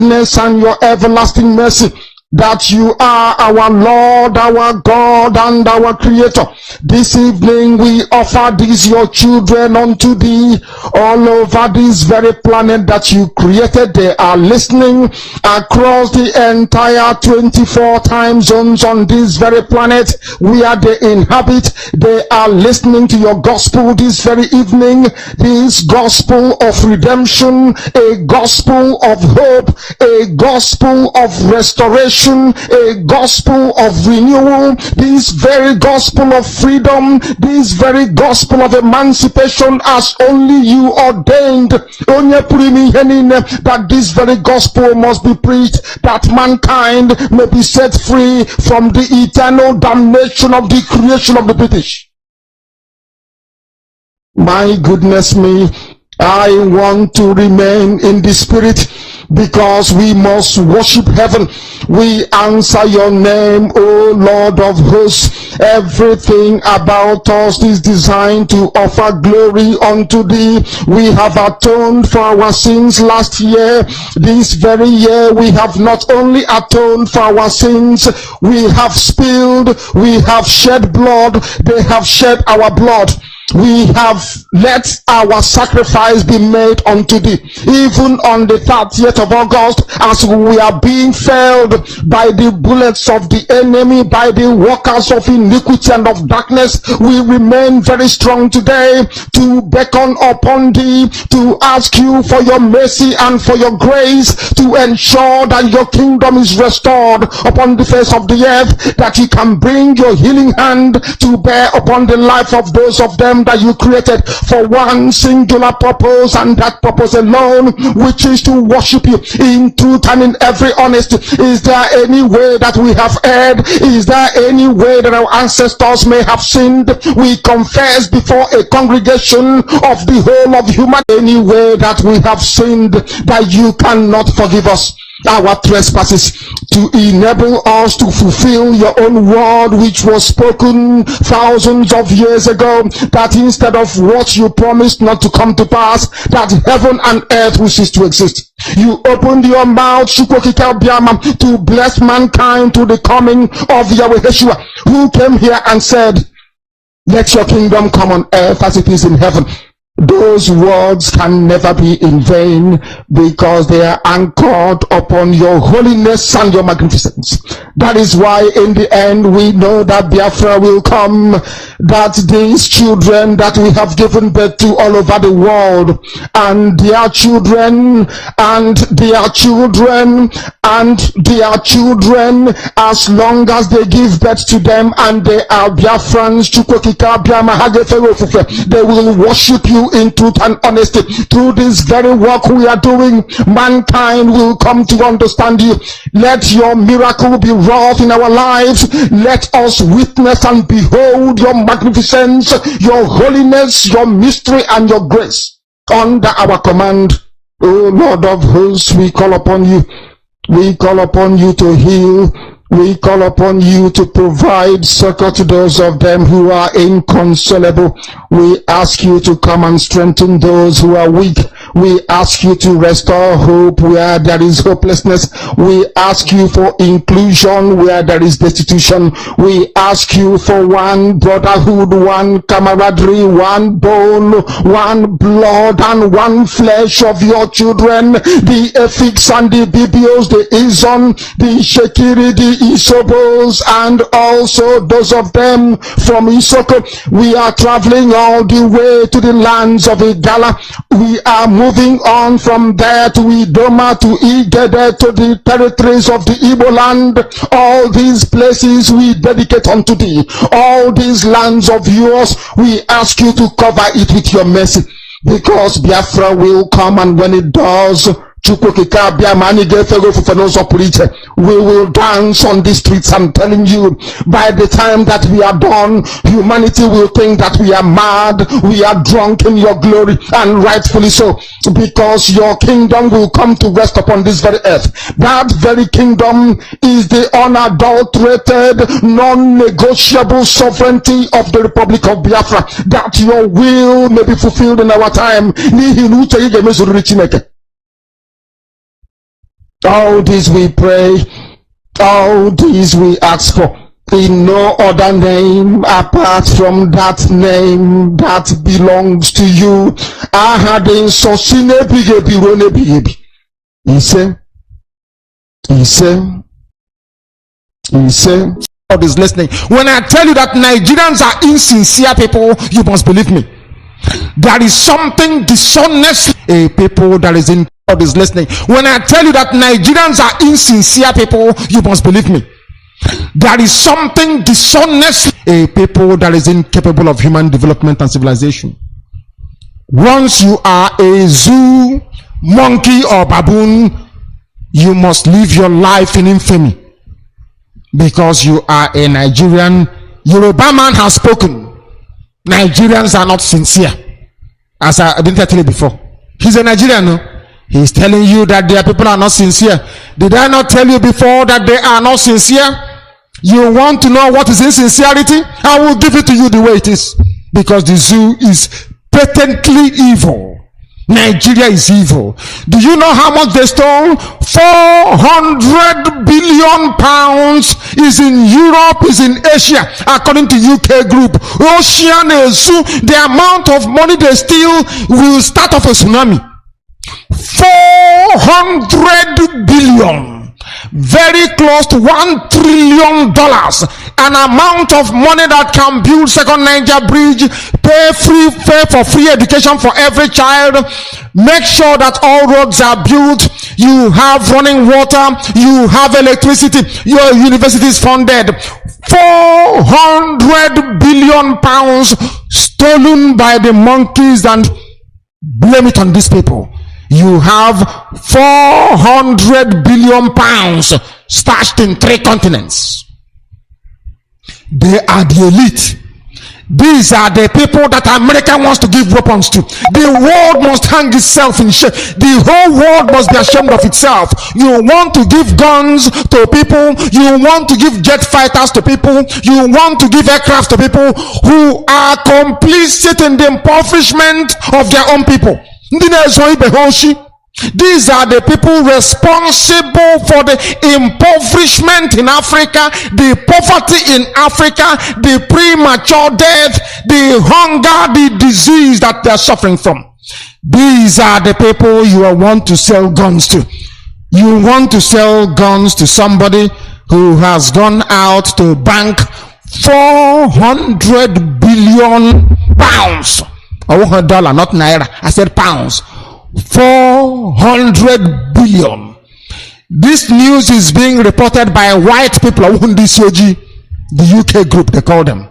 and your everlasting mercy, that you are our Lord, our God, and our Creator. This evening we offer these your children unto thee all over this very planet that you created. They are listening across the entire 24 time zones on this very planet where they inhabit. They are listening to your gospel this very evening, this gospel of redemption, a gospel of hope, a gospel of restoration, a gospel of renewal, this very gospel of freedom, this very gospel of emancipation as only you ordained, that this very gospel must be preached, that mankind may be set free from the eternal damnation of the creation of the British. My goodness me, I want to remain in the spirit, because we must worship heaven. We answer your name, O Lord of hosts. Everything about us is designed to offer glory unto thee. We have atoned for our sins last year. This very year we have not only atoned for our sins, we have spilled, we have shed blood, they have shed our blood. We have let our sacrifice be made unto thee. Even on the 30th of August, as we are being felled by the bullets of the enemy, by the workers of iniquity and of darkness, we remain very strong today to beckon upon thee, to ask you for your mercy and for your grace, to ensure that your kingdom is restored upon the face of the earth, that you can bring your healing hand to bear upon the life of those of them that you created for one singular purpose, and that purpose alone, which is to worship you in truth and in every honesty. Is there any way that we have erred? Is there any way that our ancestors may have sinned? We confess before a congregation of the whole of humanity any way that we have sinned, that you cannot forgive us our trespasses, to enable us to fulfill your own word which was spoken thousands of years ago, that instead of what you promised not to come to pass, that heaven and earth will cease to exist. You opened your mouth to bless mankind to the coming of Yahweh Yeshua, who came here and said, let your kingdom come on earth as it is in heaven. Those words can never be in vain, because they are anchored upon your holiness and your magnificence. That is why in the end we know that Biafra will come, that these children that we have given birth to all over the world, and their children, and their children, and their children, as long as they give birth to them and they are Biafrans, they will worship you in truth and honesty. Through this very work we are doing, mankind will come to understand you. Let your miracle be wrought in our lives. Let us witness and behold your magnificence, your holiness, your mystery, and your grace. Under our command, O Lord of hosts, we call upon you. We call upon you to heal. We call upon you to provide succor to those of them who are inconsolable. We ask you to come and strengthen those who are weak. We ask you to restore hope where there is hopelessness. We ask you for inclusion where there is destitution. We ask you for one brotherhood, one camaraderie, one bone, one blood, and one flesh of your children. The Efiks and the Bibios, the Izon, the Shekiri, the Isobos, and also those of them from Isoko. We are traveling all the way to the lands of Igala. We are moving on from there to Idoma, to Igede, to the territories of the Igbo land. All these places we dedicate unto thee. All these lands of yours, we ask you to cover it with your mercy, because Biafra will come, and when it does, we will dance on the streets. I'm telling you, by the time that we are done, humanity will think that we are mad, we are drunk in your glory, and rightfully so, because your kingdom will come to rest upon this very earth. That very kingdom is the unadulterated, non-negotiable sovereignty of the Republic of Biafra, that your will may be fulfilled in our time. All this we pray, all this we ask for, in no other name apart from that name that belongs to you. I had in Sosine Bigebi. He said, God is listening. When I tell you that Nigerians are insincere people, you must believe me. There is something dishonest. A people that is in God is listening. When I tell you that Nigerians are insincere people, you must believe me. There is something dishonest. A people that is incapable of human development and civilization. Once you are a zoo, monkey, or baboon, you must live your life in infamy, because you are a Nigerian. Yoruba man has spoken. Nigerians are not sincere, as I didn't tell you before. He's a Nigerian, no? He's telling you that their people are not sincere. Did I not tell you before that they are not sincere? You want to know what is insincerity? I will give it to you the way it is, because the zoo is patently evil. Nigeria is evil. Do you know how much they stole? 400 billion pounds is in Europe, is in Asia, according to UK group. Ocean Zoo, the amount of money they steal will start off a tsunami. 400 billion. Very close to $1 trillion, an amount of money that can build second Niger bridge, pay for free education for every child, make sure that all roads are built, you have running water, you have electricity, your university is funded. 400 billion pounds stolen by the monkeys, and blame it on these people. You have 400 billion pounds stashed in 3 continents. They are the elite. These are the people that America wants to give weapons to. The world must hang itself in shame. The whole world must be ashamed of itself. You want to give guns to people. You want to give jet fighters to people. You want to give aircraft to people who are complicit in the impoverishment of their own people. These are the people responsible for the impoverishment in Africa, the poverty in Africa, the premature death, the hunger, the disease that they are suffering from. These are the people you want to sell guns to. You want to sell guns to somebody who has gone out to bank 400 billion pounds. $1, not naira. I said pounds. 400 billion. This news is being reported by white people, the UK group they call them.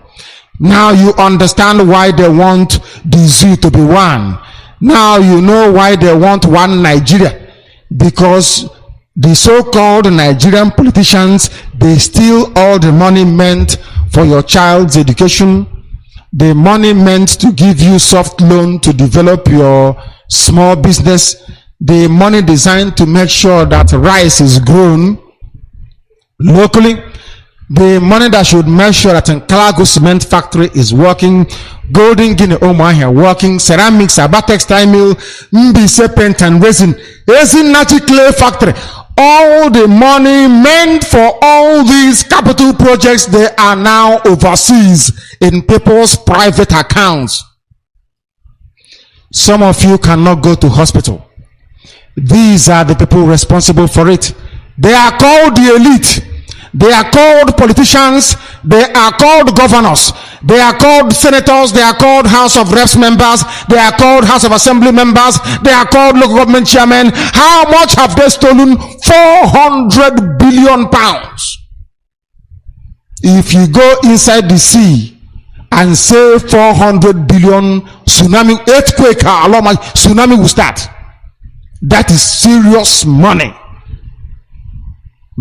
Now you understand why they want the zoo to be one. Now you know why they want one Nigeria. Because the so-called Nigerian politicians, they steal all the money meant for your child's education, the money meant to give you soft loan to develop your small business, the money designed to make sure that rice is grown locally, the money that should make sure that Nkalago cement factory is working, Golden Guinea Omahia working, ceramics, Aba textile mill, Mbise paint and resin Nati clay factory. All the money meant for all these capital projects, they are now overseas in people's private accounts. Some of you cannot go to hospital. These are the people responsible for it. They are called the elite. They are called politicians. They are called governors. They are called senators. They are called House of Reps members. They are called House of Assembly members. They are called local government chairmen. How much have they stolen? 400 billion pounds. If you go inside the sea and say 400 billion, tsunami, earthquake, tsunami will start. That is serious money.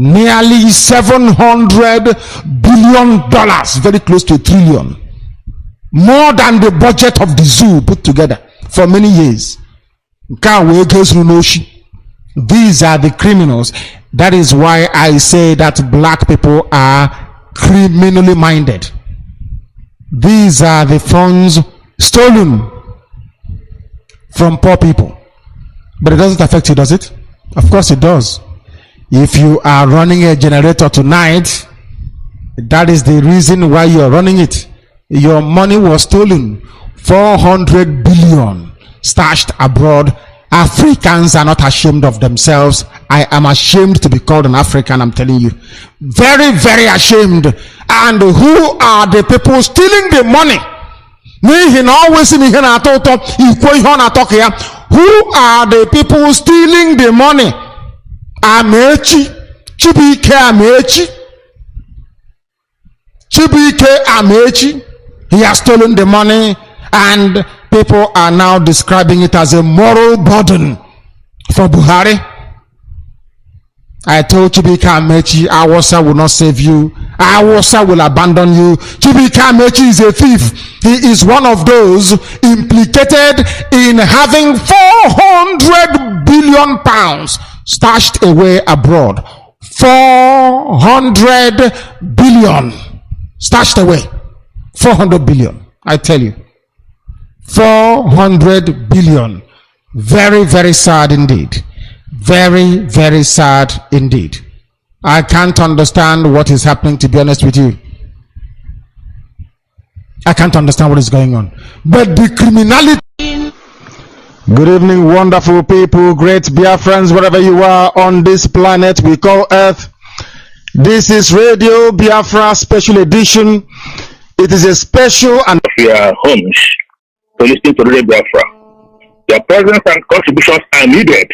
Nearly $700 billion, very close to $1 trillion. More than the budget of the zoo put together for many years. These are the criminals. That is why I say that black people are criminally minded. These are the funds stolen from poor people. But it doesn't affect you, does it? Of course it does. If you are running a generator tonight, that is the reason why you are running it. Your money was stolen. 400 billion stashed abroad. Africans are not ashamed of themselves. I am ashamed to be called an African, I'm telling you. Very, very ashamed. And who are the people stealing the money? Who are the people stealing the money? Amechi, Chibike Amechi. Chibike Amechi. He has stolen the money, and people are now describing it as a moral burden for Buhari. I told Chibike Amechi, Awasa will not save you. Awasa will abandon you. Chibike Amechi is a thief. He is one of those implicated in having 400 billion pounds stashed away abroad. 400 billion stashed away. 400 billion, I tell you. 400 billion. Very, very sad indeed. Very, very sad indeed. I can't understand what is happening, to be honest with you. I can't understand what is going on. But the criminality... Good evening, wonderful people, great Biafrans, wherever you are on this planet we call Earth. This is Radio Biafra Special Edition. It is a special and... Your homes to listen to Radio Biafra. Your presence and contributions are needed.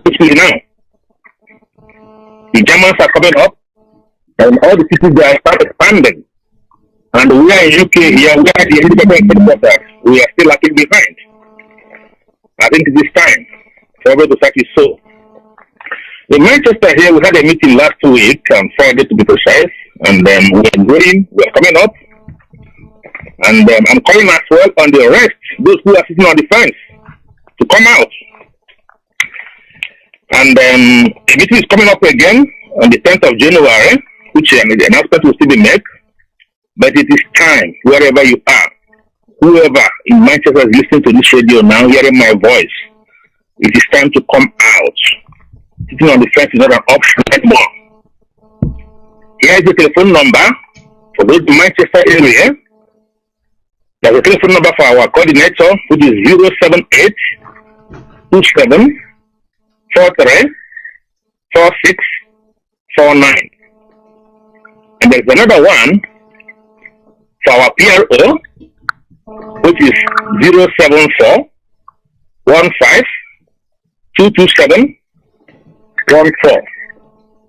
Especially now. The Germans are coming up, and all the cities they are expanding. And we are in UK here, we are the independent headquarters. We are still lagging behind. I think it is time for everybody to start his soul. In Manchester here, we had a meeting last week, on Friday to be precise, and we are growing, we are coming up. And I'm calling as well on the rest, those who are sitting on the fence, to come out. And the meeting is coming up again on the 10th of January, which the announcement will still be made. But it is time, wherever you are, whoever in Manchester is listening to this radio now, hearing my voice, it is time to come out. Sitting on the fence is not an option anymore. Here is the telephone number for those in Manchester area. There's a telephone number for our coordinator, which is 078 27 43 46 49. And there's another one for our PRO, which is 074 15 227 14.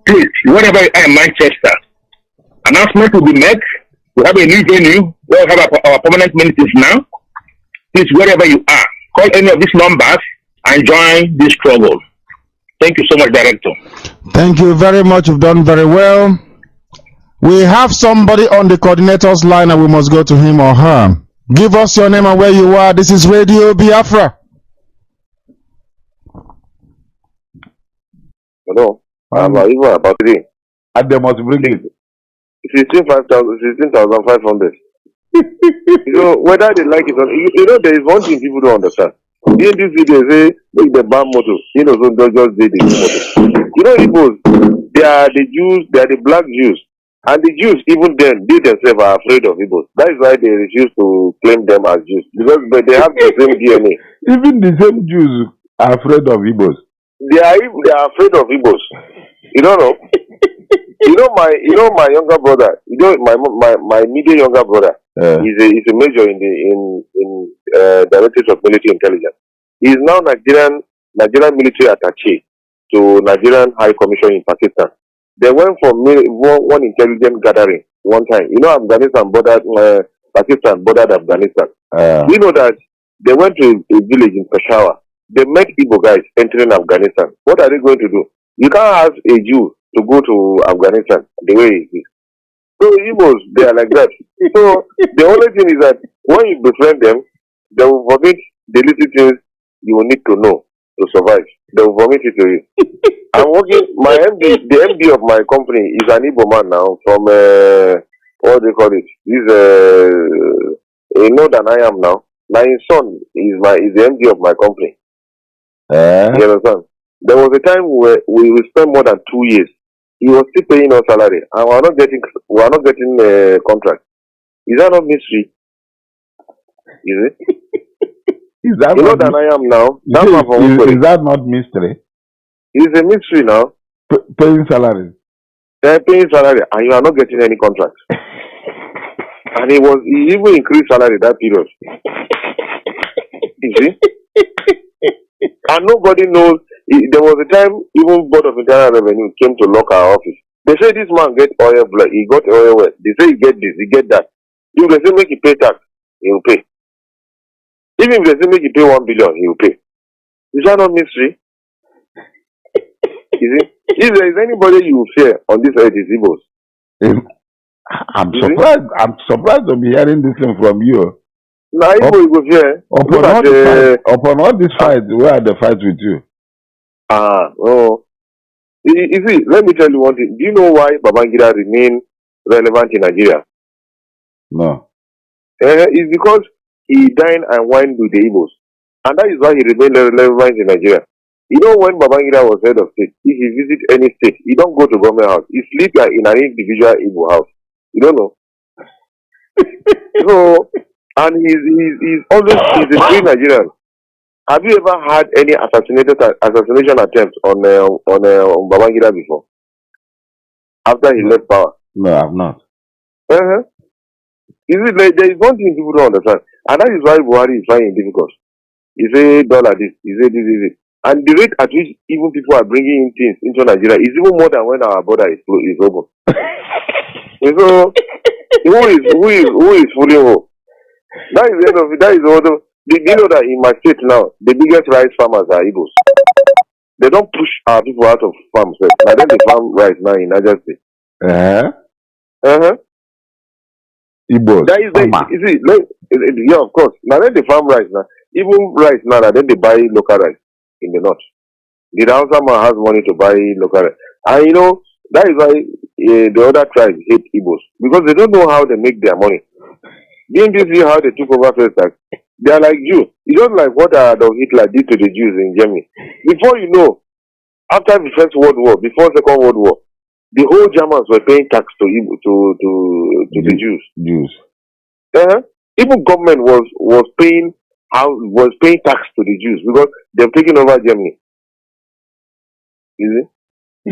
Please, wherever you are in Manchester, announcement will be made. We have a new venue where we have our permanent meetings now. Please, wherever you are, call any of these numbers and join this struggle. Thank you so much, Director. Thank you very much. You've done very well. We have somebody on the coordinator's line and we must go to him or her. Give us your name and where you are. This is Radio Biafra. Hello. I'm even about 3. And they must bring it. 16,500. Whether they like it or not, there is one thing people don't understand. In this video, say, make the ban motto. So don't just say the motto. Igbos, they are the Jews, they are the black Jews. And the Jews, even then, they themselves are afraid of Igbos. That is why they refuse to claim them as Jews. Because they have the same DNA. Even the same Jews are afraid of Igbos. They are afraid of Igbos. You don't know? my younger brother, my immediate younger brother, is a major in Directorate of Military Intelligence. He is now Nigerian military attaché to Nigerian High Commission in Pakistan. They went for one intelligence gathering one time. Afghanistan bordered Pakistan bordered Afghanistan. We know that they went to a village in Peshawar. They met Igbo guys entering Afghanistan. What are they going to do? You can't ask a Jew to go to Afghanistan the way it is. So Igbos, they are like that. So the only thing is that when you befriend them, they will vomit the little things you will need to know to survive. They will vomit it to you. I'm working, the MD of my company is an Igbo man now from, what do you call it? He's than I am now. My son is the MD of my company. You understand? There was a time where we spent more than 2 years. He was still paying us salary, and we are not getting a contract. Is that not mystery? Is it? Is that You know not that I am now. is, That's it- not from is Ukwe. that not mystery? It's a mystery now. Paying salaries. They're paying salary, and you are not getting any contract. And he even increased salary that period. You see? And nobody knows. There was a time even Board of Internal Revenue came to lock our office. They say this man get oil blood. He got oil well. They say he get this, he get that. If they say make he pay tax, he will pay. Even if they say make he pay 1 billion, he will pay. Is that not mystery? You see? If there is anybody you fear on this earth, it's Igbos. I'm You see? surprised. I'm surprised to be hearing this thing from you. Now Igbo you go fear. Upon all, upon all this fight, where are the fights with you? Oh. You see, let me tell you one thing. Do you know why Babangida remain relevant in Nigeria? No. It's because he dined and wined with the Igbos. And that is why he remained relevant in Nigeria. You know, when Babangida was head of state, if he visit any state, he don't go to government house. He sleep in an individual Igbo house. You don't know. So, and he's a free Nigerian. Have you ever had any assassination attempt on Babangida before? After he left power? No, I've not. You see, there is one thing people don't understand, and that is why Buhari is finding it difficult. He say dollar this, he say this. And the rate at which even people are bringing in things into Nigeria is even more than when our border is open. So, who is fooling who? That is the end of it. That is all. You know that in my state now, the biggest rice farmers are Igbos. They don't push our people out of farms. Now then they farm rice now in Niger State. Igbos. That is you see, yeah, of course. Now then they farm rice now. Even rice now, then they buy local rice in the north. The Hausa man has money to buy local rice. And you know, that is why the other tribes hate Igbos. Because they don't know how they make their money. Didn't you see how they took over first tax? They are like Jews. It's just like what Adolf Hitler did to the Jews in Germany. Before you know, after the First World War, before Second World War, the whole Germans were paying tax to the Jews. Even government was paying tax to the Jews because they've taken over Germany. You see?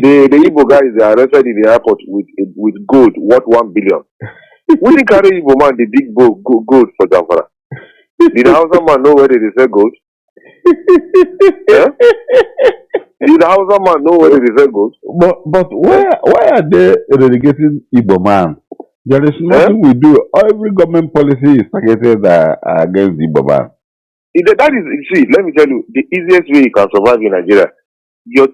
The Igbo guys they arrested in the airport with gold worth 1 billion. We didn't carry Igbo man the big gold for Biafra. Did the Hausa man know where they sell gold? Did the Hausa man know where they sell gold? But why are they relegating Igbo man? There is nothing we do. Every government policy is targeted against Igbo man. That is, see, let me tell you, the easiest way you can survive in Nigeria. You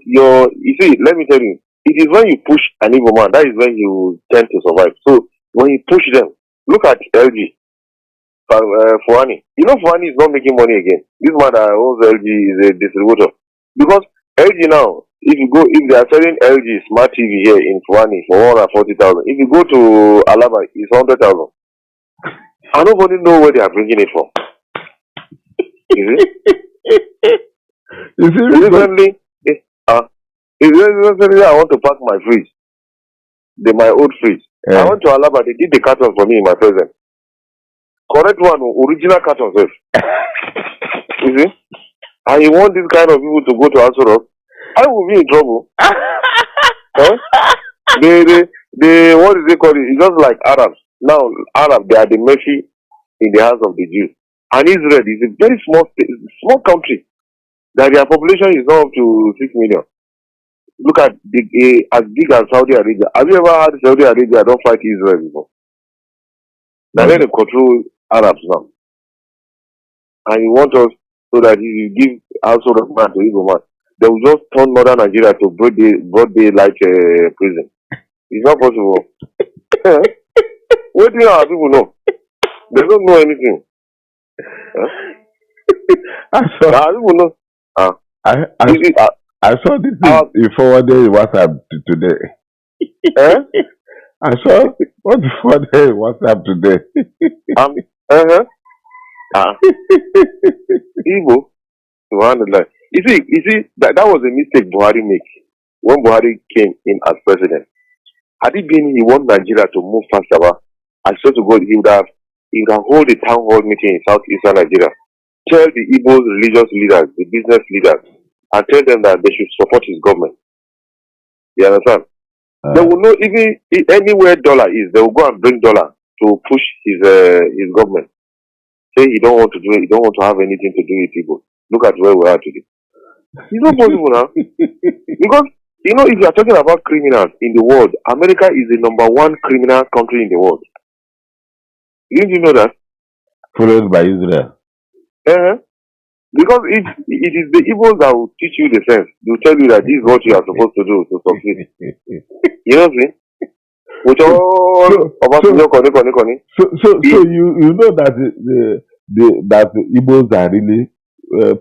see, let me tell you, it is when you push an Igbo man, that is when you tend to survive. So when you push them, look at LG. Fuani. You know Fuani is not making money again. This man that owns LG is a distributor. Because LG now, if they are selling LG smart TV here in Fuani for 140,000, if you go to Alaba, it's 100,000. And nobody know where they are bringing it from. You see? Recently, I want to pack my fridge. My old fridge. I went to Alaba, they did the carton for me in my present. Correct one, original carton, sir. You see? And you want this kind of people to go to Asoro? I will be in trouble. What is they call it? It's just like Arabs. Now, Arabs, they are the mercy in the hands of the Jews. And Israel is a very small country. That their population is not up to 6 million. Look at as big as Saudi Arabia. Have you ever had Saudi Arabia don't fight Israel before? Now they control Arabs now. And you want us so that if you give household of man to Igbo man, they will just turn northern Nigeria to broad daylight prison. It's not possible. What do our people know? They don't know anything. I saw this thing you forwarded WhatsApp today. I saw what you forwarded WhatsApp today. Igbo, You see that was a mistake Buhari made when Buhari came in as president. Had it been he want Nigeria to move faster, I swear to God, he would have hold a town hall meeting in southeastern Nigeria. Tell the Igbo religious leaders, the business leaders, and tell them that they should support his government. You understand? They will know even anywhere dollar is, they will go and bring dollar to push his government. Say he don't want to do it, he don't want to have anything to do with people. Look at where we are today. It's not possible now. Because if you are talking about criminals in the world, America is the #1 criminal country in the world. Didn't you know that? Followed by Israel. Because it is the evils that will teach you the sense. They will tell you that this is what you are supposed to do to succeed. You know what I mean? With all so you know that that the Igbos are really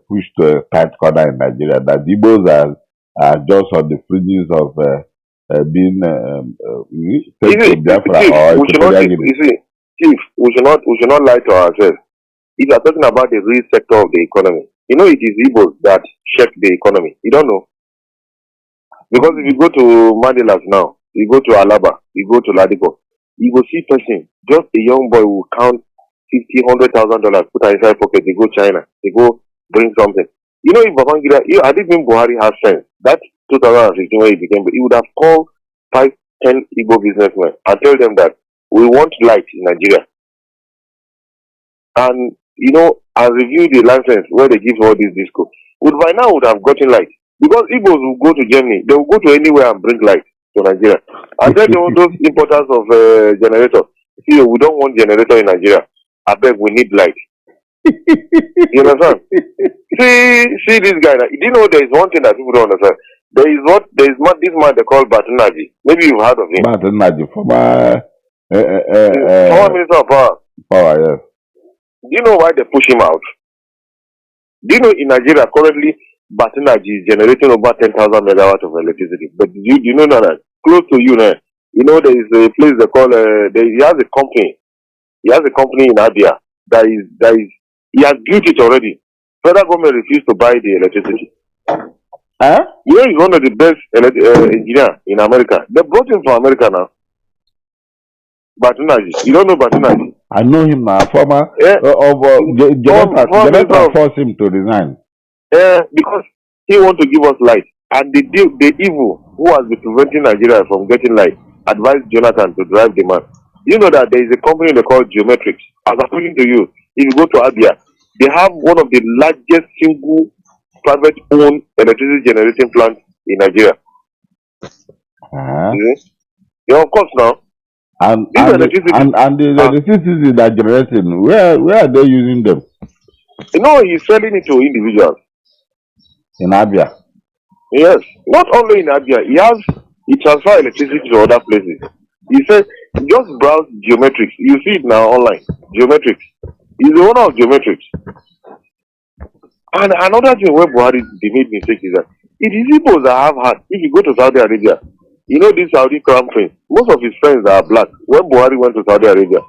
pushed to a tight corner in Nigeria. That the Igbos are just on the fringes of being sent to Biafra or Chief, we should not lie to ourselves. If you are talking about the real sector of the economy, it is Igbos that shape the economy. You don't know. Because if you go to Manilas now, you go to Alaba, you go to Ladipo, you will see person, just a young boy will count $50,000, $100,000, put inside pocket, they go China, they go bring something. If Babangida, I didn't mean Buhari has sense. That 2015 when he became, he would have called 5, 10 Igbo businessmen and tell them that we want light in Nigeria. And, and review the license where they give all these disco. By now would have gotten light. Because Igbos will go to Germany, they will go to anywhere and bring light to Nigeria. And then those importers of generators, we don't want generator in Nigeria. I beg, we need light. You understand? See this guy. There is one thing that people don't understand. There is this man they call Nnamdi. Maybe you've heard of him. Nnamdi, former Minister of Power. Power, yes. Do you know why they push him out? Do you know in Nigeria currently Nnamdi is generating over 10,000 megawatts of electricity? But do you know that close to you now? There is a place they call he has a company. He has a company in Abia that is he has built it already. Federal government refused to buy the electricity. He's one of the best engineers in America. They brought him from America now. Nnamdi. You don't know Nnamdi? I know him now. Former Jonathan forced him to resign. Because he wants to give us light. And the evil who has been preventing Nigeria from getting light advised Jonathan to drive the man. You know that there is a company they call Geometrics. As according to you, if you go to Abia, they have one of the largest single private owned electricity generating plants in Nigeria. Yeah, of course now. And the electricity that generating, where are they using them? He's selling it to individuals. In Abia? Yes. Not only in Abia. He transfers electricity to other places. He said, just browse Geometrics. You see it now online. Geometrics. He's the owner of Geometrics. And another thing where Buhari made mistake is that it is people that have had, if you go to Saudi Arabia, this Saudi crown prince, most of his friends are black. When Buhari went to Saudi Arabia,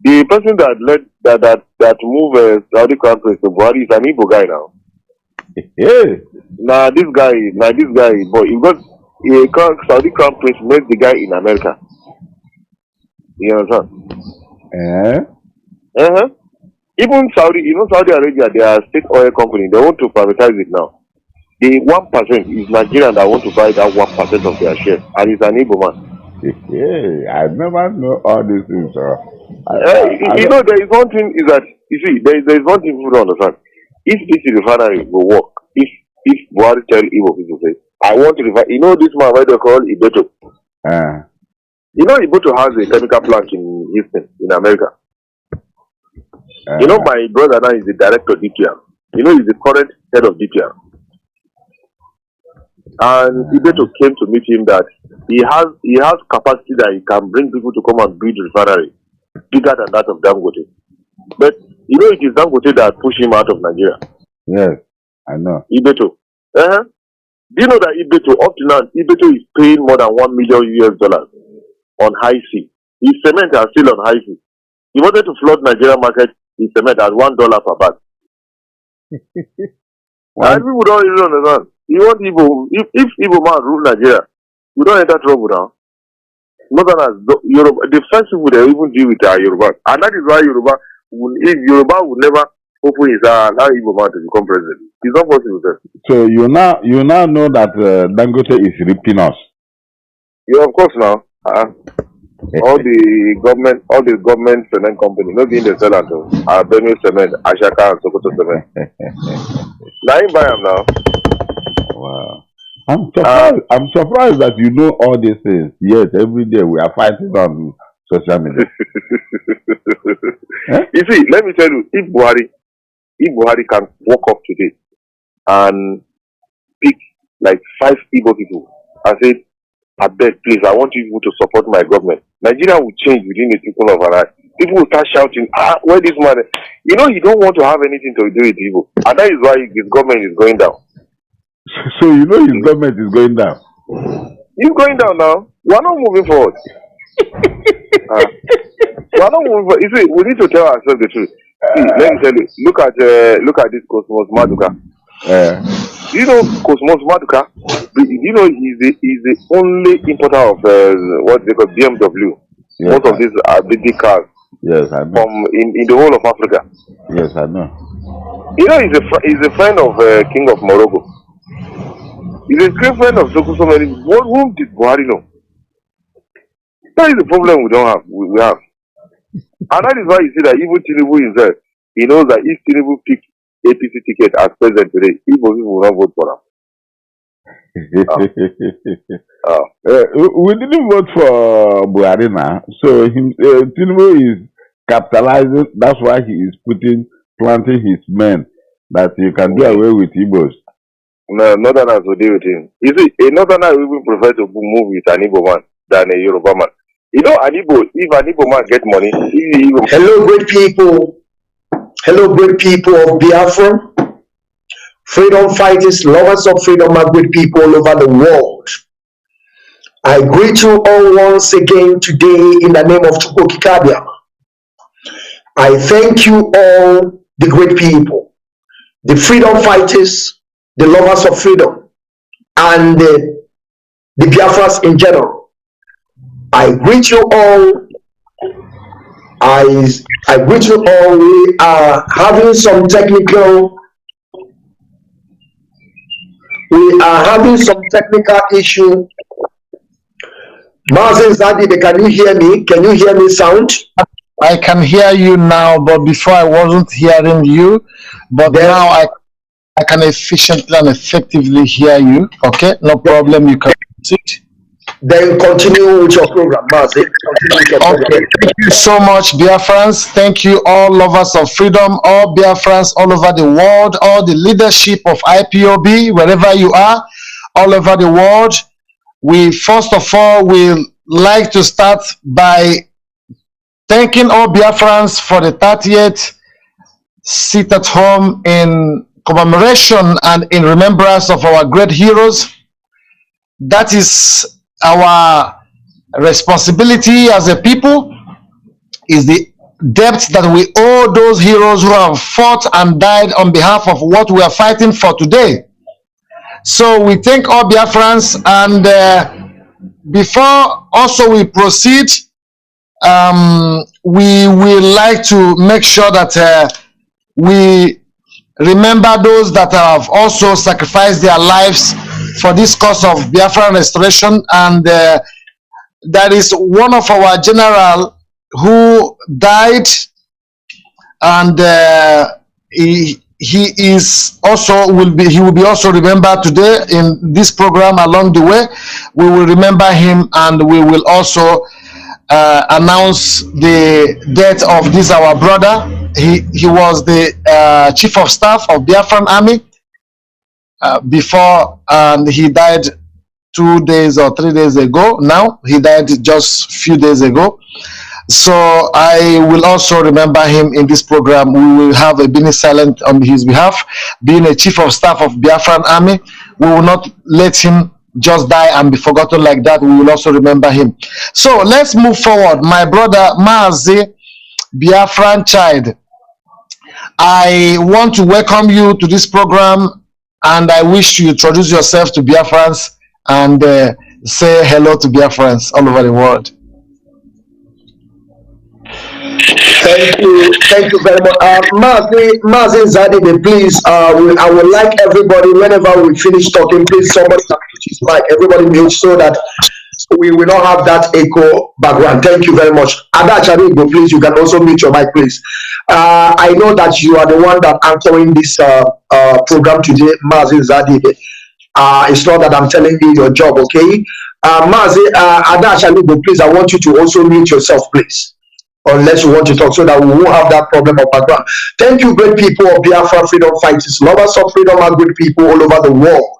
the person that led that moved Saudi crown prince to Buhari is an Igbo guy now. This guy, but because Saudi crown prince met the guy in America. You understand? Even Saudi Arabia, they are a state oil company. They want to privatize it now. The 1% is Nigerian that want to buy that 1% of their shares, and it's an Igbo man. I never know all these things. There is one thing is that there is one thing people don't understand. If this refinery will work, if Buhari tell Igbo people say, I want to refine. This man why they call Ibeto. Ibeto has a chemical plant in Houston, in America. My brother now is the director of DPR. He's the current head of DPR. And Ibeto came to meet him that he has capacity that he can bring people to come and build refinery bigger than that of Dangote. But it is Dangote that pushed him out of Nigeria. Yes, I know. Ibeto. Do you know that Ibeto up to now Ibeto is paying more than $1 million on high sea? His cement are still on high sea. He wanted to flood Nigeria market his cement at $1 per bag. And people don't really understand. You want Igbo, if Igbo man rule Nigeria, we don't enter trouble now. Northerners, Yoruba, the first people they even deal with are Yoruba. And that is why if Yoruba would never open his allow Igbo man to become president. It's not possible, sir. So you now know that Dangote is ripping us. Yeah, of course now. all the government cement company, not being the seller to Benue Cement, Ashaka and Sokoto Cement. Now you buy them now. Wow. I'm surprised that you know all these things. Yes, every day we are fighting on social media. You see, let me tell you, if Buhari can walk up today and pick like 5 Igbo people and say, I beg, please, I want you to support my government. Nigeria will change within the people of our life. People will start shouting, where this man? You know, you don't want to have anything to do with Igbo. And that is why his government is going down. So you know his government is going down? He's going down now. We're not moving forward. We're not moving forward. You see, we need to tell ourselves the truth. See, let me tell you, look at this Cosmos Maduka. You know Cosmos Maduka? You know he's the only importer of what they call BMW. Yes, most of these are big cars. Yes, I know. From in the whole of Africa. Yes, I know. You know he's a friend of King of Morocco. He's a great friend of so many. Whom did Buhari know? That is the problem we don't have. We have. And that is why you see that even Tinubu himself, he knows that if Tinubu picks APC ticket as president today, Igbo people will not vote for him. We didn't vote for Buhari now. So Tinubu is capitalizing. That's why he is planting his men that he can do away with Igbos. No, Northerners will deal with him. You see, a Northerner will even prefer to move with an Igbo man than a Yoruba man. You know, if an Igbo man get money, Hello, great people. Hello, great people of Biafra. Freedom fighters, lovers of freedom, are great people all over the world. I greet you all once again today in the name of Chukwokikabia. I thank you all, the great people, the freedom fighters, the lovers of freedom, and the Biafrans in general. I greet you all. I greet you all. We are having some technical. We are having some technical issue. Mazi, Zadi, can you hear me? Can you hear me sound? I can hear you now, but before I wasn't hearing you. But then, now I can efficiently and effectively hear you. Okay, no problem. You can proceed. Then continue with your program, Mazi. Okay, thank you so much, Biafrans. Thank you, all lovers of freedom, all Biafrans all over the world, all the leadership of IPOB, wherever you are, all over the world. We first of all will like to start by thanking all Biafrans for the 30th sit at home in commemoration and in remembrance of our great heroes. That is our responsibility as a people, is the debt that we owe those heroes who have fought and died on behalf of what we are fighting for today. So we thank all Biafrans, and before also we proceed, we will like to make sure that we remember those that have also sacrificed their lives for this cause of Biafran restoration. And there is one of our general who died, and he will be also remembered today in this program. Along the way, we will remember him, and we will also announce the death of this our brother. He was the chief of staff of Biafran Army before, and he died 2 days or 3 days ago. Now he died just a few days ago. So I will also remember him in this program. We will have a being silent on his behalf. Being a chief of staff of Biafran Army, we will not let him just die and be forgotten like that. We will also remember him. So let's move forward. My brother Mazi, Biafran child, I want to welcome you to this program. and I wish you introduce yourself to Biafrans and say hello to Biafrans all over the world. Thank you very much. Mazi Zadide, please, I would like everybody, whenever we finish talking, please somebody mute his mic, everybody mute so that we will not have that echo background. Thank you very much. Ada Charigo, please, you can also mute your mic, please. I know that you are the one that answering this program today, Mazi Zadide. It's not that I'm telling you your job, okay? Mazi, Ada Charigo, please, I want you to also mute yourself, please. Unless you want to talk, so that we won't have that problem of background. Thank you, great people of Biafra, freedom fighters, lovers of freedom, and good people all over the world.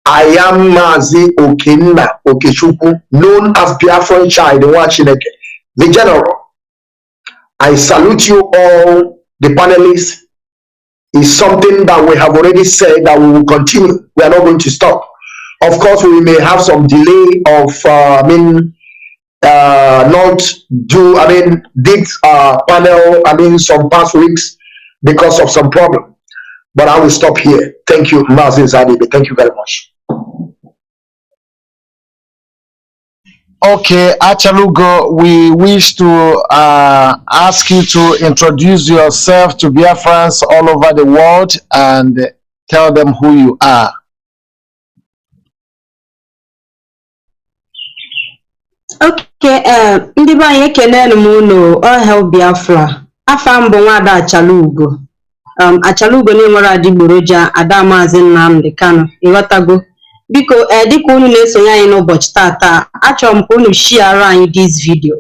I am Mazi Okenna Okechukwu, known as Biafran Child, the General. I salute you all, the panelists. It's something that we have already said that we will continue. We are not going to stop. Of course, we may have some delay of, this panel, some past weeks because of some problem. But I will stop here. Thank you, Mazi Zadide. Thank you very much. Okay, Achalugo, we wish to ask you to introduce yourself to Biafrans all over the world and tell them who you are. Okay, ndị be anyị ekele m unu all Biafra. Afa mbụ nwada Achalugo. Achalugo na-enwere adịgboroja Ada Mazi Nnamdi Kanu. Ịghọtago? Biko dịka unu na-esonye anyị n'ụbọchị tata, achọrọ m ka unu share anyị this video.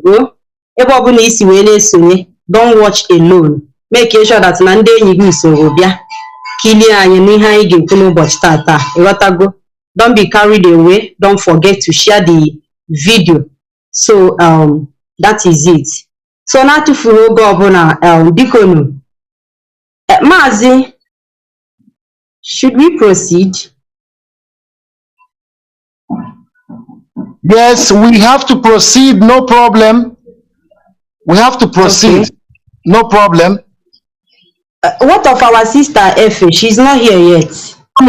Ebe ọ bụla isi wee na-esonye, don't watch alone. Make sure that na ndị enyi gị usoro bịa kilie anyị n'ihe anyị ga-ekwu n'ụbọchị tata. Ịghọtago? Don't be carried away. Don't forget to share the video. So that is it. So na tufuru oge ọbụla biko nu. Mazi, should we proceed? Yes, we have to proceed, no problem. We have to proceed, okay. No problem. What of our sister Efe? She's not here yet.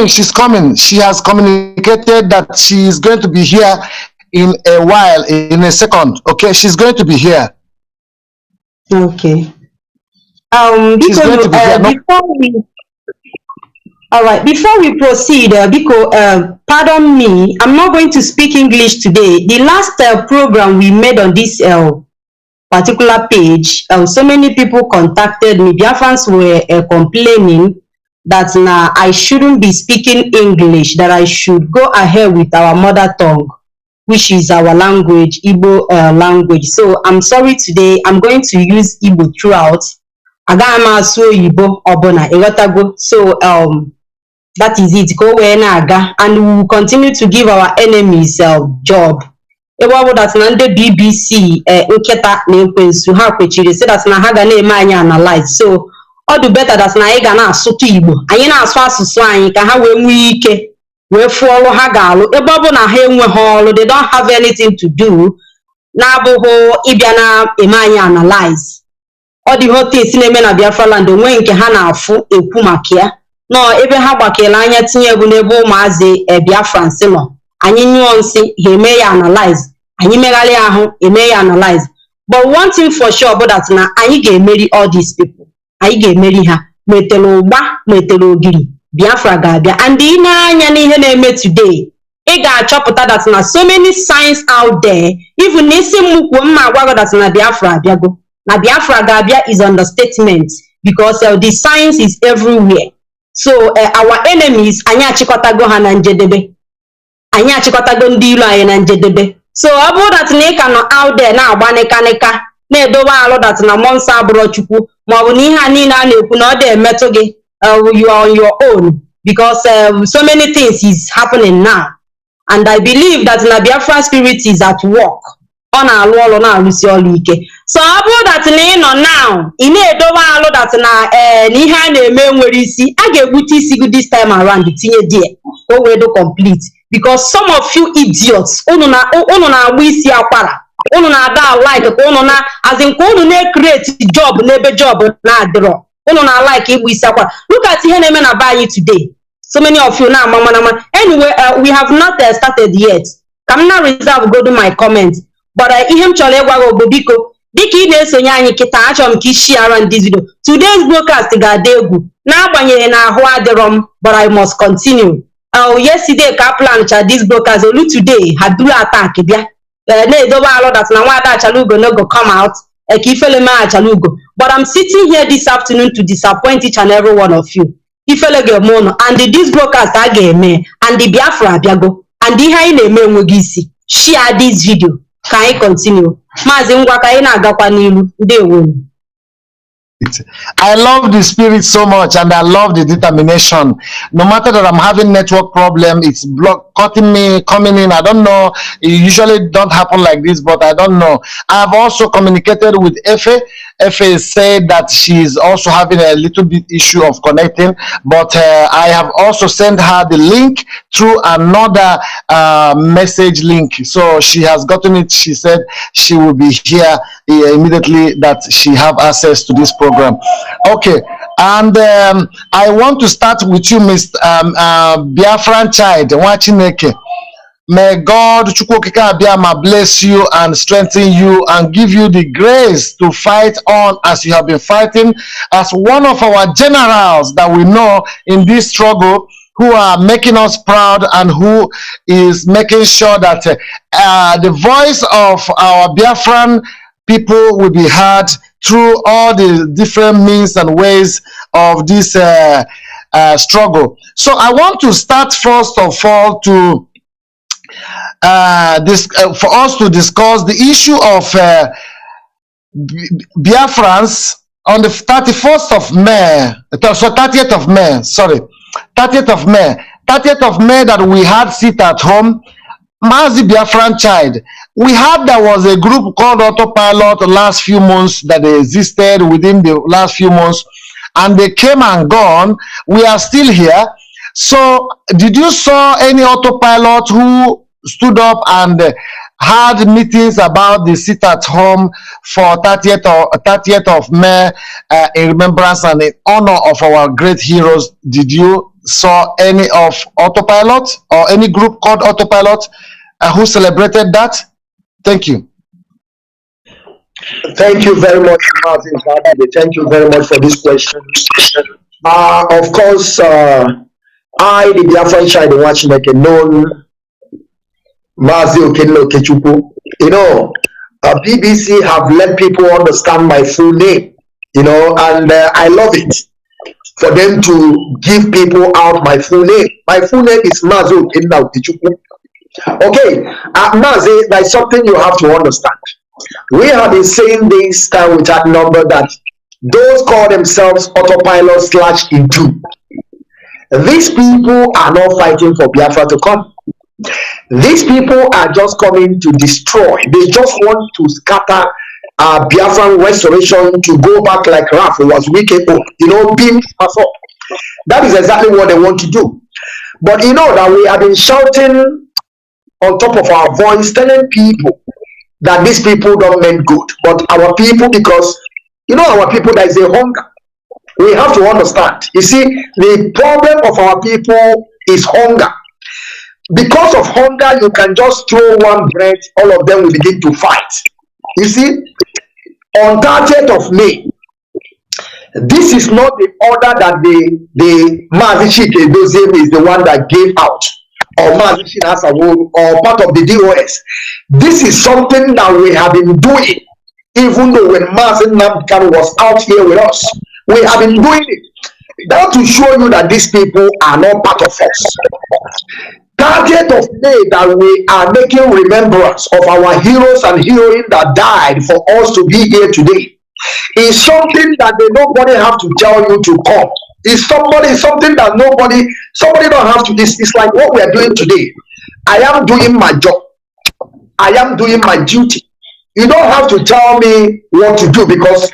She's coming. She has communicated that she is going to be here in a while, in a second. Okay, she's going to be here. Okay. Before we proceed, Biko, pardon me, I'm not going to speak English today. The last program we made on this particular page, so many people contacted me. Biafrans were complaining that now I shouldn't be speaking English, that I should go ahead with our mother tongue, which is our language, Igbo language. So I'm sorry today, I'm going to use Igbo throughout. Agama so Igbo obona egotago. So that is it. Go where naga, and we will continue to give our enemies job. Ewa that nande BBC nketa na ekwensu ha kwechiri say that na ha ga na eme anyị analyze. So all the better that na anyị ga na asụtụ Igbo. Anyị na asụ asụsụ anyị ka ha wee nwee ike wee fụọlụ ha ga-alụ. Ebe ọ bụ na ha enweghị ọlụ, they don't have anything to do. Na abụghị ịbịa na eme anyị analyze. All the whole things na-eme na Biafra land onwe nke ha na-afụ ekwu maka ya. No, ebe ha gbakela anya tinye egwu n'ebe ụmụazị Biafrans nọ. Anyị nyụọ nsị, ha eme ya analyze. Anyị megharị ahụ, eme ya analyze. But one thing for sure bụ that na anyị ga-emeri all these people. Anyị ga-emeri ha. Metere ụgba, metere ogiri. Biafra ga-abịa. And ị na-anya n'ihe na-eme today, ị ga-achọpụta that na so many signs out there, even n'isi mmukwu mma agwago that na Biafra abịago. Na Biafra ga-abịa is understatement because the signs is everywhere. So our enemies, anyị achịkọtago ha na njedebe. Anyị achịkọtago ndị ilo anyị na njedebe. So ọ bụrụ that na ị ka nọ out there na-agba nịkanịka, na-edobe alụ that na monsa abụrụ Chukwu, maọbụ na ihe a niile a na-ekwu na ọ dị emetụ gị, you are on your own because so many things is happening now. And I believe that na Biafra spirit is at work. Ọ na-alụ ọlụ na-alụsi ọlụ ike. So ọ bụrụ that na ị nọ now, ị na-edobe alụ that na ihe a na-eme nwere isi, a ga-egbute isi gị this time around tinye die o wee do complete. Because some of you idiots, unu na-agba isi akwara, unu na-ada like ka unu na as in ka unu na-create job n'ebe job na-adịrọ, unu na like igba isi akwara. Look at ihe na-eme na be anyị today. So many of you now, mama. Anyway, we have not started yet. Come now, reserve go to my comments. But him chole gwago bobiko. Diki ne sonye anyị kita achọm ka share around this video. Today's broadcast ga-adị egwu. N'agbanyeghị na ahụ adịrọ, but I must continue. Yesterday ka plan cha this broadcast olu today had do attack bịa. Na-edobe alọ that na nwa ada Achalugo no go come out. Ifele ma Achalugo. But I'm sitting here this afternoon to disappoint each and every one of you. Ifele ge mono and this broadcast a ga-eme and the Biafra abịago and ihe anyị na-eme enweghị isi. Share this video. Can I continue? Mazi ngwa ka anyị na-agakwa n'ilu. Ndewo. I love the spirit so much and I love the determination. No matter that I'm having network problem, it's cutting me, coming in. I don't know. It usually don't happen like this, but I don't know. I've also communicated with Efe. Efe said that she's also having a little bit issue of connecting, but I have also sent her the link through another message link. So she has gotten it. She said she will be here immediately that she have access to this program. Okay, and I want to start with you, Mr. Biafran child. May God bless you and strengthen you and give you the grace to fight on as you have been fighting as one of our generals that we know in this struggle, who are making us proud and who is making sure that the voice of our Biafran people will be heard through all the different means and ways of this struggle. So I want to start first of all to for us to discuss the issue of Biafrans on the 31st of May, so 30th of May, sorry, 30th of May, 30th of May that we had sit at home. Mazi Biafran child, we had there was a group called Autopilot the last few months that they existed within the last few months, and they came and gone. We are still here. So did you saw any Autopilot who stood up and had meetings about the sit at home for 30th of May in remembrance and in honor of our great heroes? Did you saw any of Autopilot or any group called Autopilot who celebrated that? Thank you. Thank you very much, Martin. Thank you very much for this question. Of course, I, the Biafran child, watching like a known Mazi Okenlo Kechuku. You know, BBC have let people understand my full name, you know, and I love it for them to give people out my full name. My full name is Mazi Okenlo Kechuku. Okay, Mazi, there's something you have to understand. We have been saying this time without number that those call themselves Autopilot / Into. These people are not fighting for Biafra to come. These people are just coming to destroy. They just want to scatter Biafran restoration to go back like Raf was wicked, you know, being us up. That is exactly what they want to do. But you know that we have been shouting on top of our voice, telling people that these people don't mean good. But our people, because you know our people, there is a hunger. We have to understand. You see, the problem of our people is hunger. Because of hunger, you can just throw one bread, all of them will begin to fight. You see, on 30th of May, this is not the order that the Mazi Chike is the one that gave out, or Mazi Chike or part of the DOS. This is something that we have been doing, even though when Mazi Nnamdi was out here with us, we have been doing it. That to show you that these people are not part of us. 30th of May that we are making remembrance of our heroes and heroines that died for us to be here today is something that nobody have to tell you to come. It's something that somebody don't have to. It's like what we are doing today. I am doing my job. I am doing my duty. You don't have to tell me what to do because,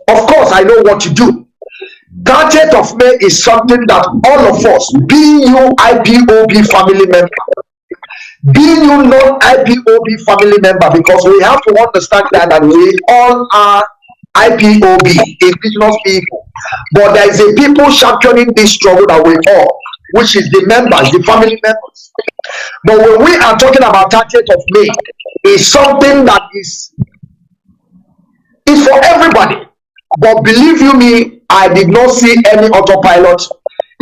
of course, I know what to do. 30th of May is something that all of us, being you IPOB family member, being you non-IPOB family member, because we have to understand that we all are IPOB, indigenous people, but there is a people championing this struggle that we all. which is the members, the family members. But when we are talking about 30th of May, it's something that is for everybody. But believe you me, I did not see any autopilot.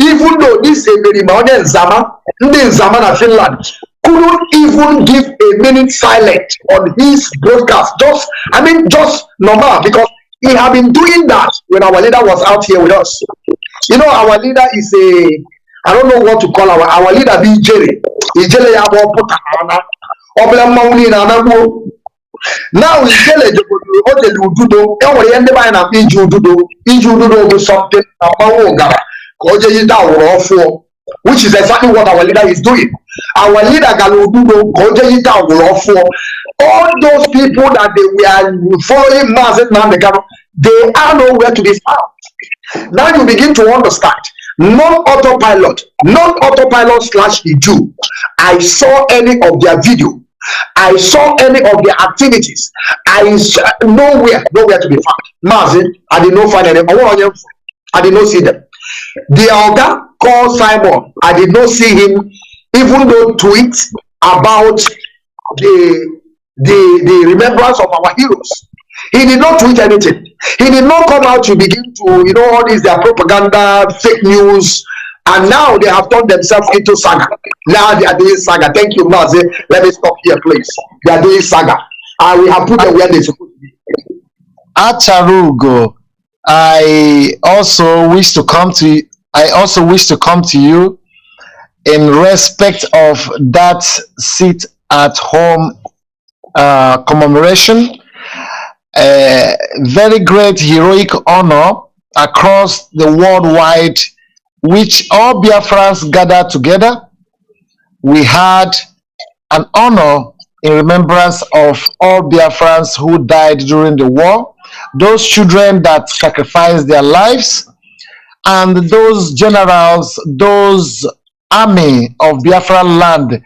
Even though this Emerimone Nzama, Nzama in Finland, couldn't even give a minute silent on his broadcast. Just normal, because he had been doing that when our leader was out here with us. You know, our leader is I don't know what to call our leader, be Jerry. Now we tell it something which is exactly what our leader is doing. Our leader all those people that they were following Mazi, they are nowhere to be found. Now you begin to understand. Non-autopilot /Eju. I saw any of their video. I saw any of their activities. Nowhere to be found. Mazi, I did not find any. I did not see them. The other called Simon, I did not see him, even though tweets about the remembrance of our heroes. He did not tweet anything. He did not come out to begin to, all this their propaganda, fake news, and now they have turned themselves into saga. Now they are doing saga. Thank you, Mazi. Let me stop here, please. They are doing saga. And we have put them where they're supposed to be. Acharugo, I also wish to come to you in respect of that sit at home commemoration. Very great heroic honor across the worldwide, which all Biafrans gathered together. We had an honor in remembrance of all Biafrans who died during the war, those children that sacrificed their lives, and those generals, those army of Biafra land,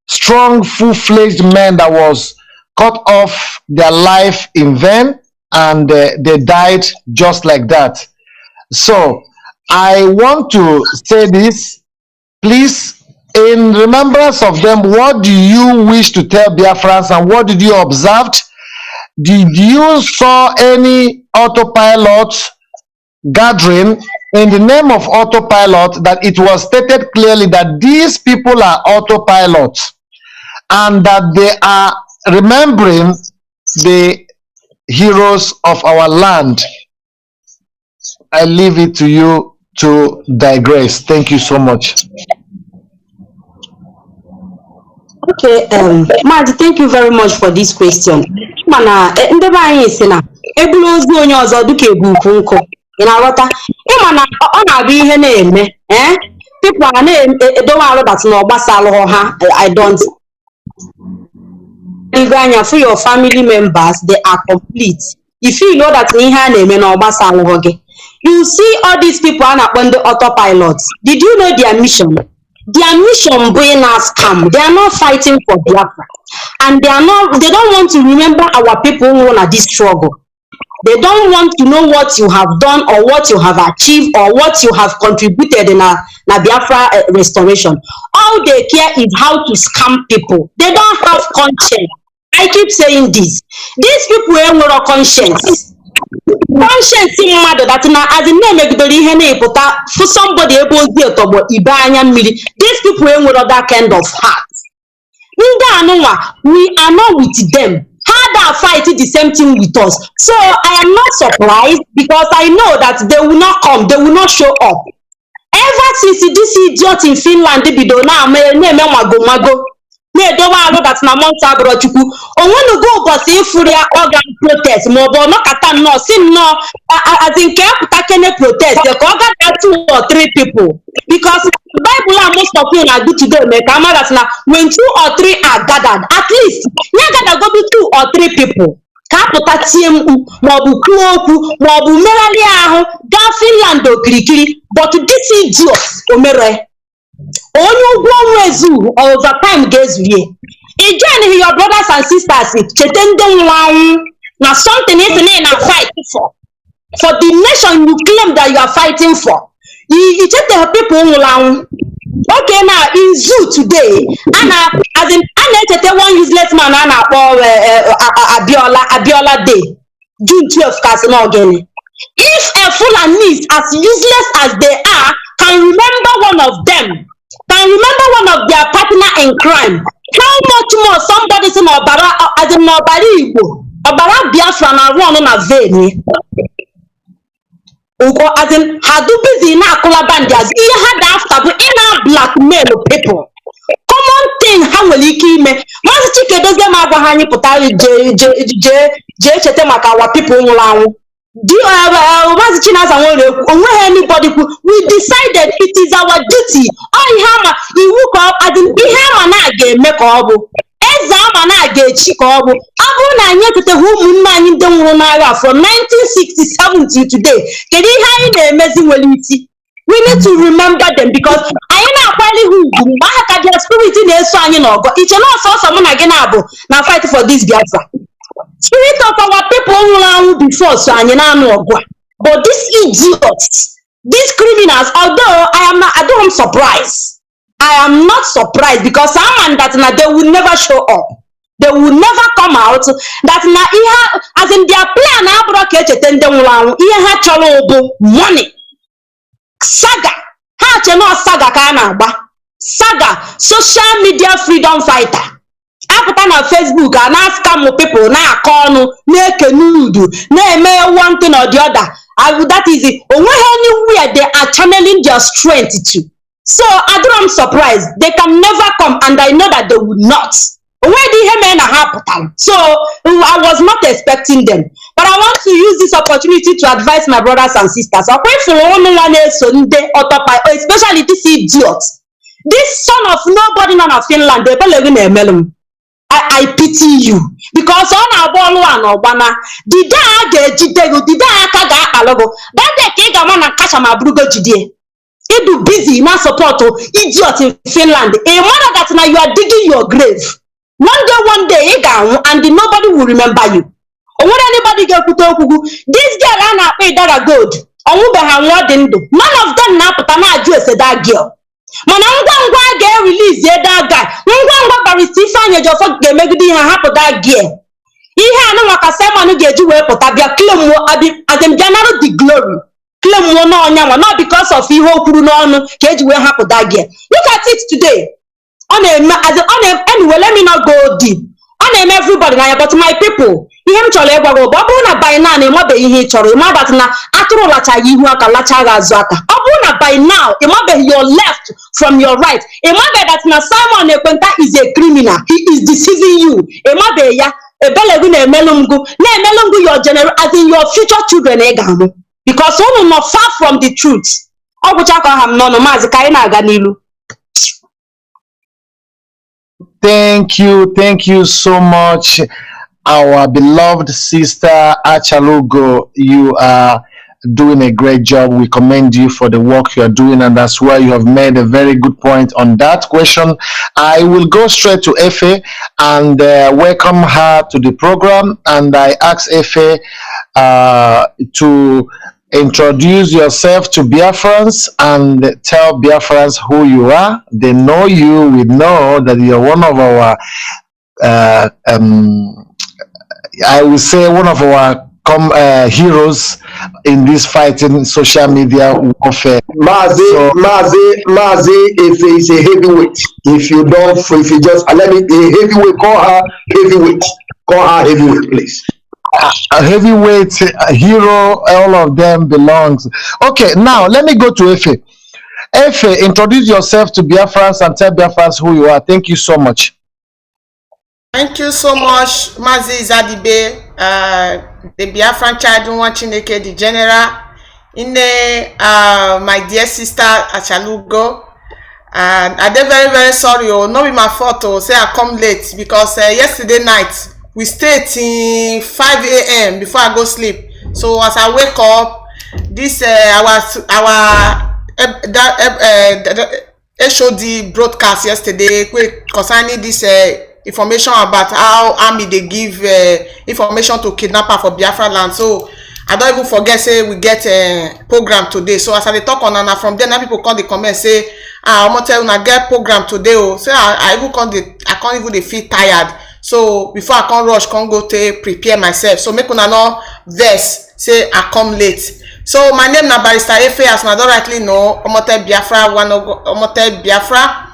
strong, full-fledged men that was cut off their life in vain, and they died just like that. So I want to say this, please, in remembrance of them, what do you wish to tell Biafrans, and what did you observe? Did you saw any autopilot gathering in the name of autopilot, that it was stated clearly that these people are autopilots and that they are remembering the heroes of our land? I leave it to you to digress. Thank you so much. Okay, Mazi, thank you very much for this question. Mana ndebe anyị si na ebulu ozu onye ọzọ dịka ebuku nkụ. Ị na-aghọta? Ịma na ọ na-abụ ihe na-eme, people are na-edowe arụ that na ọgbasalụ ha. I don't. For your family members, they are complete. If you know that ihe a na-eme na ọgbasalụ gị, you see all these people are not on the autopilots. Did you know their mission? Their mission being a scam. They are not fighting for Biafra, and they don't want to remember our people who won at this struggle. They don't want to know what you have done or what you have achieved or what you have contributed in a Biafra restoration. All they care is how to scam people. They don't have conscience. I keep saying this. These people have no conscience. Conscience in matter that as the name for somebody able to these people have that kind of heart. We are not with them. How they fight the same thing with us. So I am not surprised, because I know that they will not come, they will not show up. Ever since this idiot in Finland, that na monta brochuku onwenu go bosi furia organ protest mo bo no kata no sin no as in ke putakene protest the organ 2 or 3 people, because Bible and most of you na do today me kama that na when 2 or 3 are gathered, at least you gather go be 2 or 3 people ka puta tiem mo bu kuoku mo bu merali ahu ga Finland okirikiri, but this idiot omere only one reason over time gets here. Again, your brothers and sisters, now something is in a fight for the nation you claim that you are fighting for. You just the people Okay, now in zoo today, as in one useless man Abiola Day, June 12th, Kasino. If a Fulani, as useless as they are, can remember one of them, can remember one of their partner in crime, how much more somebody say Obara as in Obari Igbo, Obara Biafra na run on a vein. As in Hadu busy na Kulabandi as he had after but in our blackmail people. Common thing how will he kill me? Mazi Chike does them have a honey potari Chetemaka our people now. Mazi Chinas and anybody we decided it is our duty. I hammer he woke up as in he hammer na game make up. Ezama get Chikobu. Abuna Nyakute whom man in the from 1967 to today. Can you hear the amazing quality? We need to remember them because I am probably who Mahaka spirit in the son, you know, but it's not so someone again now fight for this Biafra. Spirit of our people who before so and you know, but these idiots, these criminals, although I don't surprised. I am not surprised because someone that they will never show up. They will never come out. That as in their plan, money. Saga. Saga. Social media freedom fighter. After on Facebook and ask people now Kanu, make a nude, name one thing or the other. That is it. Anywhere they are channeling their strength to. So I'm surprised. They can never come and I know that they would not. Where did men happen? So I was not expecting them. But I want to use this opportunity to advise my brothers and sisters. Especially this idiot. This son of nobody none of Finland, they believe in a melon. I pity you. Because on our ball one or bana, did I get Jidego, did I kaga alogo? That the Kegamana Kashama Brugo Jide. It do busy now support idiot in Finland. A mother that now you are digging your grave. One day, and nobody will remember you. Or when anybody get put this girl Anna pay that good. None of them now put an address that girl. Manangwa get release that guy. Ngwa Baristisa just get maybe happen that girl. He had no like a sermon get you put up your claim as them general the glory. Not because of you who no cage will happen that year. Look at it today. Anyway, let me not go deep. Everybody now, but my people, him chole go babuna by now, that na aturo lacha yihu aka lacha razaka. Babuna by now, your left from your right. That na Simon Ekwenta is a criminal. He is deceiving you. Ya your general as in your future children because one not far from the truth. Thank you so much, our beloved sister Achalugo. You are doing a great job. We commend you for the work you are doing, and that's why you have made a very good point on that question. I will go straight to Efe and welcome her to the program, and I ask Efe to introduce yourself to Biafrans and tell Biafrans who you are. They know you. We know that you're one of our I will say one of our heroes in this fighting social media warfare. Mazi is a heavyweight. If you just let me a heavyweight, call her heavyweight, please. A heavyweight, a hero, all of them belongs. Okay, now let me go to Efe. Efe, introduce yourself to Biafrans and tell Biafrans who you are. Thank you so much. Thank you so much, Mazi Zadibe, the Biafran child watching the general, in the my dear sister Achalugo. And I'm very, very sorry. No be my fault. Say I come late because yesterday night we stayed till 5 a.m. before I go sleep. So as I wake up, this our HOD broadcast yesterday concerning this information about how army they give information to kidnapper for Biafra land. So I don't even forget say we get a program today. So as I dey talk on and from there now people come the comment say I'm tell una get program today. Oh, so I even come I can't even feel tired. So before I can rush, can go to prepare myself. So make una no vex say I come late. So my name na Barrister Efe, as I don't rightly know, Omote Biafra, Omote Biafra.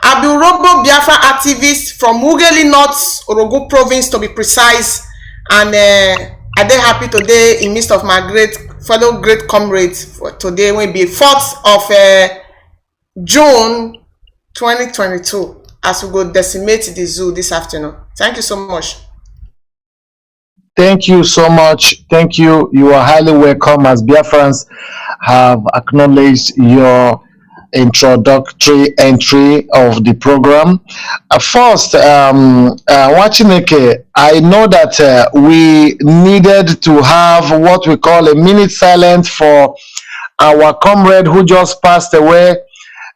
I be Robo Biafra activist from Ughelli North, Orogo province to be precise, and I dey happy today in midst of my fellow great comrades. For today will be 4th of June 2022 as we go decimate the zoo this afternoon. Thank you so much. Thank you so much. Thank you. You are highly welcome, as Biafrans have acknowledged your introductory entry of the program. First, Wachineke, I know that we needed to have what we call a minute silence for our comrade who just passed away.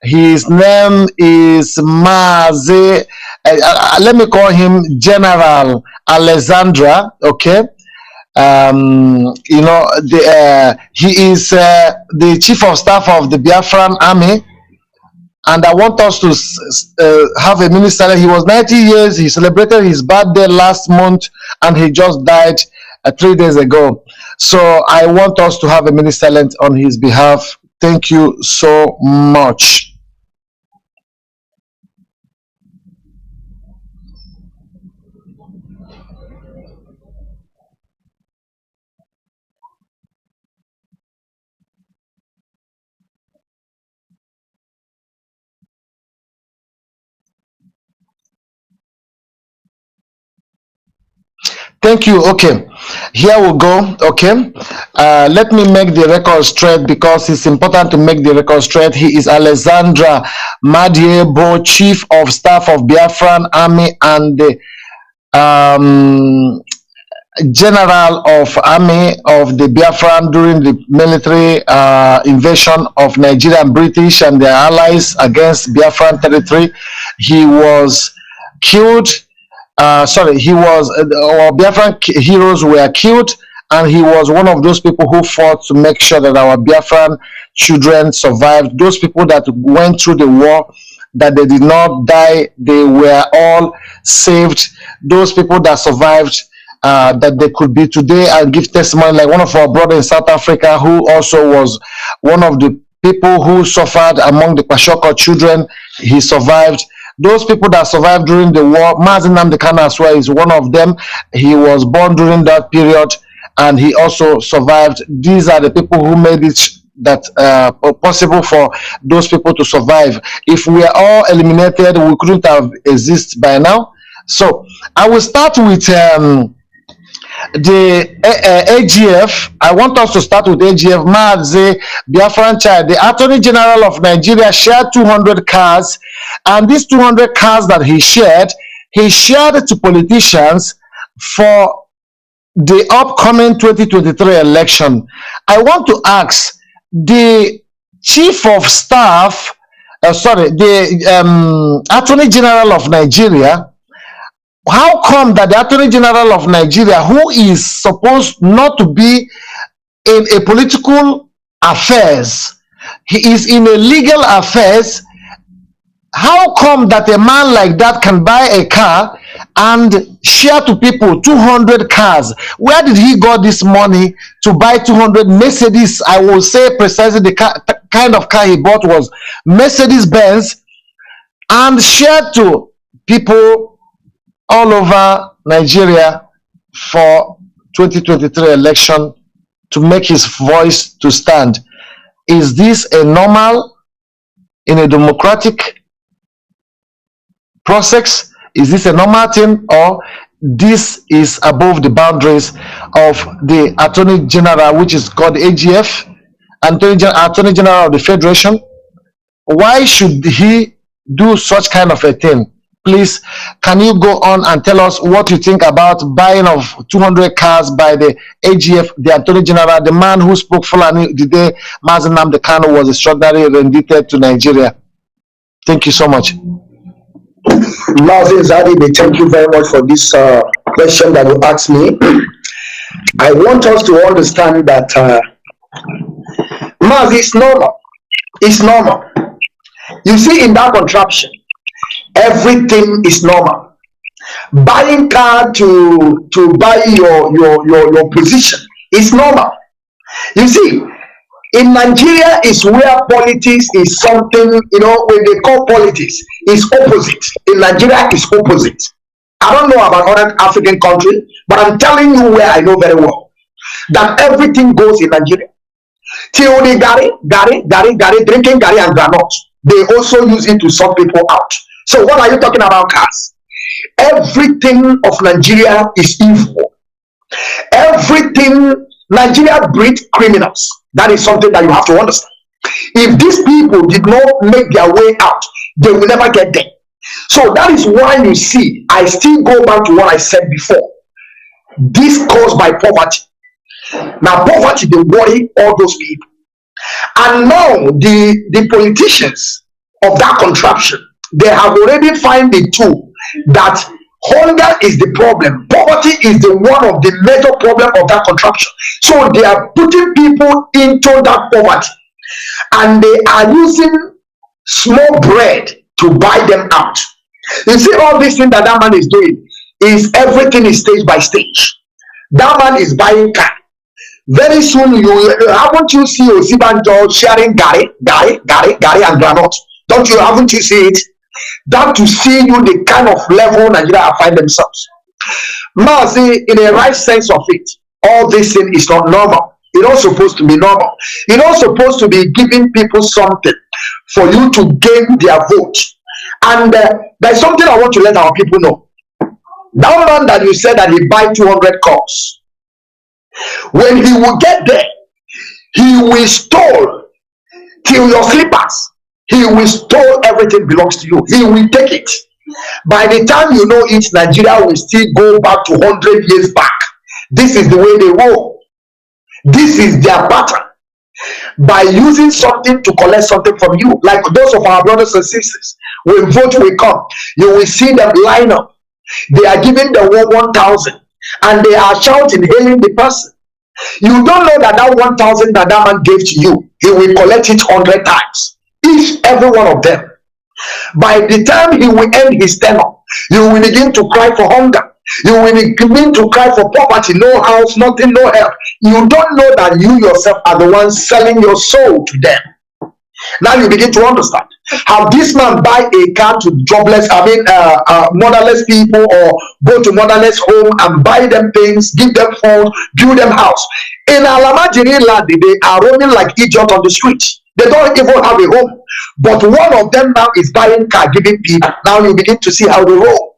His name is Mazi. Let me call him General Alexandra. Okay. You know, he is the chief of staff of the Biafran army, and I want us to have a minister. He was 90 years. He celebrated his birthday last month, and he just died 3 days ago. So I want us to have a minister on his behalf. Thank you so much. Thank you. Okay, here we go. Okay, let me make the record straight because it's important to make the record straight. He is Alexandra Madiebo, Chief of Staff of Biafran Army and the General of Army of the Biafran during the military invasion of Nigeria and British and their allies against Biafran territory. He was killed. He was our Biafran heroes were killed, and he was one of those people who fought to make sure that our Biafran children survived. Those people that went through the war, that they did not die, they were all saved. Those people that survived, that they could be today and give testimony, like one of our brothers in South Africa, who also was one of the people who suffered among the Kwashoko children. He survived. Those people that survived during the war, Mazi Nnamdi Kanu as well is one of them. He was born during that period, and he also survived. These are the people who made it that possible for those people to survive. If we are all eliminated, we couldn't have existed by now. So I will start with the AGF. I want us to start with AGF. Mazi Biafran child, the Attorney General of Nigeria, shared 200 cars, and these 200 cars that he shared to politicians for the upcoming 2023 election. I want to ask the Chief of Staff, the Attorney General of Nigeria, how come that the Attorney General of Nigeria, who is supposed not to be in a political affairs, he is in a legal affairs, how come that a man like that can buy a car and share to people 200 cars? Where did he got this money to buy 200 Mercedes? I will say precisely the kind of car he bought was Mercedes Benz, and shared to people all over Nigeria for 2023 election to make his voice to stand. Is this a normal in a democratic process? Is this a normal thing, or this is above the boundaries of the Attorney General, which is called AGF, Attorney General of the Federation? Why should he do such kind of a thing? Please, can you go on and tell us what you think about buying of 200 cars by the AGF, the Attorney General, the man who spoke Fulani the day Mazi Nnamdi Kanu was extraordinarily rendited to Nigeria? Thank you so much. Mazi Zadibe, thank you very much for this question that you asked me. I want us to understand that Mazi is normal. It's normal. You see, in that contraption, everything is normal. Buying car to buy your position is normal. You see, in Nigeria is where politics is something, when they call politics, is opposite. In Nigeria is opposite. I don't know about other African countries, but I'm telling you where I know very well that everything goes in Nigeria. Till the gari, drinking gari and granot, they also use it to sort people out. So what are you talking about, cars? Everything of Nigeria is evil. Everything, Nigeria breeds criminals. That is something that you have to understand. If these people did not make their way out, they will never get there. So that is why you see, I still go back to what I said before. This caused by poverty. Now poverty, they worry all those people. And now the politicians of that contraption, they have already found the tool that hunger is the problem. Poverty is the one of the major problem of that contraption. So they are putting people into that poverty. And they are using small bread to buy them out. You see, all this thing that man is doing is everything is stage by stage. That man is buying car. Very soon, haven't you see Osibanjo sharing gari and granite? Haven't you see it? That to see you the kind of level Nigeria find themselves. Mazi, in a right sense of it, all this thing is not normal. It's not supposed to be normal. It's not supposed to be giving people something for you to gain their vote. And there's something I want to let our people know. That man that you said that he buy 200 cars, when he will get there, he will steal till your slippers. He will steal everything belongs to you. He will take it. By the time you know it, Nigeria will still go back to 100 years back. This is the way they roll. This is their pattern. By using something to collect something from you, like those of our brothers and sisters, when vote will come, you will see them line up. They are giving the 1,000 and they are shouting, hailing the person. You don't know that 1,000 that man gave to you, he will collect it 100 times. Each, every one of them. By the time he will end his tenure, you will begin to cry for hunger. You will begin to cry for poverty, no house, nothing, no help. You don't know that you yourself are the ones selling your soul to them. Now you begin to understand how this man buy a car to jobless, motherless people, or go to motherless home and buy them things, give them food, build them house. In Alamajiri land, they are roaming like idiots on the street. They don't even have a home. But one of them now is buying car, giving people. Now you begin to see how they roll.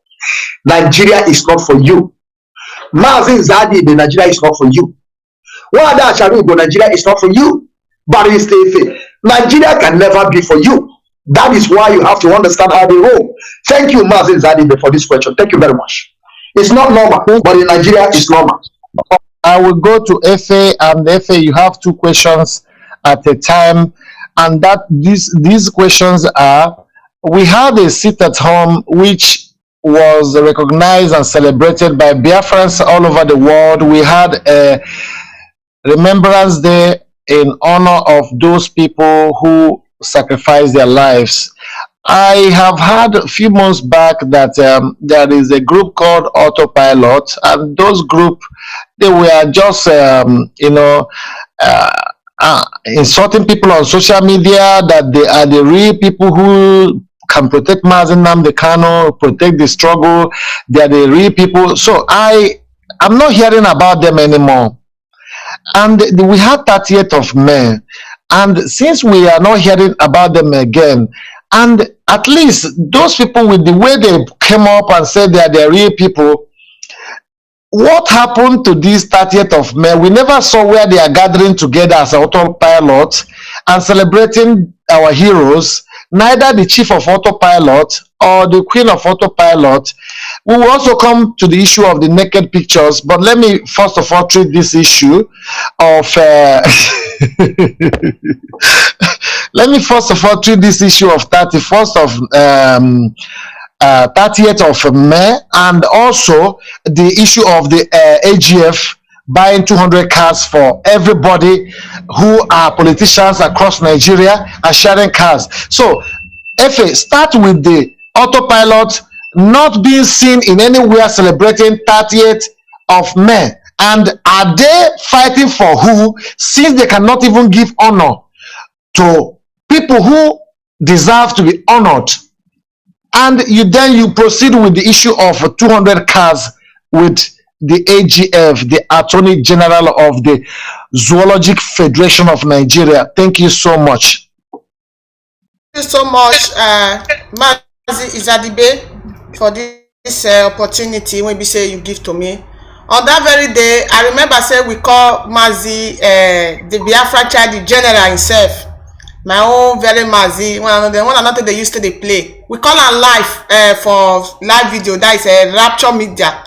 Nigeria is not for you. Mazi Zadi, Nigeria is not for you. Wada Sharugo, Nigeria is not for you. Barry Stephen, Nigeria can never be for you. That is why you have to understand how they roll. Thank you, Mazi Zadi, for this question. Thank you very much. It's not normal, but in Nigeria, it's normal. I will go to Efe, and Efe, you have 2 questions at a time. And that these questions are, we had a sit at home which was recognized and celebrated by Biafrans all over the world. We had a Remembrance Day in honor of those people who sacrificed their lives. I have heard a few months back that there is a group called Autopilot, and those group, they were just insulting people on social media that they are the real people who can protect Mazi Nnamdi Kanu, protect the struggle. They are the real people. So I'm not hearing about them anymore. And we had 30th of May. And since we are not hearing about them again, and at least those people, with the way they came up and said they are the real people, what happened to this 30th of May? We never saw where they are gathering together as Autopilot and celebrating our heroes. Neither the chief of Autopilot or the queen of Autopilot. We will also come to the issue of the naked pictures, but let me first of all treat this issue of let me first of all treat this issue of 30th of May, and also the issue of the AGF buying 200 cars for everybody who are politicians across Nigeria and sharing cars. So, Efe, start with the autopilot not being seen in anywhere celebrating 30th of May. And are they fighting for who, since they cannot even give honor to people who deserve to be honored? And you proceed with the issue of 200 cars with the AGF, the Attorney General of the Zoologic Federation of Nigeria. Thank you so much. Thank you so much, Mazi Izadibe, for this opportunity when we say you give to me. On that very day, I remember say we call Mazi the Biafra child general himself. My own very Mazi, one another they used to play. We call him live for live video. That is a Rapture Media.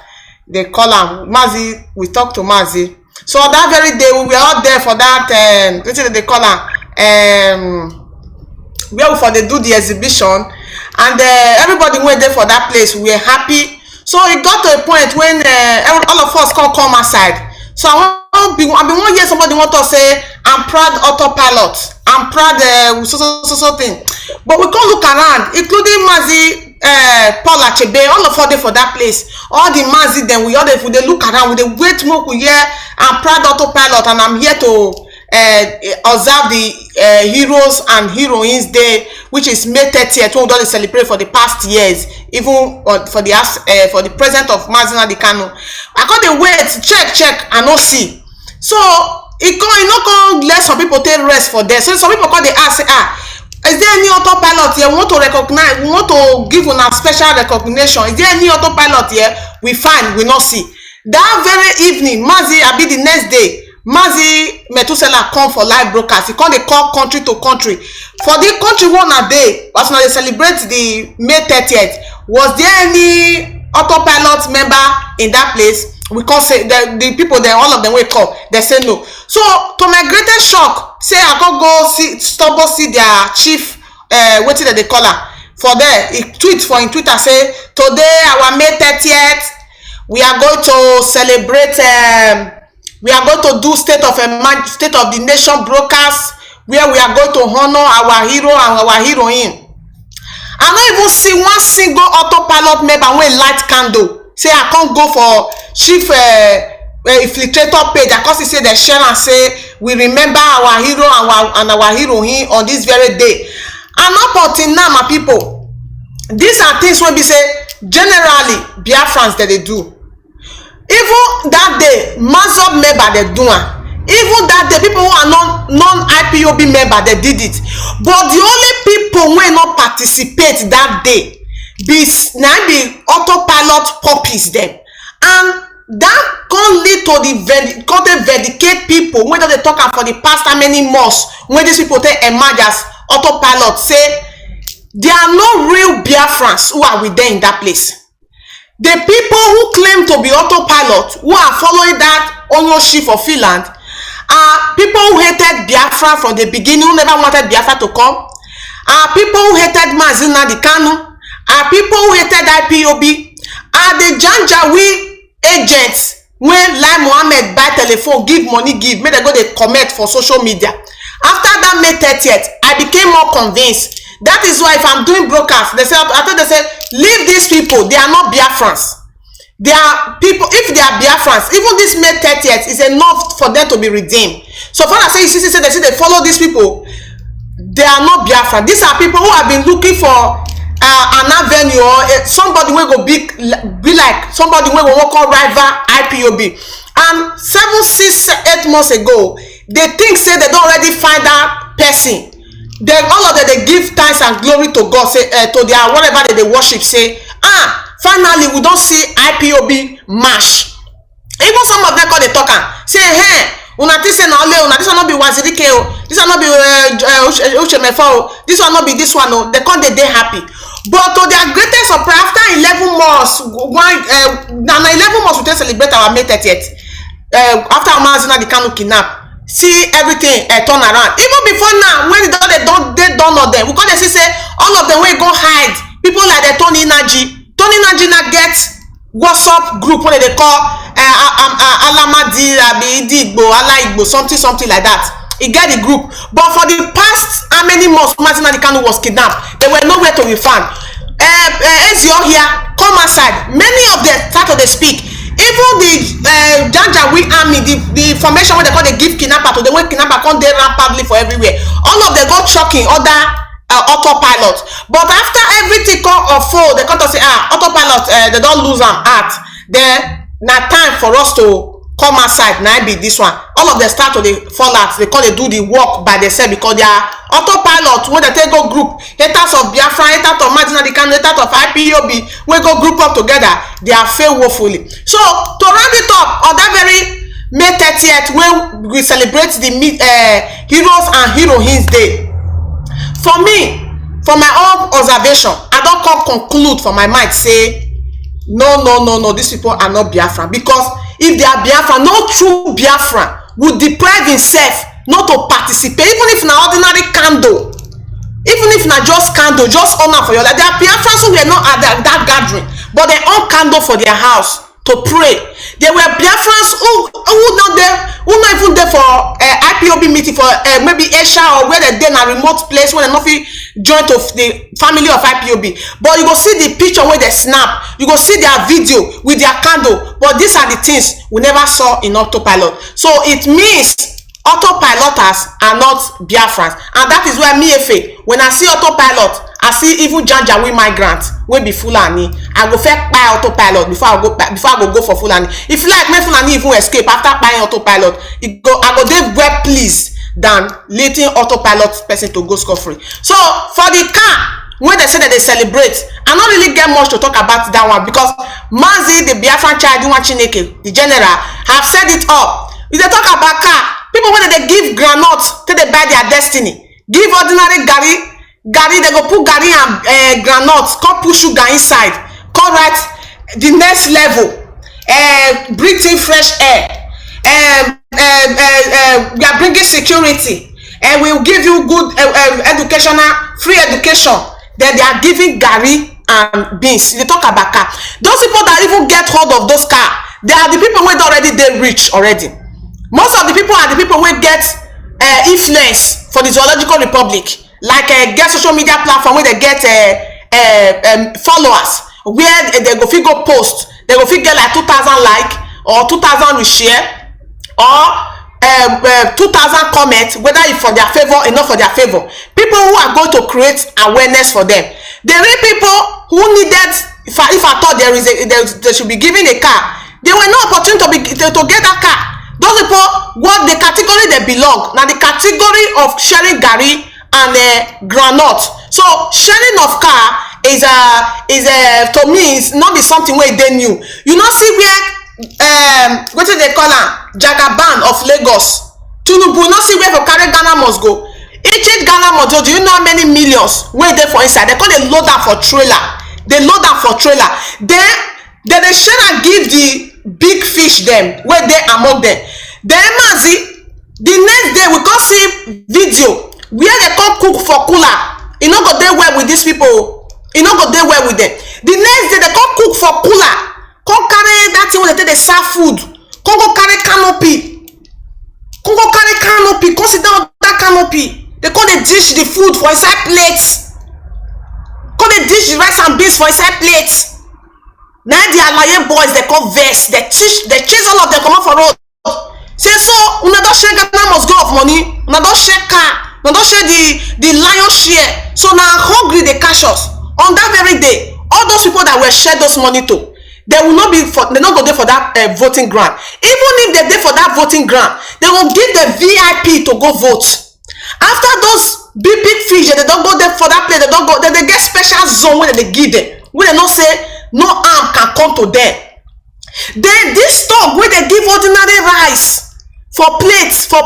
They call him Mazi. We talk to Mazi. So that very day we were out there for that. What they call him? Where for they do the exhibition, and everybody went there for that place. We were happy. So it got to a point when all of us come outside. So I've been one year somebody want to say, I'm proud autopilot. I'm proud so thing. But we can't look around, including Mazi, Paul Achebe, all of us there for that place. All the Mazi, then we all they look around, with the wait smoke, we hear, I'm proud autopilot, and I'm here to observe the heroes and heroines day, which is May 30th, when we don't celebrate for the past years, even for the present of Mazi Nnamdi Kanu. I got the wait, check, and not see. So it not let some people take rest for there. So some people call the ask, is there any autopilot here? We want to recognize, we want to give una special recognition. Is there any autopilot here? We find, we not see. That very evening, Mazi, I be the next day, Mazi Metusela come for live broadcast. He come they call country to country. For the country one a day, as now they celebrate the May 30th. Was there any autopilot member in that place? We can't say the people there, all of them wake up. They say no. So to my greatest shock, say I can't go see their chief. What did they call her? For there, he tweet for in Twitter say today our May 30th, we are going to celebrate. We are going to do state of the nation broadcast where we are going to honor our hero and our heroine. I don't even see one single autopilot member when light candle. Say I can't go for chief infiltrator page because he say they share and say we remember our hero and our heroine on this very day. And up until now, my people, these are things when we say generally Biafrans that they do. Even that day, Mazob member they do it. Even that day, people who are non-IPOB member they did it. But the only people who not participate that day be autopilot puppies them, and that can lead to the vindicate people when they talk for the past how many months when these people take emerge as autopilot say there are no real Biafrans who are with them in that place. The people who claim to be autopilot, who are following that ownership of Finland, are people who hated Biafra from the beginning, who never wanted Biafra to come, are people who hated Mazi Nnamdi Kanu, are people who hated IPOB, are the Janjawi agents when Lai Mohammed buy telephone, give money, make they go they comment for social media. After that May 30th, I became more convinced. That is why if I'm doing broadcast, they say, after they say, leave these people, they are not Biafrans. They are people, if they are Biafrans, even this May 30th is enough for them to be redeemed. So far I say, you see, they follow these people, they are not Biafrans. These are people who have been looking for an avenue or somebody will go be like somebody will work on rival IPOB. And 7, 6, 8 months ago, they think say they don't already find that person. Then all of them they give thanks and glory to God, say to their whatever they worship, say finally we don't see IPOB mash. Even some of them call the talker, say hey, una this say na ole, una this one not be Wazirike o, this one not be Uchemefo, this one not be this one o. They come they happy. But to their greatest surprise, after 11 months, 11 months we can celebrate our May 30th. After Mazi Nnamdi Kanu kidnap. See everything turn around. Even before now, when they don't know them, we can't see say all of them will go hide. People like the Tony Nnamdi now get WhatsApp group when they call Alamadi, Idigbo, Ala Igbo, something like that. He get the group. But for the past how many months Mazi Nnamdi Kanu was kidnapped, they were nowhere to be found. As you're here, come outside. Many of them start to speak. Even the Janjaweed army, the formation where they call the give kidnapper to the way kidnapper come there rapidly for everywhere. All of them got shocking other autopilot. But after everything come off, they come to say, autopilot, they don't lose them at. Then now time for us to come outside. Now be this one. All of them start to fall out. They call they do the work by themselves because they are autopilot. When they take go group, haters of Biafra, haters of Mazi Nnamdi Kanu, haters of Ipob, we go group up together. They are fail woefully. So to round it up on that very May 30th, when we celebrate the Heroes and Heroines Day. For me, for my own observation, I don't come conclude for my mind say no, these people are not Biafran, because if they are Biafran, no true Biafran would deprive himself not to participate, even if na ordinary candle, even if na just candle, just honor for your life. There are Biafrans who were not at that gathering, but they own candle for their house to pray. There were Biafrans who not even there for IPOB meeting for maybe Asia, or where they in a remote place where they not fit join to the family of IPOB. But you go see the picture where they snap, you go see their video with their candle. But these are the things we never saw in autopilot. So it means autopiloters are not Biafrans, and that is why me when I see autopilot, I see even Janjaweed migrants will be Fulani. I go first buy autopilot before I go for Fulani. If you like, me Fulani even escape after buying autopilot, I go dey well pleased than letting autopilot person to go scot-free. So for the car, when they say that they celebrate, I don't really get much to talk about that one, because Mazi, the Biafran child, the general, have said it all. If they talk about car, people when they give granite till they buy their destiny, give ordinary Gary, they go put Gary and granite, come put sugar inside, come write the next level, breathe in fresh air, we are bringing security, and we will give you good educational, free education. Then they are giving Gary and beans. They talk about car. Those people that even get hold of those cars, they are the people who already they rich already. Most of the people are the people who get influence for the Zoological Republic, like get social media platform where they get followers, where they go fit go post, they go fit get like 2,000 like or 2,000 share or 2,000 comments, whether it's for their favor or not for their favor. People who are going to create awareness for them. The real people who needed, if I thought they should be given a car, there were no opportunity to get that car. Those people, what the category they belong, now the category of sharing Gary and granite. So sharing of car is to me is not be something where they knew. You know, see where what do they call her? Jagaban of Lagos. Tinubu not see where for carry Ghana must go. Each Ghana must go. Do you know how many millions where they for inside? They call it load up for trailer. They load up for trailer. Then they share and give the big fish them where they among them. Then Mazi, the next day we come see video where they come cook for cooler. You know go there well with these people. You know go there well with them. The next day they come cook for cooler. Come carry that thing where they serve food. Come go carry canopy. Come go carry canopy. Come sit down that canopy. They come they dish the food for inside plates. Come they dish the rice and beans for inside plates. Now the Alaye boys they come vex. They chase all of them come out for road. Say so, una don't share Ghana must go of money. Una don't share car. Una don't share the lion share. So now hungry they cash us. On that very day, all those people that were share those money to, they will not be for, they not go there for that voting grant. Even if they there for that voting grant, they will give the VIP to go vote. After those big fish, they don't go there for that place. They don't go. They get special zone where they give them. Where they not say no harm can come to them. Then this stock where they give ordinary rice for plates, for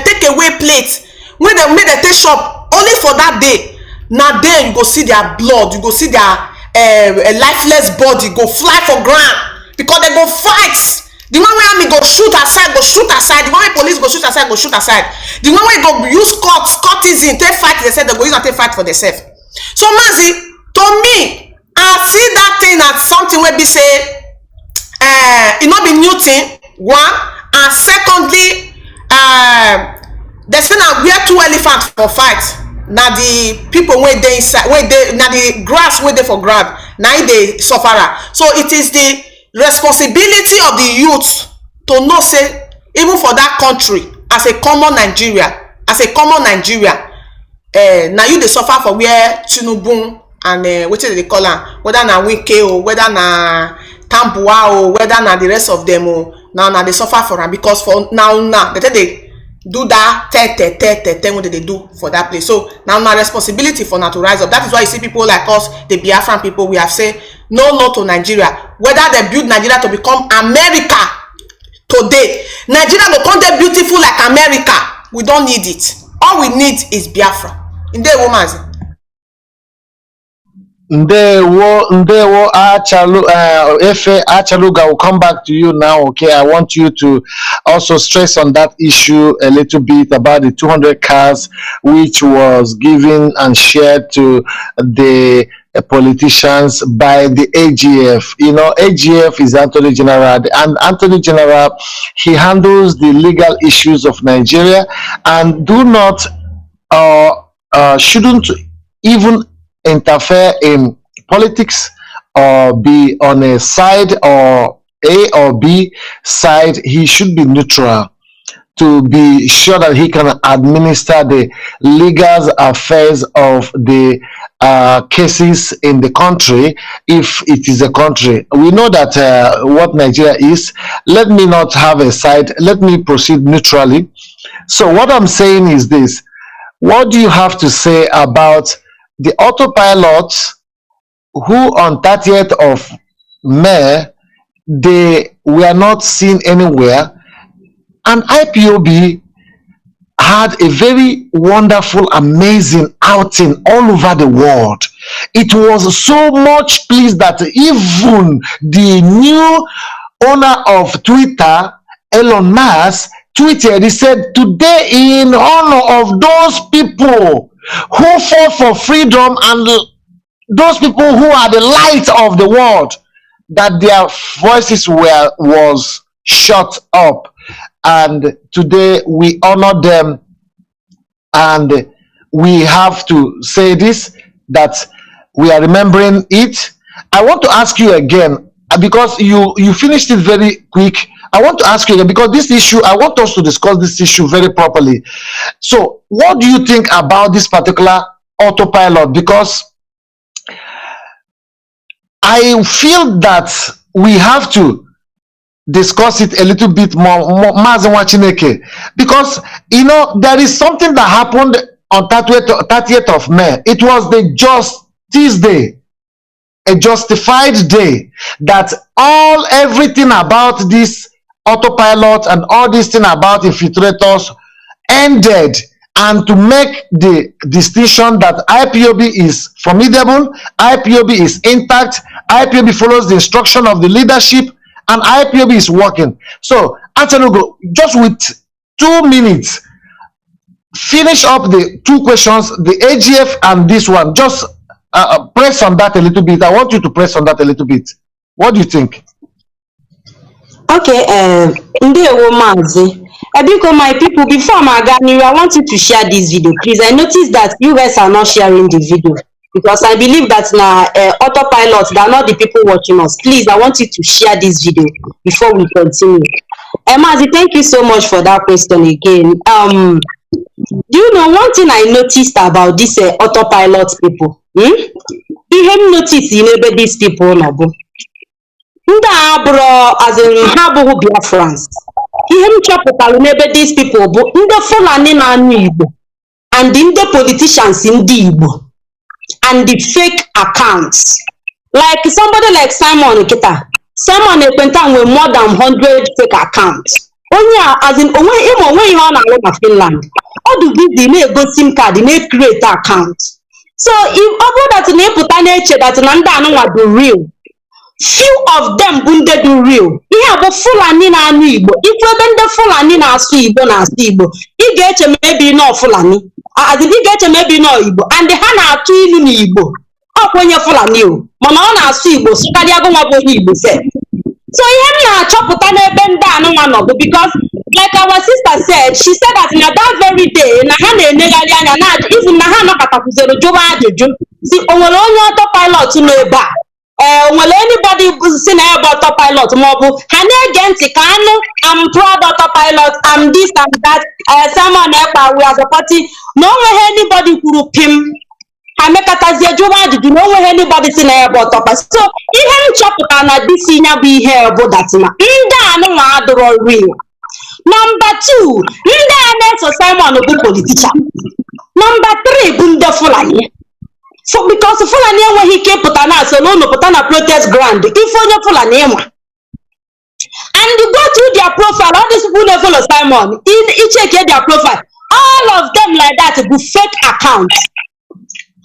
takeaway plates, when they make the take shop only for that day. Now then you go see their blood, you go see their lifeless body go fly for ground because they go fight. The one where army go shoot aside. The one where police go shoot aside. The one where go use courtesan take fight themselves, they go use and take fight for themselves. So Mazi, to me, I see that thing as something where be say it not be new thing, one, and secondly, they say now where two elephants for fight. Now the people where they inside, where they now the grass where they for grab, now they suffer. So it is the responsibility of the youth to know say even for that country as a common Nigeria, now you they suffer for where Tinubu and what they call am, whether na Wike or whether na Tambua or whether na the rest of them now they suffer for am because for now they do that what they do for that place. So now responsibility for now to rise up. That is why you see people like us, the Biafran people, we have said no to Nigeria. Whether they build Nigeria to become America today, Nigeria will come there beautiful like America. We don't need it. All we need is Biafra. In the woman's Ndewo Efe Achaluga will come back to you now. Okay, I want you to also stress on that issue a little bit about the 200 cars which was given and shared to the politicians by the AGF. You know, AGF is Attorney General, and Attorney General, he handles the legal issues of Nigeria and do not shouldn't even interfere in politics or be on a side or A or B side. He should be neutral to be sure that he can administer the legal affairs of the cases in the country, if it is a country. We know that what Nigeria is. Let me not have a side. Let me proceed neutrally. So what I'm saying is this. What do you have to say about the autopilots who on 30th of May, they were not seen anywhere, and IPOB had a very wonderful, amazing outing all over the world. It was so much pleased that even the new owner of Twitter, Elon Musk, tweeted, he said, today in honor of those people who fought for freedom and those people who are the light of the world, that their voices was shut up, and today we honor them. And we have to say this, that we are remembering it. I want to ask you again, because you finished it very quick. I want to ask you again, because this issue, I want us to discuss this issue very properly. So what do you think about this particular autopilot? Because I feel that we have to discuss it a little bit more, because you know there is something that happened on 30th of May. It was the Justice Day, a justified day, that everything about this autopilot and all this thing about infiltrators ended, and to make the distinction that IPOB is formidable, IPOB is intact, IPOB follows the instruction of the leadership, and IPOB is working. So, Achalugo, just with 2 minutes, finish up the 2 questions, the AGF and this one. Just press on that a little bit. I want you to press on that a little bit. What do you think? Okay, Ndewo Mazi. Because my people, before Magani, I want you to share this video, please. I noticed that you guys are not sharing the video, because I believe that now autopilot, they are not the people watching us. Please, I want you to share this video before we continue. Mazi, thank you so much for that question again. Do you know one thing I noticed about this autopilot people? You have noticed these people, as in Biafrans. Ihe m chọpụtara n'ebe these people bụ ndị Fulani na-anụ Igbo and ndị politicians ndị Igbo and the fake accounts, like somebody like Simon Ekpenta with more than 100 fake accounts. Only as in onwe ihe ọ na-alụ na Finland, ọ dị busy na-ego SIM card na-create account. So if ọ that na-epụta na-eche that na ndị anụnwa bụ real, few of them bunde do real. Ihe bụ Fulani na anụ Igbo. Ife ebe ndị Fulani na-asụ Igbo na-asụ Igbo, ị ga-eche maybe no Fulani, as in ị ga-eche maybe no Igbo, and ha na-atụ ilu n'Igbo. Okwenye Fulani o. Mana ọ na-asụ Igbo sụkarịa agụ nwa bụ onye Igbo se. So ihe m na-achọpụta n'ebe ndị anụnwa nọ bụ because like our sister said, she said that na that very day na ha na-enegharị anya na even na ha nọkọtakwuzere jụwa ajụjụ si o nwere onye autopilot n'ebe a nwere anybody si na ebe autopilot maọbụ ha na-ege ntị ka anụ I'm proud autopilot, I'm this and that, Simon Ekpa, we are supporting. Na o nweghị anybody kwuru pim ha mekatazie jụwa ajụjụ na o nweghị anybody si na ebe autopilot. So ihe m chọpụtara na disi nya bụ ihe bụ datina ndị anụnwa adụrọ real. Number 2, ndị a na-eso Simon bụ politician. Number 3 bụ ndị Fulani. So because Fulani enweghị ike ịpụta na asị na ụnụ pụta na protest ground ife onye Fulani ịnwa. And you go through their profile, all these people they follow Simon, you check their profile, all of them like that be fake accounts.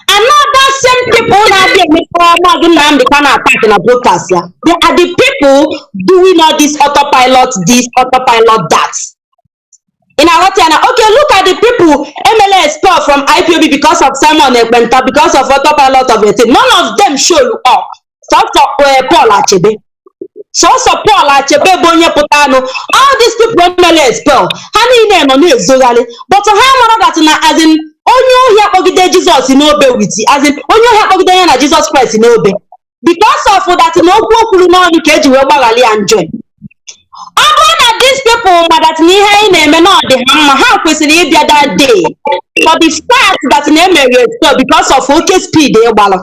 Another same people now they make Nnamdi Kanu attack in a broadcast. Yeah, they are the people doing all this autopilot, that. In Aratiana, okay, look at the people MLA expelled from Ipob because of Simon Ekpenta, because of autopilot of it. None of them show up. Stop Paul Achebe. So Paul Achebe Bonye Potano, all these people MLA expelled. Honey name on Zogale, but to have that as in onye ohia kpogide Jesus in obe with as in onye ohia kpogide ya na Jesus Christ in obe because of that no okwu okwuru n'ọnụ ka eji wee gbaghali and join. Ọ bụrụ na these people ma that na ihe anyị na-eme na ọ dị ha mma ha kwesịrị ịbịa that day for the fact that na emere expel because of oke speed ịgbalụ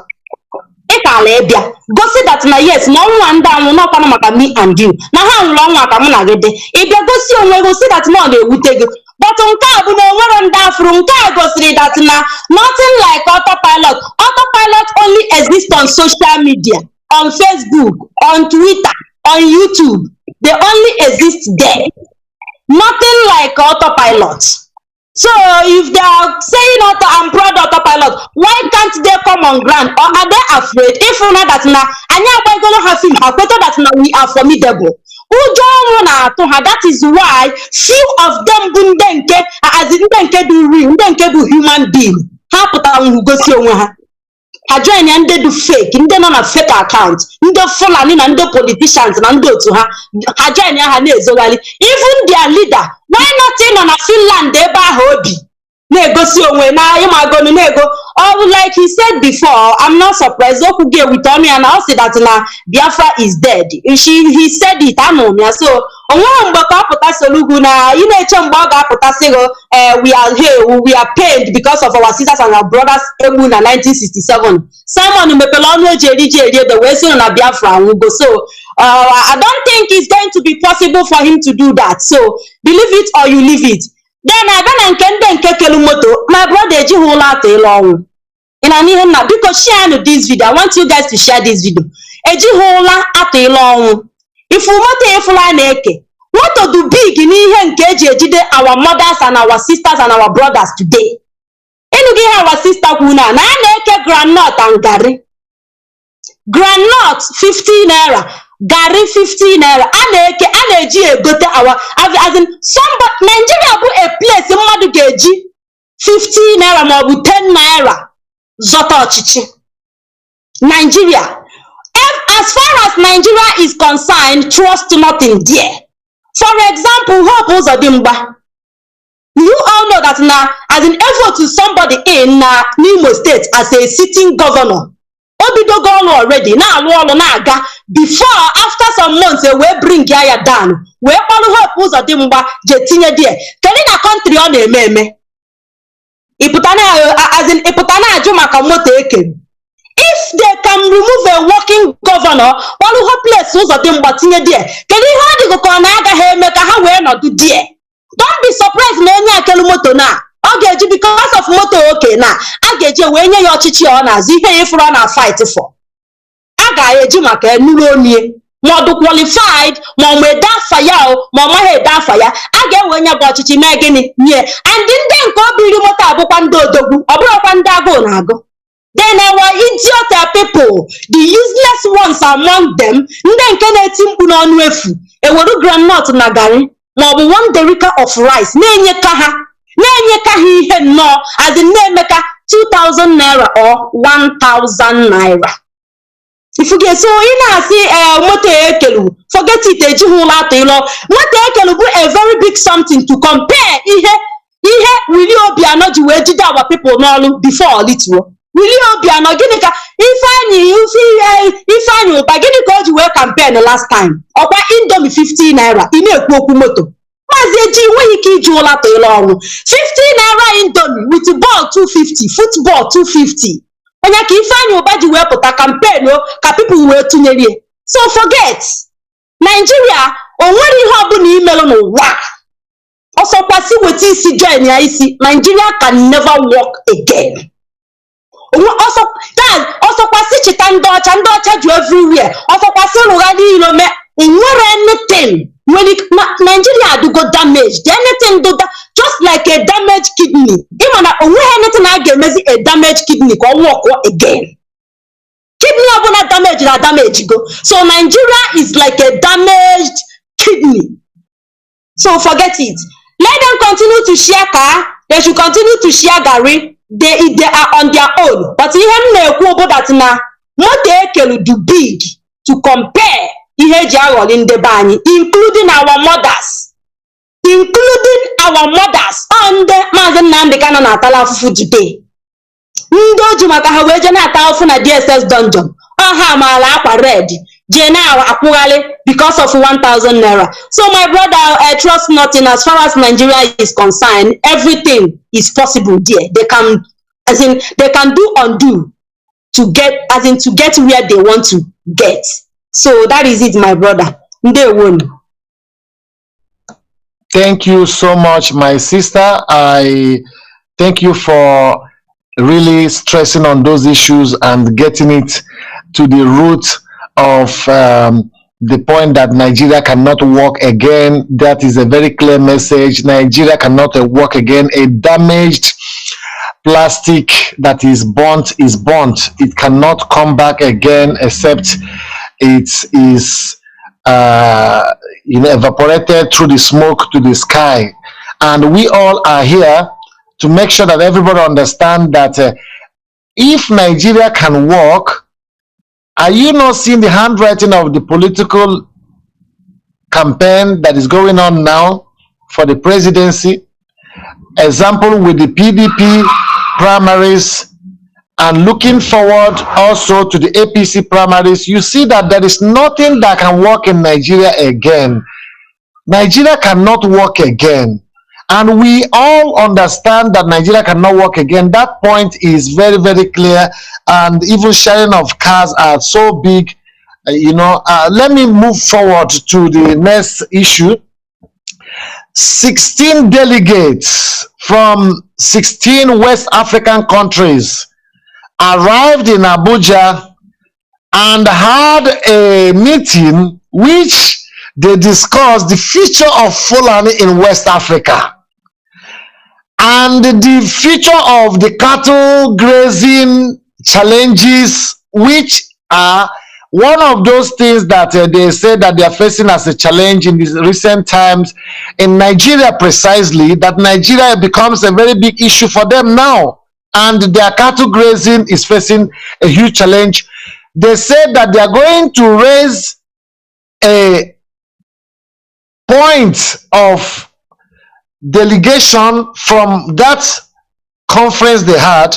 ịkala ịbịa gosi that na yes na ọnwa ndị anwụ n'ọkwanụ maka me and you na ha nwụrụ ọnwa ka mụ na gị dị ịbịa gosi onwe gosi that na ọ na-ewute gị. But nke a bụ na onwere ndị afro nke a gosiri that na nothing like autopilot. Autopilot only exists on social media, on Facebook, on Twitter, on YouTube. They only exist there. Nothing like autopilot. So if they are saying I'm proud of autopilot, why can't they come on ground? Or are they afraid? If you know that na anya are going to have him, that na we are formidable. That is why few of them bundenke as in do real, do human being. Ha put on who go see ha join and they do fake, and they on a fake account, in the Fulani and the politicians and do to her. Ha join even their leader, why not in on a Finland they buy hobby? Negotiate now you are going to nego. Oh, like he said before, I'm not surprised. Oku get with me and I'll say that now Biafra is dead. He said it, I know me. So we are here, we are paid because of our sisters and our brothers in 1967. Simon the Western and Biafra will go. So I don't think it's going to be possible for him to do that. So believe it or you leave it. Then I don't my brother ji whole lot along. In an even now because share this video. I want you guys to share this video. Eji whole at along. If we want to fly what to do big in here and our mothers and our sisters and our brothers today. And we our sister Kuna na neke granite and Gary. Granite 15 naira. Gary 15 naira. Aneji go to our as in somebody Nigeria bu a place mmadụ ga-eji 15 naira maọbụ 10 naira zọta ọchịchị. Nigeria. As far as Nigeria is concerned, trust nothing there. For example, Hope Uzodimba. You all know that now, as an effort to somebody in Imo State as a sitting governor. Obido gone already. Now, before, after some months, we bring Yaya down. We follow Hope Uzodimba, Jetinye there. Kelina country on a meme. Iputana, as in Iputana Jumakamoto Eke. If they can remove a working governor, all who place those of them but in a dear. Can you hardly go on how we not do dear? Don't be surprised, Mania Kelumoto now. I'll get you because of moto okay now. I'll get you when you're chichi on as if you run a fight for. I got a Jumaka, Nuloni, more qualified, more made that fire, more head that fire. I get when you're got chichi Megan, yeah, and then go be remote Abukando, Abuapandago Nago. Then our idiot people, the useless ones among them, then can a timbu on wefu, a wadu granite nagari, more 1 derica of rice, Nanyakaha, Nanyakahi no, as the name maker, 2,000 naira or 1,000 naira. If you get so in as moto ekelu, forget it, moto ekelu a very big something to compare. Ihe really obiano ji we jide our people n'olu before little. Really obiano gini ka ifeanyi ụba gini ka o ji we campaign last time. Ọkwa Indomie 50 naira, ị na-ekwu okwu moto. Mazi eji nweghị ike iji ụla to ile ọrụ. 50 naira Indomie with ball 250, football 250. Onye ka ifeanyi ụba ji we pụta campaign ka people we tụnyere. So forget. Nigeria o nwere ihe ọbụla imelu n'ụwa. Also, kwasi weti isi join ya isi, Nigeria can never walk again. Also kwasi chita ndocha ju everywhere. Also kwasi rugadi ilome, nwere anything. When Nigeria do go damaged, anything do that, just like a damaged kidney. Even anything I get mezi a damaged kidney can walk again. Kidney abuna damage go. So Nigeria is like a damaged kidney. So forget it. Let them continue to share car. They should continue to share Gary. They are on their own. But that na moto ekelu do big to compare including our mothers. Including our mothers. And Mazi Nnamdi Kanu na-atala afufu today. Ndị oji maka ha wee je na-ata afufu na DSS dungeon. Aha mala akwa red. Jena akwughali because of 1,000 naira. So my brother, trust nothing as far as Nigeria is concerned. Everything is possible there. They can, they can do undo to get, to get where they want to get. So that is it, my brother. They won. Thank you so much, my sister. I thank you for really stressing on those issues and getting it to the root of the point that Nigeria cannot walk again. That is a very clear message. Nigeria cannot walk again. A damaged plastic that is burnt. It cannot come back again except it is evaporated through the smoke to the sky. And we all are here to make sure that everybody understand that if Nigeria can walk, are you not seeing the handwriting of the political campaign that is going on now for the presidency? Example with the PDP primaries and looking forward also to the APC primaries, you see that there is nothing that can work in Nigeria again. Nigeria cannot work again. And we all understand that Nigeria cannot work again. That point is very, very clear. And even sharing of cars are so big. Let me move forward to the next issue. 16 delegates from 16 West African countries arrived in Abuja and had a meeting which they discussed the future of Fulani in West Africa and the future of the cattle grazing challenges, which are one of those things that they say that they are facing as a challenge in these recent times in Nigeria, precisely, that Nigeria becomes a very big issue for them now, and their cattle grazing is facing a huge challenge. They said that they are going to raise a point of delegation from that conference they had,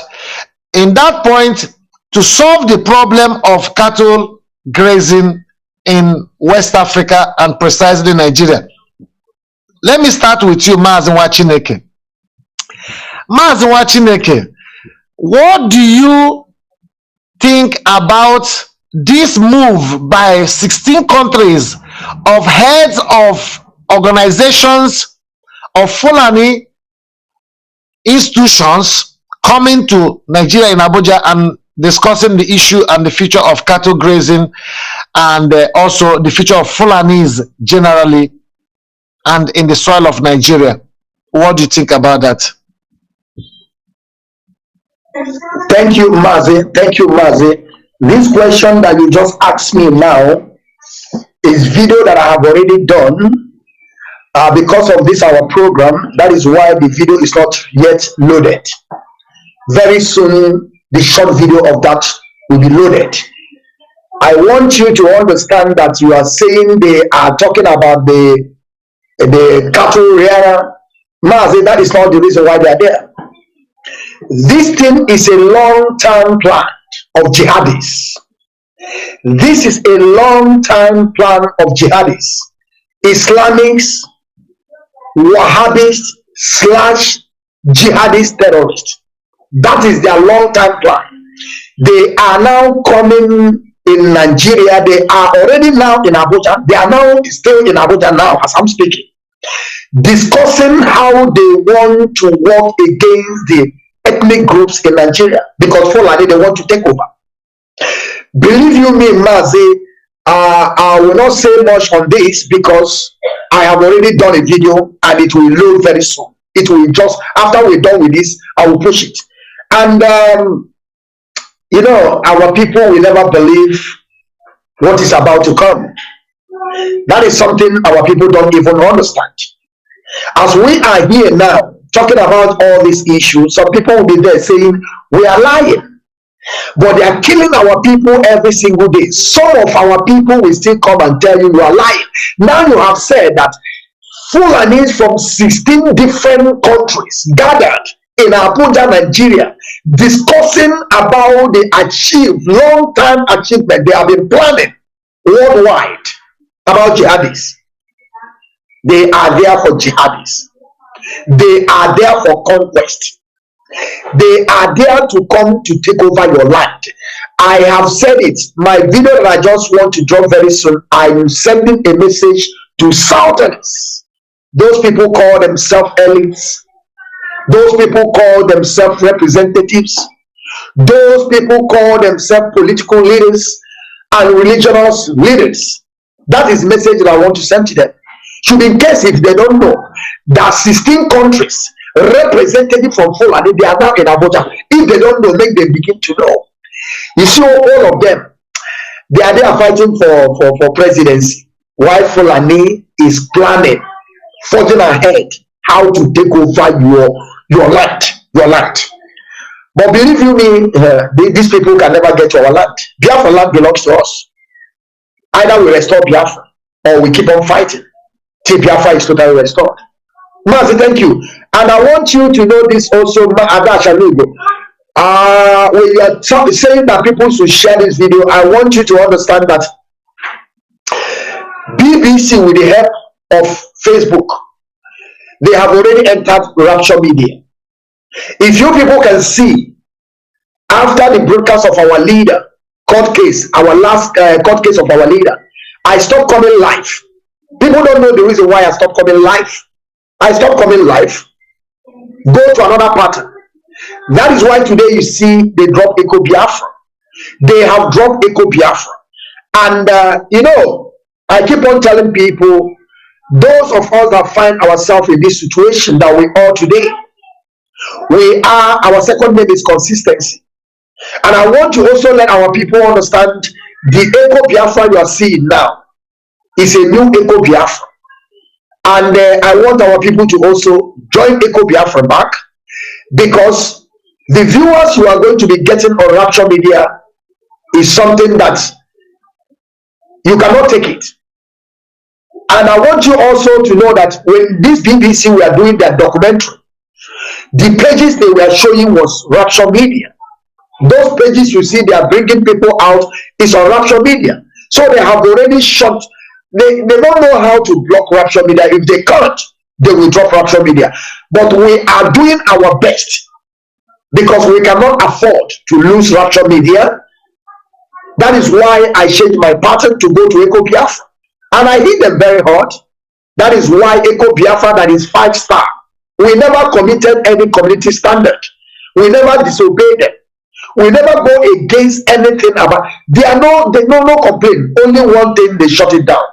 in that point, to solve the problem of cattle grazing in West Africa and precisely Nigeria. Let me start with you, Mazi Chineke. Mazi Chineke, what do you think about this move by 16 countries of heads of organizations of Fulani institutions coming to Nigeria in Abuja and discussing the issue and the future of cattle grazing and also the future of Fulanis generally and in the soil of Nigeria? What do you think about that? Thank you, Mazi. Thank you, Mazi. This question that you just asked me now is video that I have already done. Because of this our program, that is why the video is not yet loaded. Very soon, the short video of that will be loaded. I want you to understand that you are saying they are talking about the cattle rearer. Mazi, that is not the reason why they are there. This thing is a long-term plan of jihadists. This is a long-term plan of jihadists, Islamics, Wahhabists / jihadist terrorists. That is their long-term plan. They are now coming in Nigeria. They are already now in Abuja. They are now still in Abuja now as I'm speaking, discussing how they want to work against the ethnic groups in Nigeria, because Fulani, they want to take over. Believe you me, Mazi, I will not say much on this because I have already done a video and it will load very soon. It will just, after we're done with this, I will push it. And, you know, our people will never believe what is about to come. That is something our people don't even understand. As we are here now, talking about all these issues, some people will be there saying, we are lying. But they are killing our people every single day. Some of our people will still come and tell you are lying. Now you have said that Fulanis from 16 different countries gathered in Abuja, Nigeria, discussing about the long-time achievement they have been planning worldwide about jihadists. They are there for jihadists. They are there for conquest. They are there to come to take over your land. I have said it. My video that I just want to drop very soon, I'm sending a message to Southerners. Those people call themselves elites. Those people call themselves representatives. Those people call themselves political leaders and religious leaders. That is the message that I want to send to them. Should in case if they don't know, there are 16 countries representative from Fulani, they are now in Abuja. If they don't know, make them begin to know. You see, all of them, they are fighting for presidency. While Fulani is planning, forging ahead, how to take over your land. But believe you me, these people can never get to our land. Biafra land belongs to us. Either we restore Biafra or we keep on fighting till Biafra is totally restored. Mazi, thank you. And I want you to know this also, When you are saying that people should share this video, I want you to understand that BBC, with the help of Facebook, they have already entered Rapture Media. If you people can see, after the broadcast of our leader, court case, our last court case of our leader, I stopped coming live. People don't know the reason why I stopped coming live. I stopped coming live, go to another pattern. That is why today you see they drop Eco Biafra. They have dropped Eco Biafra. And, you know, I keep on telling people, those of us that find ourselves in this situation that we are today, our second name is consistency. And I want to also let our people understand the Eco Biafra you are seeing now is a new Eco Biafra. And I want our people to also join Eco Biafra back, because the viewers you are going to be getting on Rapture Media is something that you cannot take it. And I want you also to know that when this BBC were doing their documentary, the pages they were showing was Rapture Media. Those pages you see they are bringing people out is on Rapture Media. So they have already shot. They don't know how to block Rapture Media. If they can't, they will drop Rapture Media. But we are doing our best, because we cannot afford to lose Rapture Media. That is why I changed my pattern to go to Eco Biafra. And I hit them very hard. That is why Eco Biafra, that is 5-star. We never committed any community standard. We never disobeyed them. We never go against anything about. There are no complaint. Only one thing, they shut it down.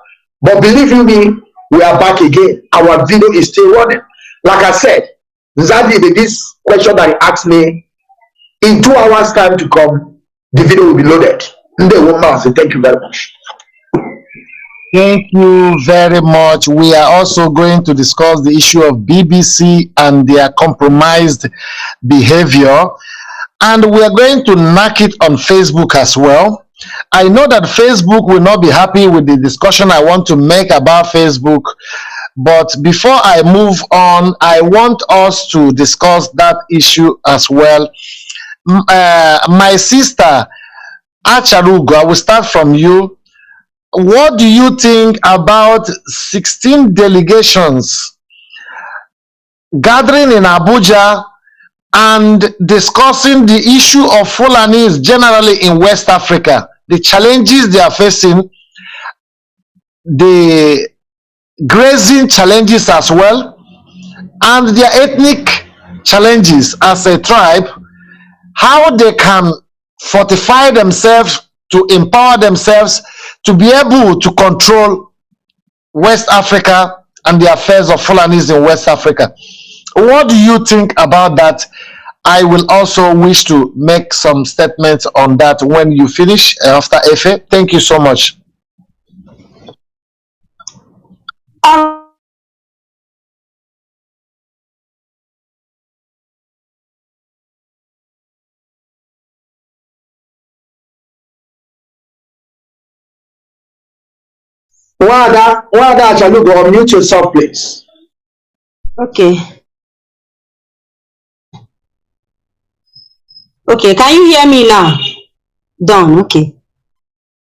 But believe you me, we are back again. Our video is still running. Like I said, Nnamdi, this question that he asked me, in 2 hours time to come, the video will be loaded. Thank you very much. Thank you very much. We are also going to discuss the issue of BBC and their compromised behavior. and we are going to knock it on Facebook as well. I know that Facebook will not be happy with the discussion I want to make about Facebook, but before I move on, I want us to discuss that issue as well. My sister Achalugo, I will start from you. What do you think about 16 delegations gathering in Abuja and discussing the issue of Fulanis generally in West Africa, the challenges they are facing, the grazing challenges as well, and their ethnic challenges as a tribe, how they can fortify themselves to empower themselves to be able to control West Africa and the affairs of Fulanis in West Africa. What do you think about that? I will also wish to make some statements on that when you finish after Efe. Thank you so much. Wada Achalugo, unmute yourself, please. Okay. Okay, can you hear me now? Done, okay.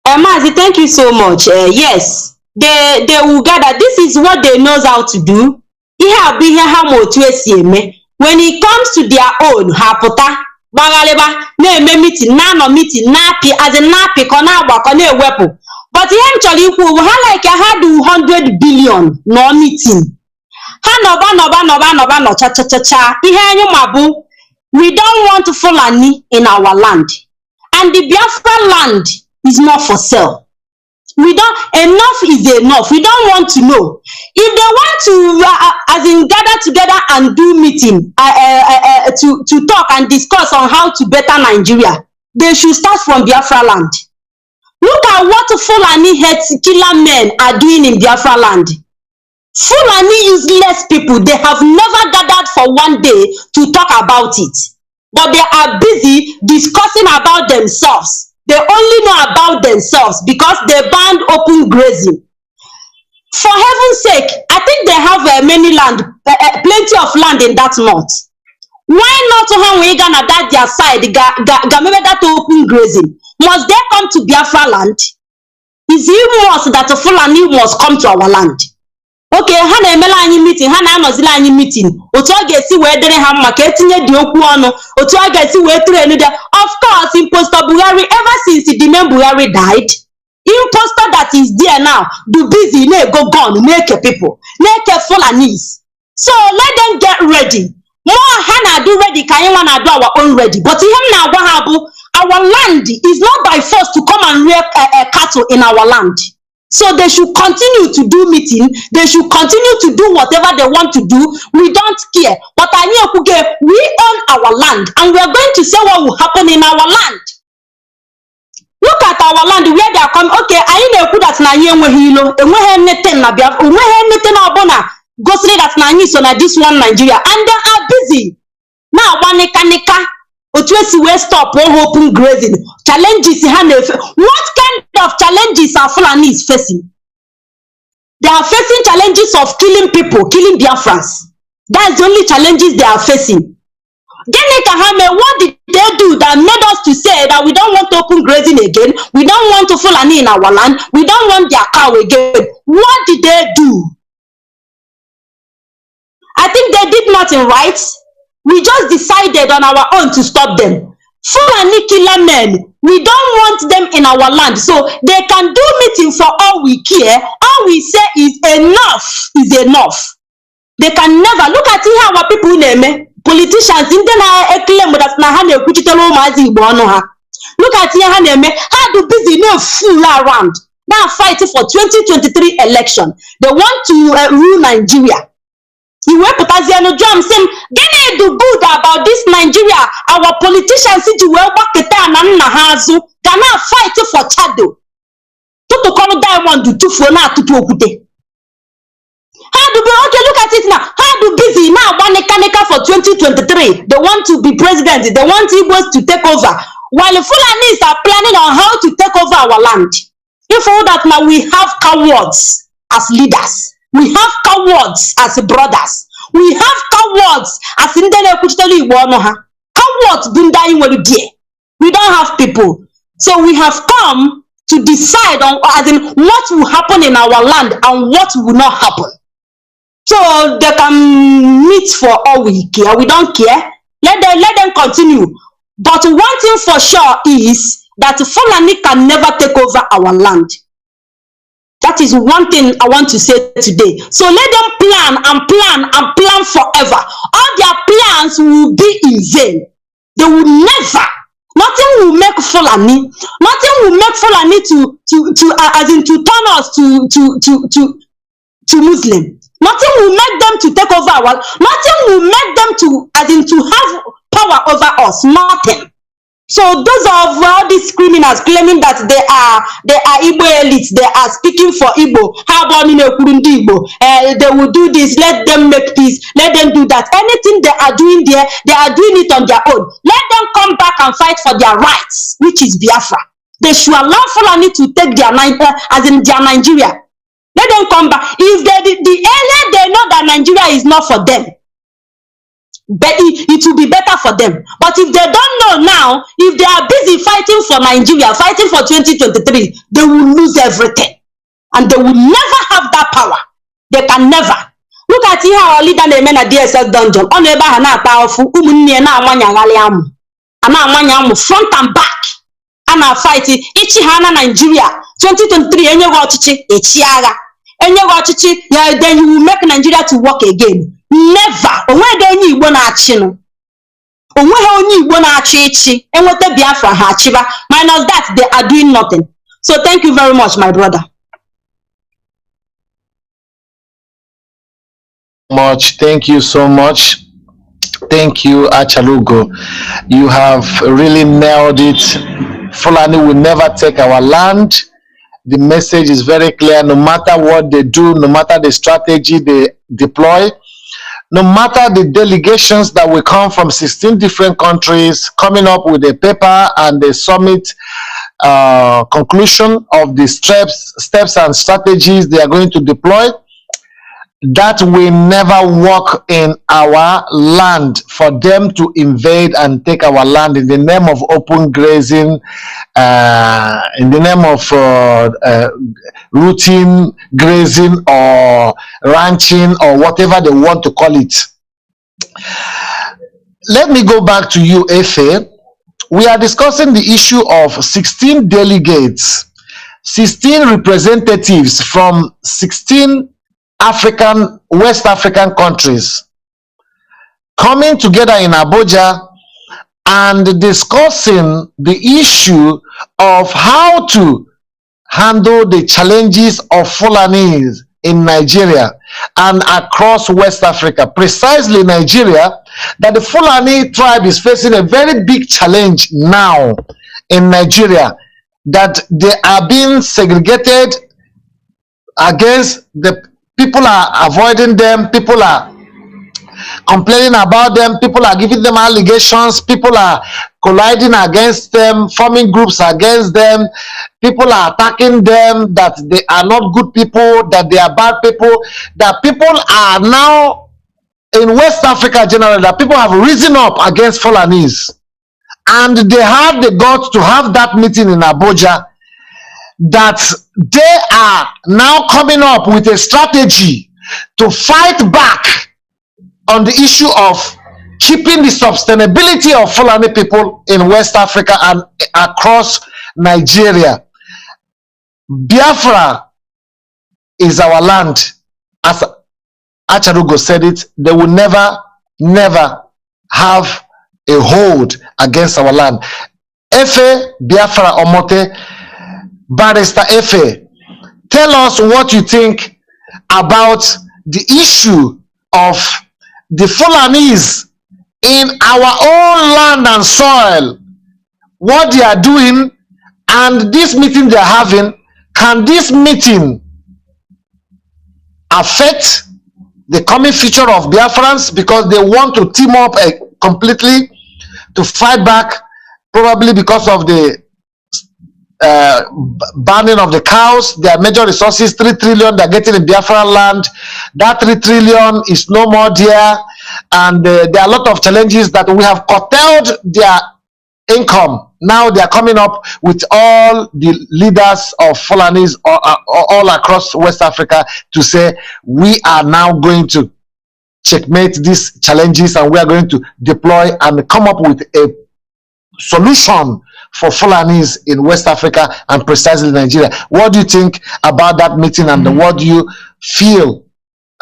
Mazi, thank you so much. Yes, they will gather. This is what they knows how to do. When it comes to their own, hapota, bagaleba, na meeting, no meeting, napi, as a napi, kona wakone wepo. But eventually, we like had 100 billion no meeting. No cha cha cha cha. Mabu. We don't want Fulani in our land, and the Biafra land is not for sale. We don't. Enough is enough. We don't want to know if they want to, as in gather together and do meeting, to talk and discuss on how to better Nigeria. They should start from Biafra land. Look at what Fulani head killer men are doing in Biafra land. Fulani useless people, they have never gathered for one day to talk about it. But they are busy discussing about themselves. They only know about themselves because they banned open grazing. For heaven's sake, I think they have many land, plenty of land in that north. Why not have we gonna that their side, maybe that open grazing? Must they come to Biafra land? Is it must that a Fulani must come to our land? Okay, hana emela anyị meeting, hana anọzila anyị meeting. Otu ọ ga-esi wee dere ha mma ka etinye dị okwu ọnụ, otu ọ ga-esi wee train there. Of course, imposter Buhari, ever since the man Buhari died, imposter that is there now, do busy, go gone, make people, make Fulanis. So let them get ready. More hana do ready, can you wanna do our own ready? But him now our land is not by force to come and rear cattle in our land. So they should continue to do meeting. They should continue to do whatever they want to do. We don't care. But we own our land, and we are going to say what will happen in our land. Look at our land where they are coming. Okay, I know that na hilo. Anything na Biafra. Anything na abona. Go say that na so na this one Nigeria, and they are busy now. Nika. We stop all open grazing. Challenges. What kind of challenges are Fulanis facing? They are facing challenges of killing people, killing Biafrans. That's the only challenges they are facing. What did they do that made us to say that we don't want open grazing again? We don't want to Fulani in our land. We don't want their cow again. What did they do? I think they did nothing right. We just decided on our own to stop them. Fulani killer men, we don't want them in our land. So they can do meeting for all we care. All we say is enough is enough. They can never look at here our people name politicians in the claim that Nahane Kuchitalo Mazi Bonoha. Look at here how do busy no fool around. Now fighting for 2023 election. They want to rule Nigeria. You were Potaziano Drum saying, Gene do good about this Nigeria. Our politicians see you well back at Nahazu, cannot fight for Chado. To call diamond to Fona to Pokute. How do okay, look at it now. How do busy now one mechanical for 2023? They want to be president, they want Igbos to take over. While the Fulanis are planning on how to take over our land. If all that now we have cowards as leaders, we have cowards as brothers, we have cowards as cowards we don't have people. So we have come to decide on as in what will happen in our land and what will not happen. So they can meet for all we care. We don't care. Let them continue. But one thing for sure is that Fulani can never take over our land. That is one thing I want to say today. So let them plan and plan and plan forever. All their plans will be in vain. They will never. Nothing will make Fulani. Nothing will make Fulani to turn us to Muslim. Nothing will make them to take over our. Nothing will make them to have power over us. Nothing. So those of all these criminals claiming that they are Igbo elites, they are speaking for Igbo. How about Igbo? They will do this. Let them make peace. Let them do that. Anything they are doing there, they are doing it on their own. Let them come back and fight for their rights, which is Biafra. They should allow Fulani to take their as in their Nigeria. Let them come back. If the earlier they know that Nigeria is not for them, but it will be better for them. But if they don't know now, if they are busy fighting for Nigeria, fighting for 2023, they will lose everything. And they will never have that power. They can never. Look at here our leader name na DSS dungeon. On eba ha na powerful. Umunne na amanya ngali amu. Ana amanya amu front and back. Ana fight ichi ha na Nigeria 2023 enye go ochichi echi agha. Enye go ochichi, then you will make Nigeria to work again. Never. Onwe de onye Igbo na-achị no. Onwe ha onye Igbo na-achị echi. Enwete Biafra ha achiba. Minus that, they are doing nothing. So thank you very much, my brother. Thank you so much. Thank you, Achalugo. You have really nailed it. Fulani will never take our land. The message is very clear. No matter what they do, no matter the strategy they deploy, no matter the delegations that will come from 16 different countries coming up with a paper and the summit conclusion of the steps and strategies they are going to deploy, that will never work in our land for them to invade and take our land in the name of open grazing, in the name of routine grazing or ranching or whatever they want to call it. Let me go back to you, Efe. We are discussing the issue of 16 delegates, 16 representatives from 16 West African countries coming together in Abuja and discussing the issue of how to handle the challenges of Fulanis in Nigeria and across West Africa, precisely Nigeria, that the Fulani tribe is facing a very big challenge now in Nigeria, that they are being segregated against the people are avoiding them, people are complaining about them, people are giving them allegations, people are colliding against them, forming groups against them, people are attacking them, that they are not good people, that they are bad people, that people are now in West Africa generally, that people have risen up against Fulanis. And they had the guts to have that meeting in Abuja, that they are now coming up with a strategy to fight back on the issue of keeping the sustainability of Fulani people in West Africa and across Nigeria. Biafra is our land. As Acharugo said it, they will never have a hold against our land. Efe Biafra Omote, Barrister Efe, tell us what you think about the issue of the Fulanis in our own land and soil, what they are doing, and this meeting they are having. Can this meeting affect the coming future of Biafrans, because they want to team up completely to fight back, probably because of the banning of the cows, their major resources, 3 trillion they're getting in Biafra land. That 3 trillion is no more there, and there are a lot of challenges that we have curtailed their income. Now they are coming up with all the leaders of Fulanis all across West Africa to say, we are now going to checkmate these challenges, and we are going to deploy and come up with a solution for Fulanis in West Africa and precisely Nigeria. What do you think about that meeting, and what do you feel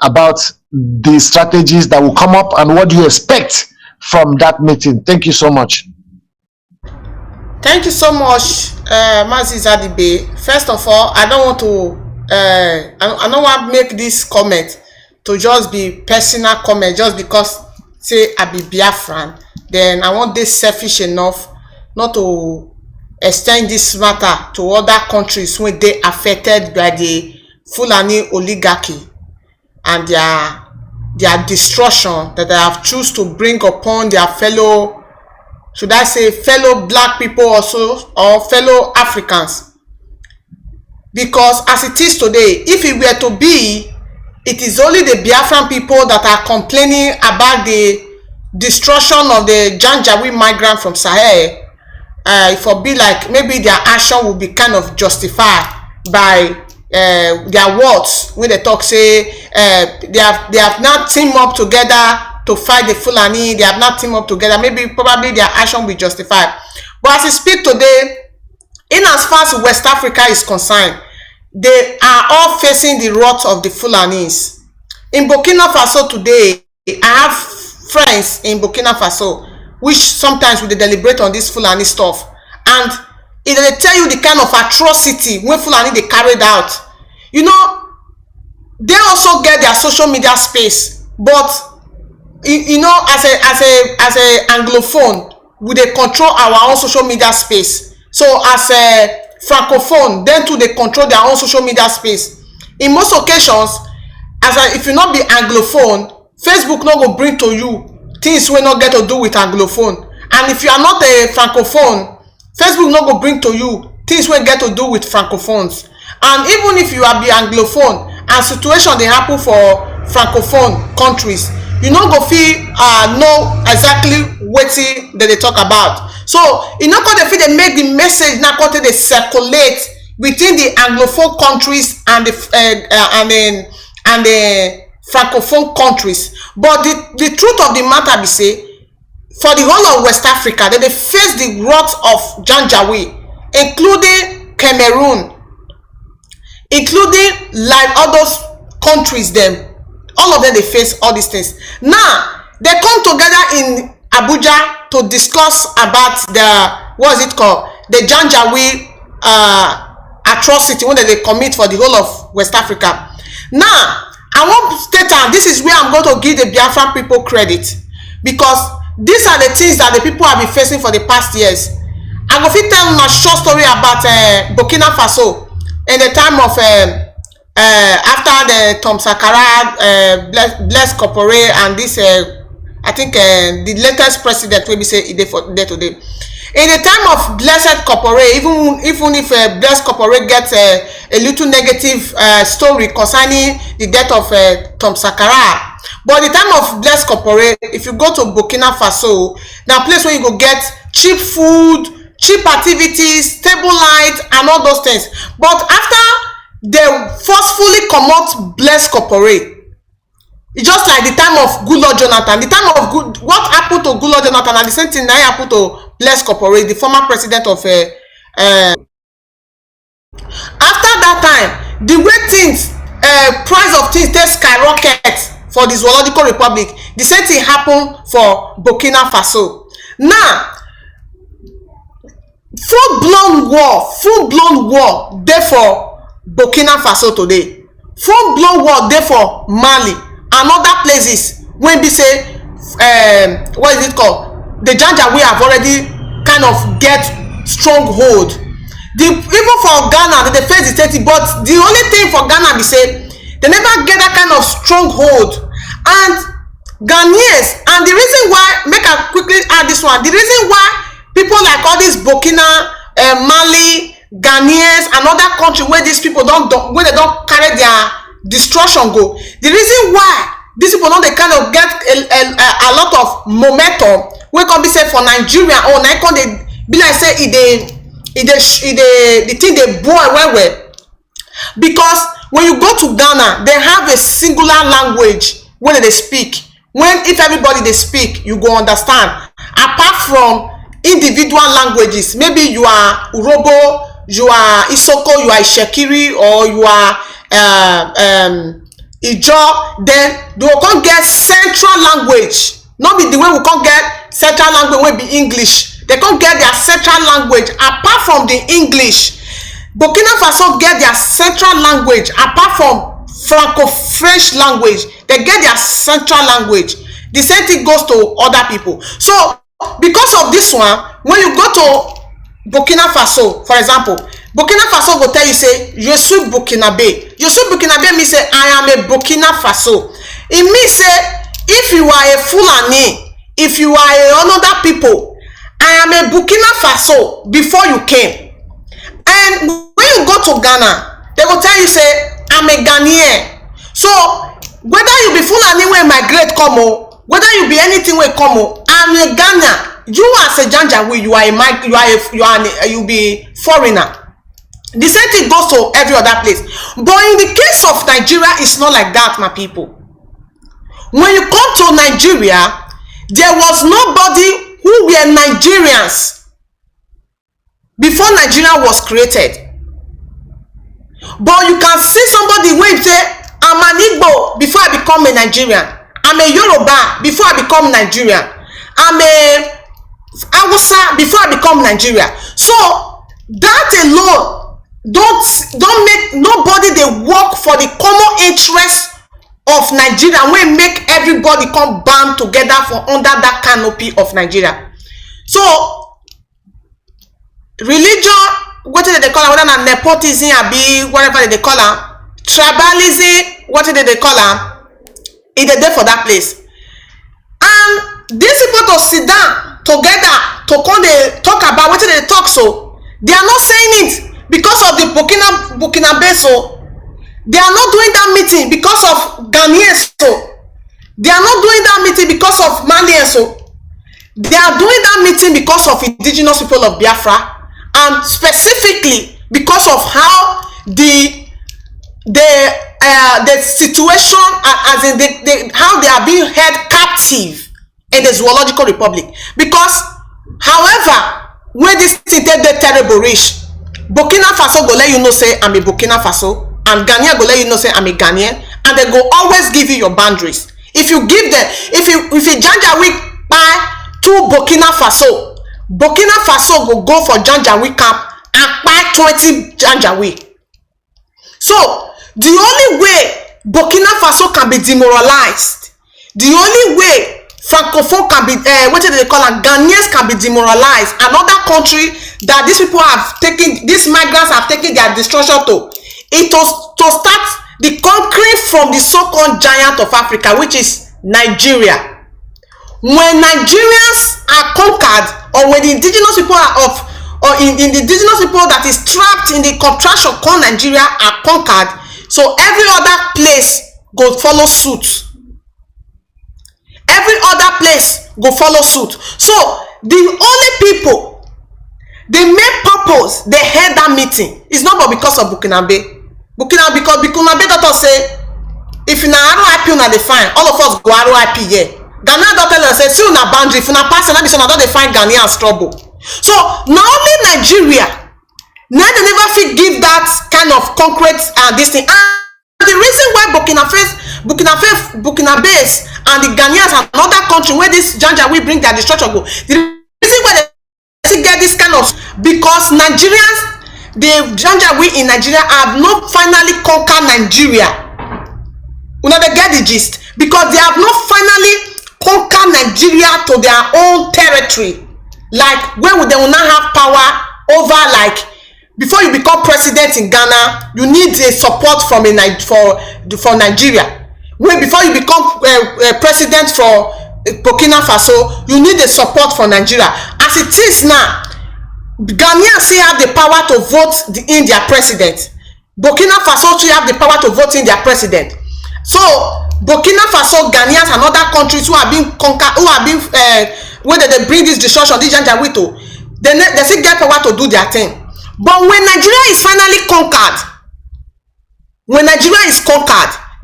about the strategies that will come up, and what do you expect from that meeting? Thank you so much. Thank you so much, Mazi Zadibe. First of all, I don't want to I don't want to make this comment to just be personal comment just because say I be Biafran. Then I want this selfish enough not to extend this matter to other countries when they affected by the Fulani oligarchy and their destruction that they have choose to bring upon their fellow, should I say fellow black people also, or fellow Africans. Because as it is today, if it were to be, it is only the Biafran people that are complaining about the destruction of the Janjaweed migrant from Sahel. It will be like maybe their action will be kind of justified by their words when they talk, say they have not teamed up together to fight the Fulani. They have not teamed up together. Maybe probably their action will be justified. But as we speak today, in as far as West Africa is concerned, they are all facing the wrath of the Fulanis. In Burkina Faso today, I have friends in Burkina Faso which sometimes we deliberate on this Fulani stuff, and if they tell you the kind of atrocity when Fulani they carried out, you know, they also get their social media space, but you know, as a anglophone, we they control our own social media space. So as a francophone, then too they control their own social media space. In most occasions, if you not be anglophone, Facebook not go bring to you things will not get to do with anglophone, and if you are not a francophone, Facebook not go bring to you things will get to do with francophones. And even if you are be anglophone and situation they happen for francophone countries, you not go feel know exactly what they talk about. So you know they feel they make the message now they circulate between the anglophone countries and the francophone countries. But the truth of the matter be say, for the whole of West Africa, they face the wrath of Janjaweed, including Cameroon, including like all those countries, them all of them they face all these things. Now they come together in Abuja to discuss about the, what is it called, the Janjaweed atrocity when they commit for the whole of West Africa. Now I want to state, and this is where I'm going to give the Biafran people credit, because these are the things that the people have been facing for the past years. I'm going to tell them a short story about Burkina Faso in the time of after the Tom Sankara, Blaise Compaoré, and this I think the latest president will be say there today. In the time of Blessed Compaoré, even if Blaise Compaoré gets a little negative story concerning the death of Tom Sankara, but the time of Blaise Compaoré, if you go to Burkina Faso, now place where you go get cheap food, cheap activities, stable light, and all those things. But after they forcefully come out Blaise Compaoré, it's just like the time of Goodluck Jonathan. The time of what happened to Goodluck Jonathan, and the same thing now happened to Blaise Compaoré, the former president of after that time, the way things price of things they skyrocket for the Zoological Republic. The same thing happened for Burkina Faso. Now full-blown war therefore Burkina Faso today, full-blown war therefore Mali and other places when we say what is it called, the Janjaweed have already kind of get stronghold. Even for Ghana they face the same thing, but the only thing for Ghana be say they never get that kind of stronghold Ghanaians, and the reason why, make I quickly add this one, the reason why people like all these Burkina, Mali, Ghanaians, and other countries where these people where they don't carry their destruction go, the reason why these people don't, they kind of get a lot of momentum wey come be say for Nigeria, or na come dey be like say the thing dey boil well, because when you go to Ghana, they have a singular language wey they speak. When if everybody they speak, you go understand. Apart from individual languages, maybe you are Urobo, you are Isoko, you are Ishekiri, or you are Ijo, then they will come get central language. Not be the way we come get central language will be English. They come get their central language. Apart from the English, Burkina Faso get their central language. Apart from Franco-French language, they get their central language. The same thing goes to other people. So because of this one, when you go to Burkina Faso, for example, Burkina Faso will tell you, say, je suis Burkinabe. Je suis Burkinabe means say, I am a Burkina Faso. It means say, if you are a Fulani, if you are another people, I am a Burkina Faso before you came. And when you go to Ghana, they will tell you, say, I'm a Ghanaian. So whether you be Fulani when migrate come, whether you be anything when come, I'm a Ghana. You as a Janjaweed, you be foreigner. The same thing goes to every other place. But in the case of Nigeria, it's not like that, my people. When you come to Nigeria, there was nobody who were Nigerians before Nigeria was created. But you can see somebody when say, I'm an Igbo before I become a Nigerian. I'm a Yoruba before I become Nigerian. I'm a Hausa before I become Nigeria. So that alone don't make nobody they work for the common interest of Nigeria when make everybody come band together for under that canopy of Nigeria. So religion, what did they call it, whether nepotism or be whatever they call it, tribalism, what did they call it, is there for that place. And these people to sit down together to come they talk about what they talk, so they are not saying it because of the Burkina Faso. They are not doing that meeting because of Ghanaians, so they are not doing that meeting because of Malians, so they are doing that meeting because of indigenous people of Biafra, and specifically because of how the situation, as in how they are being held captive in the Zoological Republic. Because however, when this thing they terrible rich, Burkina Faso go let you know say I'm a Burkina Faso, and Ghanaian go let you know say I'm a Ghanaian, and they go always give you your boundaries. If you give them, if you Janjaweed buy to Burkina Faso go for Janjaweed camp and buy 20 Janjaweed. So the only way Burkina Faso can be demoralized, the only way Francophone can be what do they call it, Ghanaians can be demoralized, another country that these people have taken, these migrants have taken their destruction to, it was to start the conquering from the so-called giant of Africa, which is Nigeria. When Nigerians are conquered, or when the indigenous people in the indigenous people that is trapped in the contraction called Nigeria are conquered, so every other place go follow suit. Every other place go follow suit. So the only people, the main purpose they held that meeting is not but because of Burkinabe. Because Burkinabe daughter say, if you na RIP una dey fine, all of us go RIP here. Ghana don't tell us say, see una boundary, if una pass, and be so na don dey find Ghanaians trouble. So not only Nigeria, now they never fit give that kind of concrete this thing. And the reason why Burkina Faso and the Ghanaians and another country where this Janjaweed bring their destruction go, the reason why they get this kind of, because Nigerians, the Janjaweed in Nigeria have not finally conquered Nigeria. You know, they get the gist, because they have not finally conquered Nigeria to their own territory. Like when they will not have power over, like before you become president in Ghana, you need a support from for Nigeria. before you become president for Burkina Faso, you need the support for Nigeria. As it is now, Ghanaians still have the power to vote in their president. Burkina Faso still have the power to vote in their president. So Burkina Faso, Ghanaians, and other countries who have been conquered, who have been where they bring this destruction, this Janjaweed, they still get power to do their thing. But when Nigeria is finally conquered, they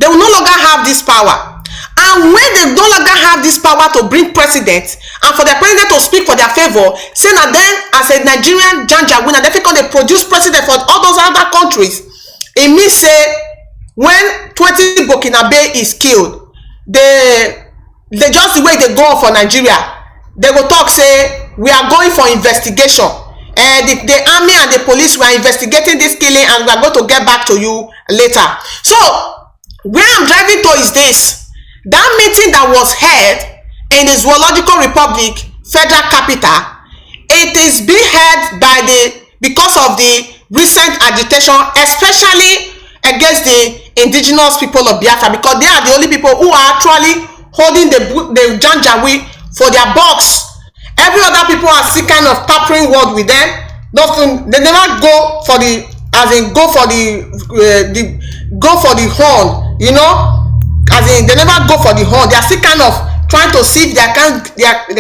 will no longer have this power. And when they no longer have this power to bring president and for the president to speak for their favor, saying that then as a Nigerian Janjaweed, and they produce president for all those other countries, it means say when 20 Burkinabe is killed, they just the way they go for Nigeria, they will talk say we are going for investigation. The army and the police were investigating this killing, and we are going to get back to you later. So where I'm driving to is this: that meeting that was held in the Zoological Republic Federal Capital, it is being held by because of the recent agitation, especially against the indigenous people of Biafra, because they are the only people who are actually holding the Janjaweed for their box. Every other people are still kind of tapping word with them. They never go for the, as in go for the horn, you know, as in they never go for the horn. They are still kind of trying to see if they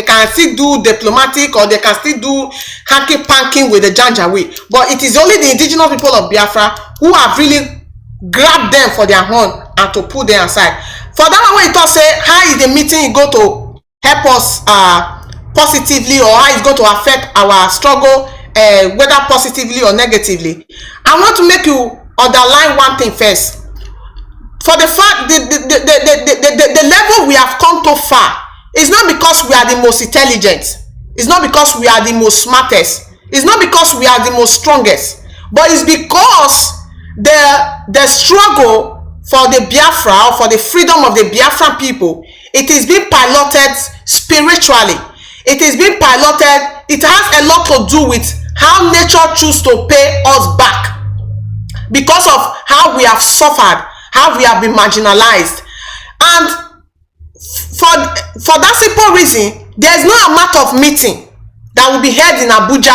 can still do diplomatic, or they can still do hanky panking with the Janjaweed. But it is only the indigenous people of Biafra who have really grabbed them for their horn and to put them aside. For that one, when you talk say how is the meeting go to help us positively, or how it's going to affect our struggle, whether positively or negatively, I want to make you underline one thing first. For the fact the level we have come to far is not because we are the most intelligent, it's not because we are the most smartest, it's not because we are the most strongest, but it's because the struggle for the Biafra, or for the freedom of the Biafran people, it is being piloted spiritually. It is being piloted. It has a lot to do with how nature chooses to pay us back because of how we have suffered, how we have been marginalized. And for that simple reason, there is no amount of meeting that will be held in Abuja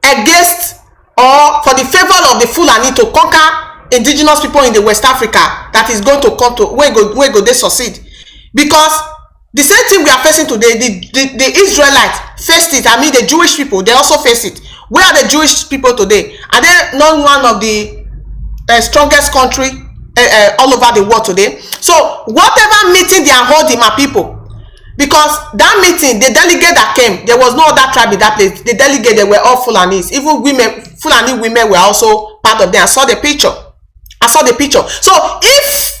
against or for the favor of the Fulani to conquer indigenous people in the West Africa that is going to come to where go they succeed. Because the same thing we are facing today, the Israelites faced it. I mean, the Jewish people, they also face it. Where are the Jewish people today? Are they not one of the strongest country all over the world today? So whatever meeting they are holding, my people, because that meeting, the delegate that came, there was no other tribe in that place. The delegate, they were all Fulanis. Even women, Fulani women were also part of them. I saw the picture. So if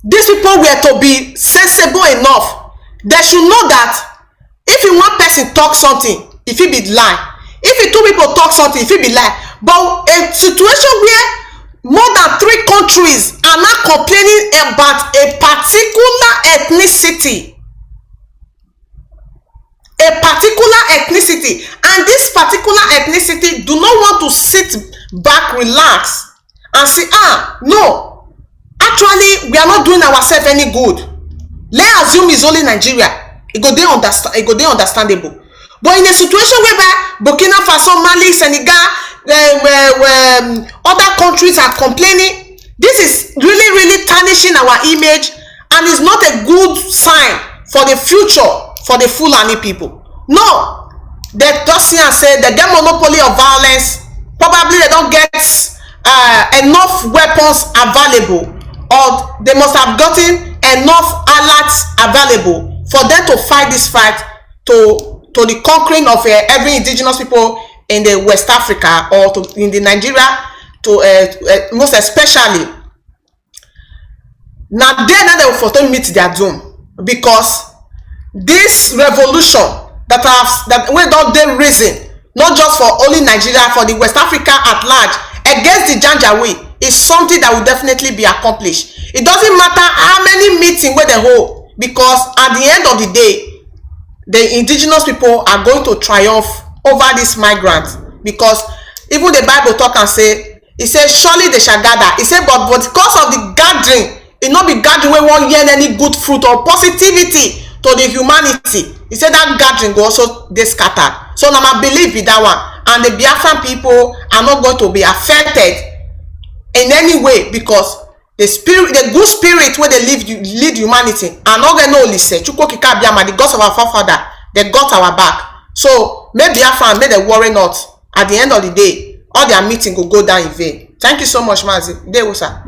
these people were to be sensible enough, they should know that if you one person talk something, if it be lie, if you two people talk something, if it be lie. But a situation where more than 3 countries are not complaining about a particular ethnicity, and this particular ethnicity do not want to sit back, relax, and say, no, actually we are not doing ourselves any good. Let's assume it's only Nigeria. It go dey understandable. But in a situation whereby Burkina Faso, Mali, Senegal, other countries are complaining, this is really tarnishing our image, and is not a good sign for the future for the Fulani people. No, they just see and say they get monopoly of violence. Probably they don't get enough weapons available, or they must have gotten enough alerts available for them to fight this fight to the conquering of every indigenous people in the West Africa, or in the Nigeria, to most especially. Now they will for them meet their doom, because this revolution that we don't they reason, not just for only Nigeria, for the West Africa at large, against the Janjaweed, is something that will definitely be accomplished. It doesn't matter how many meetings where they hold, because at the end of the day, the indigenous people are going to triumph over these migrants. Because even the Bible talk and say, it says surely they shall gather. It said, but because of the gathering it not be gathering wey wan yield any good fruit or positivity to the humanity. He said that gathering go also dey scattered. So na my belief be that one, and the Biafran people are not going to be affected in any way, because the spirit, the good spirit wey dey lead humanity, and not gonna only say Chukwokika Biama, the gods of our forefather, they got our back. So make Biafran, make them worry not. At the end of the day, all their meeting will go down in vain. Thank you so much, Mazi. Dewo, sir.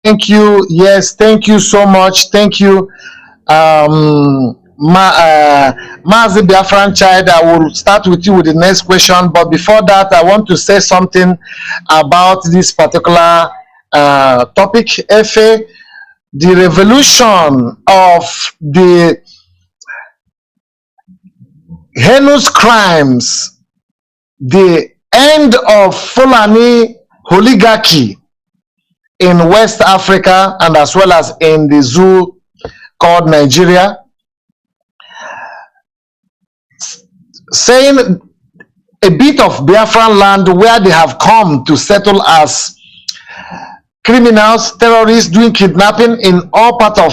Thank you. Yes, thank you so much. Thank you. Mazi Biafran child, I will start with you with the next question. But before that, I want to say something about this particular topic, Efe. The revolution of the heinous crimes, the end of Fulani oligarchy in West Africa and as well as in the zoo called Nigeria, saying a bit of Biafran land where they have come to settle as criminals, terrorists, doing kidnapping in all parts of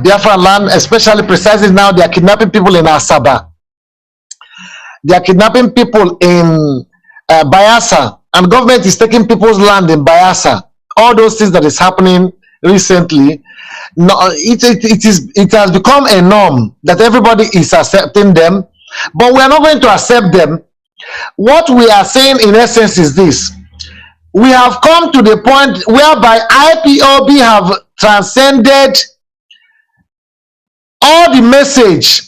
Biafran land, especially precisely now they are kidnapping people in Asaba. They are kidnapping people in Bayelsa, and government is taking people's land in Bayelsa. All those things that is happening recently, no, it has become a norm that everybody is accepting them, but we are not going to accept them. What we are saying in essence is this: we have come to the point whereby IPOB have transcended all the message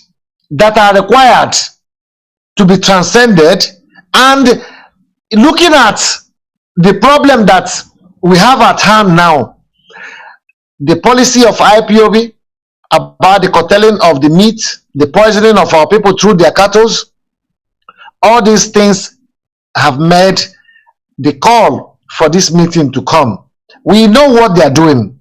that are required to be transcended, and looking at the problem that we have at hand now, the policy of IPOB about the curtailing of the meat, the poisoning of our people through their cattle, all these things have made the call for this meeting to come. We know what they are doing.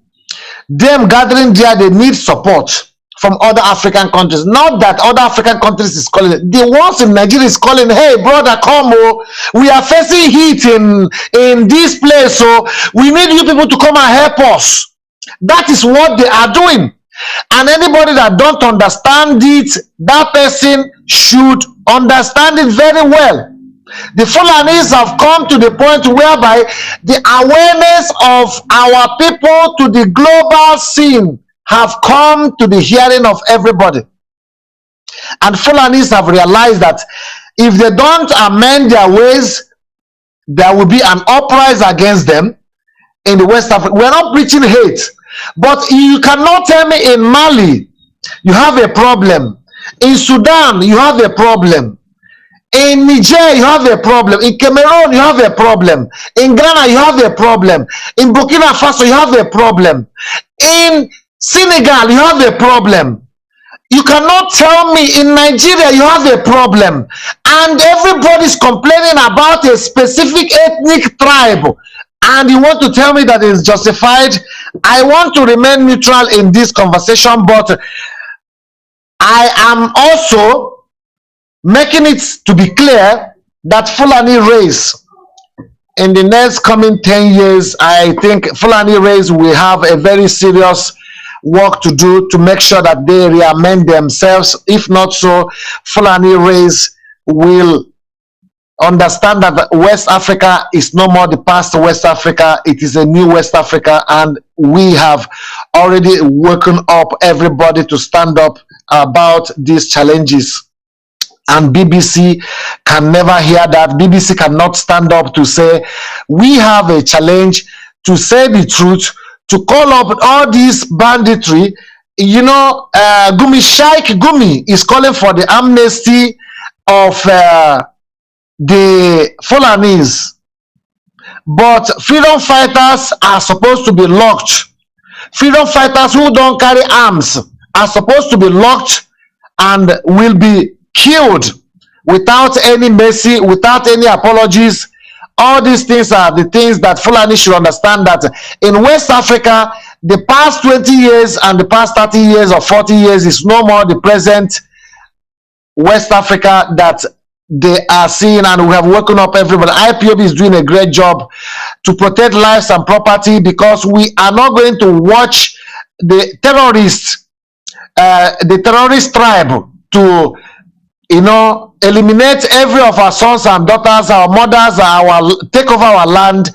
Them gathering there, they need support from other African countries. Not that other African countries is calling it. The ones in Nigeria is calling, hey brother, come, oh, we are facing heat in this place, so we need you people to come and help us. That is what they are doing. And anybody that don't understand it, that person should understand it very well. The Fulanis have come to the point whereby the awareness of our people to the global scene have come to the hearing of everybody. And Fulanis have realized that if they don't amend their ways, there will be an uprising against them in the West Africa. We're not preaching hate, but you cannot tell me in Mali you have a problem, in Sudan you have a problem, in Niger you have a problem, in Cameroon you have a problem, in Ghana you have a problem, in Burkina Faso you have a problem, in Senegal you have a problem. You cannot tell me in Nigeria you have a problem, and everybody's complaining about a specific ethnic tribe, and you want to tell me that is justified. I want to remain neutral in this conversation, but I am also making it to be clear that Fulani race in the next coming 10 years, I think Fulani race will have a very serious work to do to make sure that they re-amend themselves. If not so, Fulani race will understand that West Africa is no more the past West Africa, it is a new West Africa, and we have already woken up everybody to stand up about these challenges. And BBC can never hear that. BBC cannot stand up to say we have a challenge, to say the truth, to call up all this banditry. You know, Sheikh Gumi is calling for the amnesty of the Fulanis, but freedom fighters are supposed to be locked. Freedom fighters who don't carry arms are supposed to be locked and will be killed without any mercy, without any apologies. All these things are the things that Fulani should understand, that in West Africa, the past 20 years and the past 30 years or 40 years is no more the present West Africa that they are seeing, and we have woken up everybody. Ipob is doing a great job to protect lives and property, because we are not going to watch the terrorist tribe to, you know, eliminate every of our sons and daughters, our mothers, take over our land,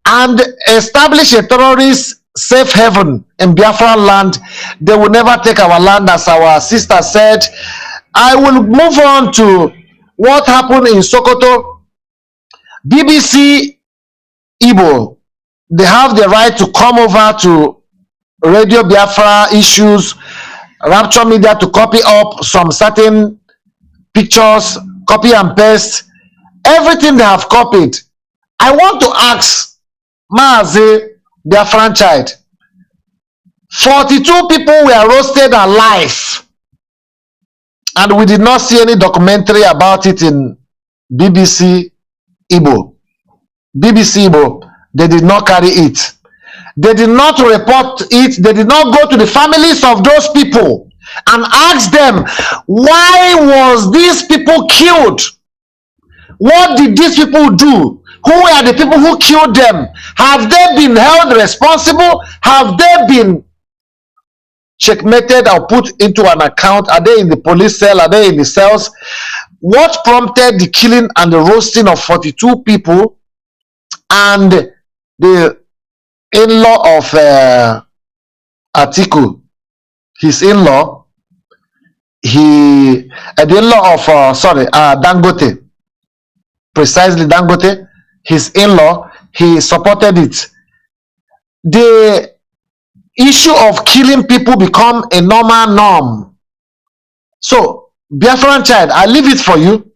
and establish a terrorist safe haven in Biafra land. They will never take our land, as our sister said. I will move on to what happened in Sokoto. BBC Igbo, they have the right to come over to Radio Biafra issues, Rapture Media to copy up some certain pictures, copy and paste, everything they have copied. I want to ask Mazi, their franchise, 42 people were roasted alive, and we did not see any documentary about it in BBC Igbo. BBC Igbo, they did not carry it. They did not report it. They did not go to the families of those people and ask them, why was these people killed? What did these people do? Who are the people who killed them? Have they been held responsible? Have they been checkmated or put into an account? Are they in the police cell? Are they in the cells? What prompted the killing and the roasting of 42 people? And the in-law of Atiku, his in-law, the in-law of Dangote, precisely Dangote, his in-law, he supported it. The issue of killing people become a normal norm. So, Biafran child, I leave it for you.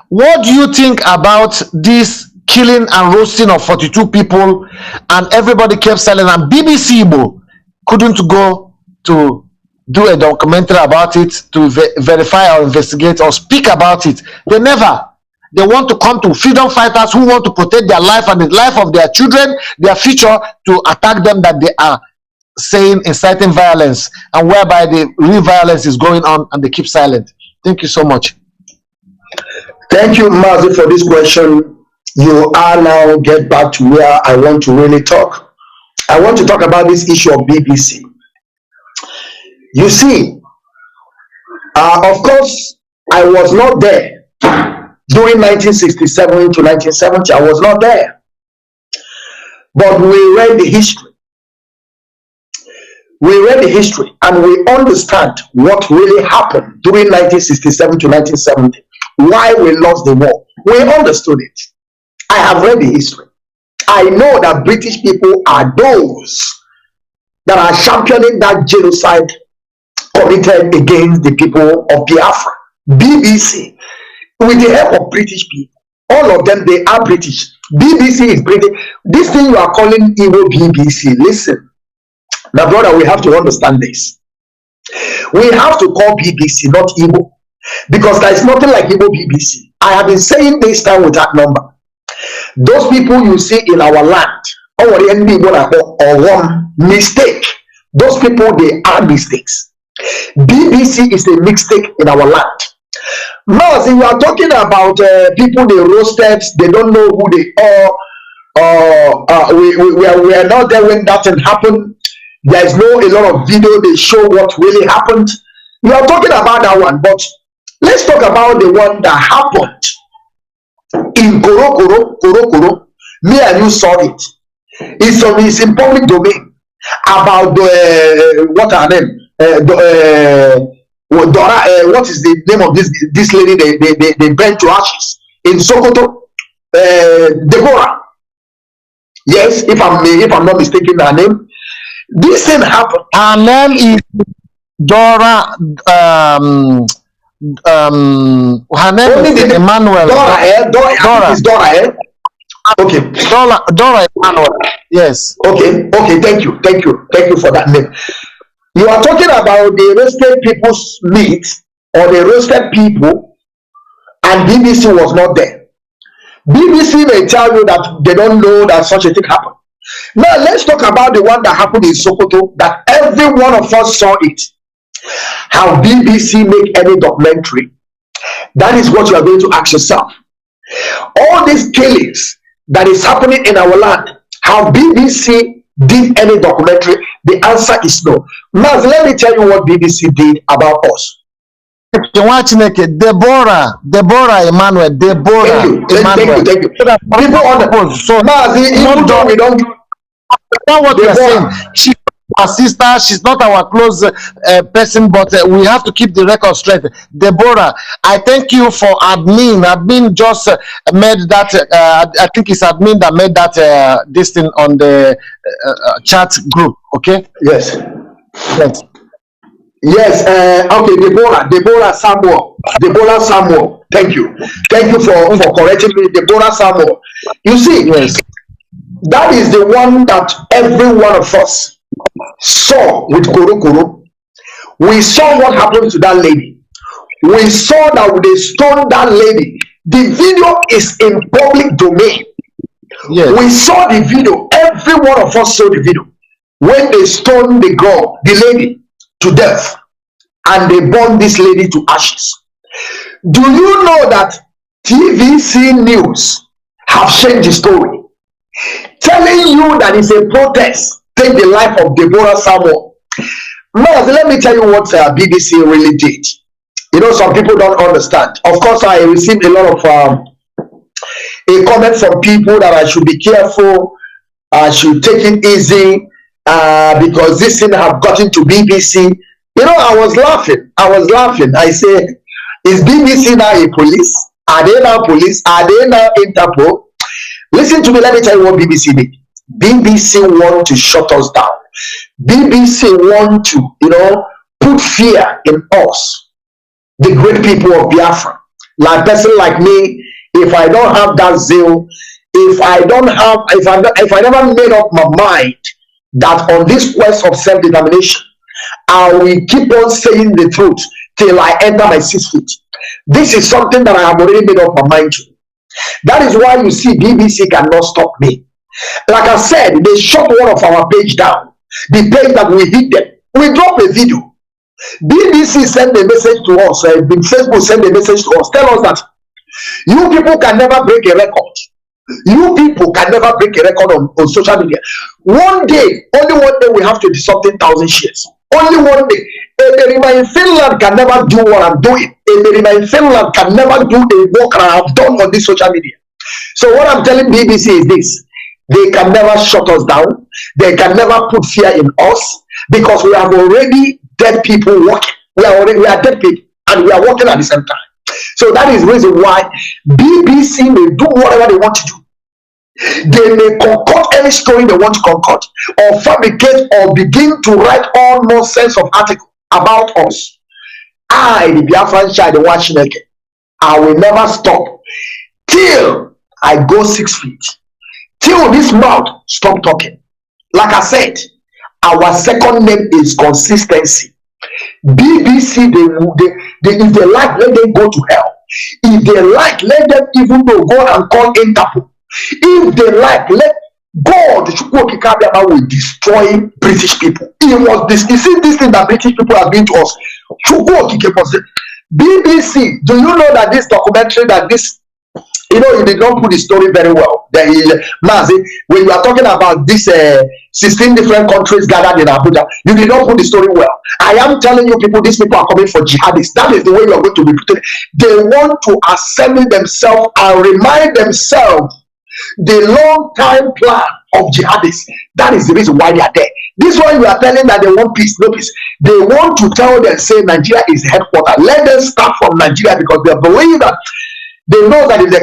What do you think about this killing and roasting of 42 people, and everybody kept silent, and BBC Igbo couldn't go to do a documentary about it, to verify or investigate or speak about it? They never. They want to come to freedom fighters who want to protect their life and the life of their children, their future, to attack them, that they are saying inciting violence, and whereby the real violence is going on, and they keep silent. Thank you so much. Thank you, Mazi, for this question. You are now get back to where I want to really talk. I want to talk about this issue of BBC. You see, of course, I was not there during 1967 to 1970. I was not there. But we read the history. We read the history and we understand what really happened during 1967 to 1970. Why we lost the war. We understood it. I have read the history. I know that British people are those that are championing that genocide committed against the people of Biafra. BBC, with the help of British people, all of them, they are British. BBC is British. This thing you are calling Igbo BBC, listen. Now, brother, we have to understand this. We have to call BBC, not Igbo, because there is nothing like Igbo BBC. I have been saying this time with that number. Those people you see in our land, or one mistake. Those people, they are mistakes. BBC is a mistake in our land. Mazi, you are talking about people they roasted, they don't know who they are. We are not there when that thing happened. There is no a lot of video they show what really happened. You are talking about that one, but let's talk about the one that happened in Koro. Me and you saw it. It's in public domain about what are them? What is the name of this lady they burnt to ashes in Sokoto? Deborah. Yes, if I'm not mistaken, her name. This thing happened. Her name is Dora. Her name is Emmanuel. Dora. Is Dora, eh? Okay. Dora Emmanuel. Yes. Okay. Thank you for that name. You are talking about the roasted people's meat, or the roasted people, and BBC was not there. BBC may tell you that they don't know that such a thing happened. Now let's talk about the one that happened in Sokoto, that every one of us saw it. How BBC make any documentary, That is what you are going to ask yourself. All these killings that is happening in our land, have BBC did any documentary? The answer is no. Maz, let me tell you what BBC did about us. Deborah Emmanuel, Thank you. People on the so Maz, even though we don't know what you're saying. She's our sister, she's not our close person, but we have to keep the record straight. Deborah, I thank you for admin. Admin just made that, I think it's admin that made that this thing on the chat group, okay? Yes. Okay, Deborah Samuel. Thank you for correcting me. Deborah Samuel. You see, yes, that is the one that every one of us saw with Kuru. We saw what happened to that lady. We saw that they stoned that lady. The video is in public domain. yes. We saw the video. Every one of us saw the video when they stoned the girl, the lady, to death, and they burned this lady to ashes. Do you know that TVC News have changed the story, telling you that it's a protest? Take the life of Deborah Samuel. Maz, let me tell you what BBC really did. You know, some people don't understand. Of course, I received a lot of a comment from people that I should be careful, I should take it easy, because this thing have gotten to BBC. You know, I was laughing. I say, is BBC now a police? Are they now police? Are they now Interpol? Listen to me, let me tell you what BBC did. BBC want to shut us down. BBC want to, put fear in us, the great people of Biafra. Like person like me, if I don't have that zeal, if I never made up my mind that on this quest of self-determination, I will keep on saying the truth till I enter my 6 feet. This is something that I have already made up my mind to. That is why you see BBC cannot stop me. Like I said, they shut one of our page down. The page that we hit them. We drop a video. BBC sent a message to us. Facebook sent a message to us. Tell us that you people can never break a record. You people can never break a record on social media. One day, only one day we have 20-something,000 shares. Only one day. A in Finland can never do what I'm doing. A in Finland can never do the work I have done on this social media. So what I'm telling BBC is this. They can never shut us down. They can never put fear in us, because we have already dead people working. We are dead people, and we are working at the same time. So that is the reason why BBC may do whatever they want to do. They may concoct any story they want to concoct, or fabricate, or begin to write all nonsense of article about us. I, the Biafran child, the watching again, I will never stop till I go 6 feet. Till this mouth stop talking. Like I said, our second name is consistency. BBC, if they like, let them go to hell. If they like, let them even go and call Interpol. If they like, let God will destroy British people. It was this. You see this thing that British people have been to us. BBC, do you know that this documentary, that this, you did not put the story very well. Mazi, when you are talking about this 16 different countries gathered in Abuja, you did not put the story well. I am telling you people, these people are coming for jihadists. That is the way you are going to be put it. They want to assemble themselves and remind themselves the long-time plan of jihadists. That is the reason why they are there. This one you are telling that they want peace, no peace. They want to tell them, say Nigeria is the headquarters. Let them start from Nigeria, because they believe that they know that if they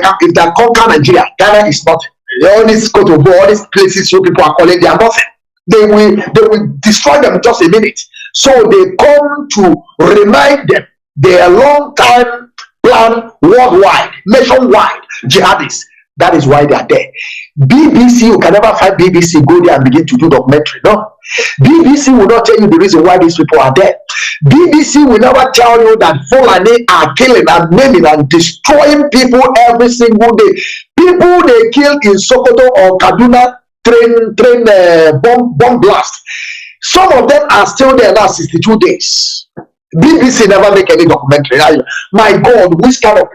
conquer Nigeria, Ghana is nothing. All these Cote d'Ivoire, all these places you people are calling, they are nothing. They will destroy them in just a minute. So they come to remind them their long-time plan worldwide, nationwide, jihadists. That is why they are there. BBC, you can never find BBC go there and begin to do documentary. No. BBC will not tell you the reason why these people are there. BBC will never tell you that Fulani are killing and maiming and destroying people every single day. People they kill in Sokoto or Kaduna, bomb blast. Some of them are still there now 62 days. BBC never make any documentary. My God, which kind of,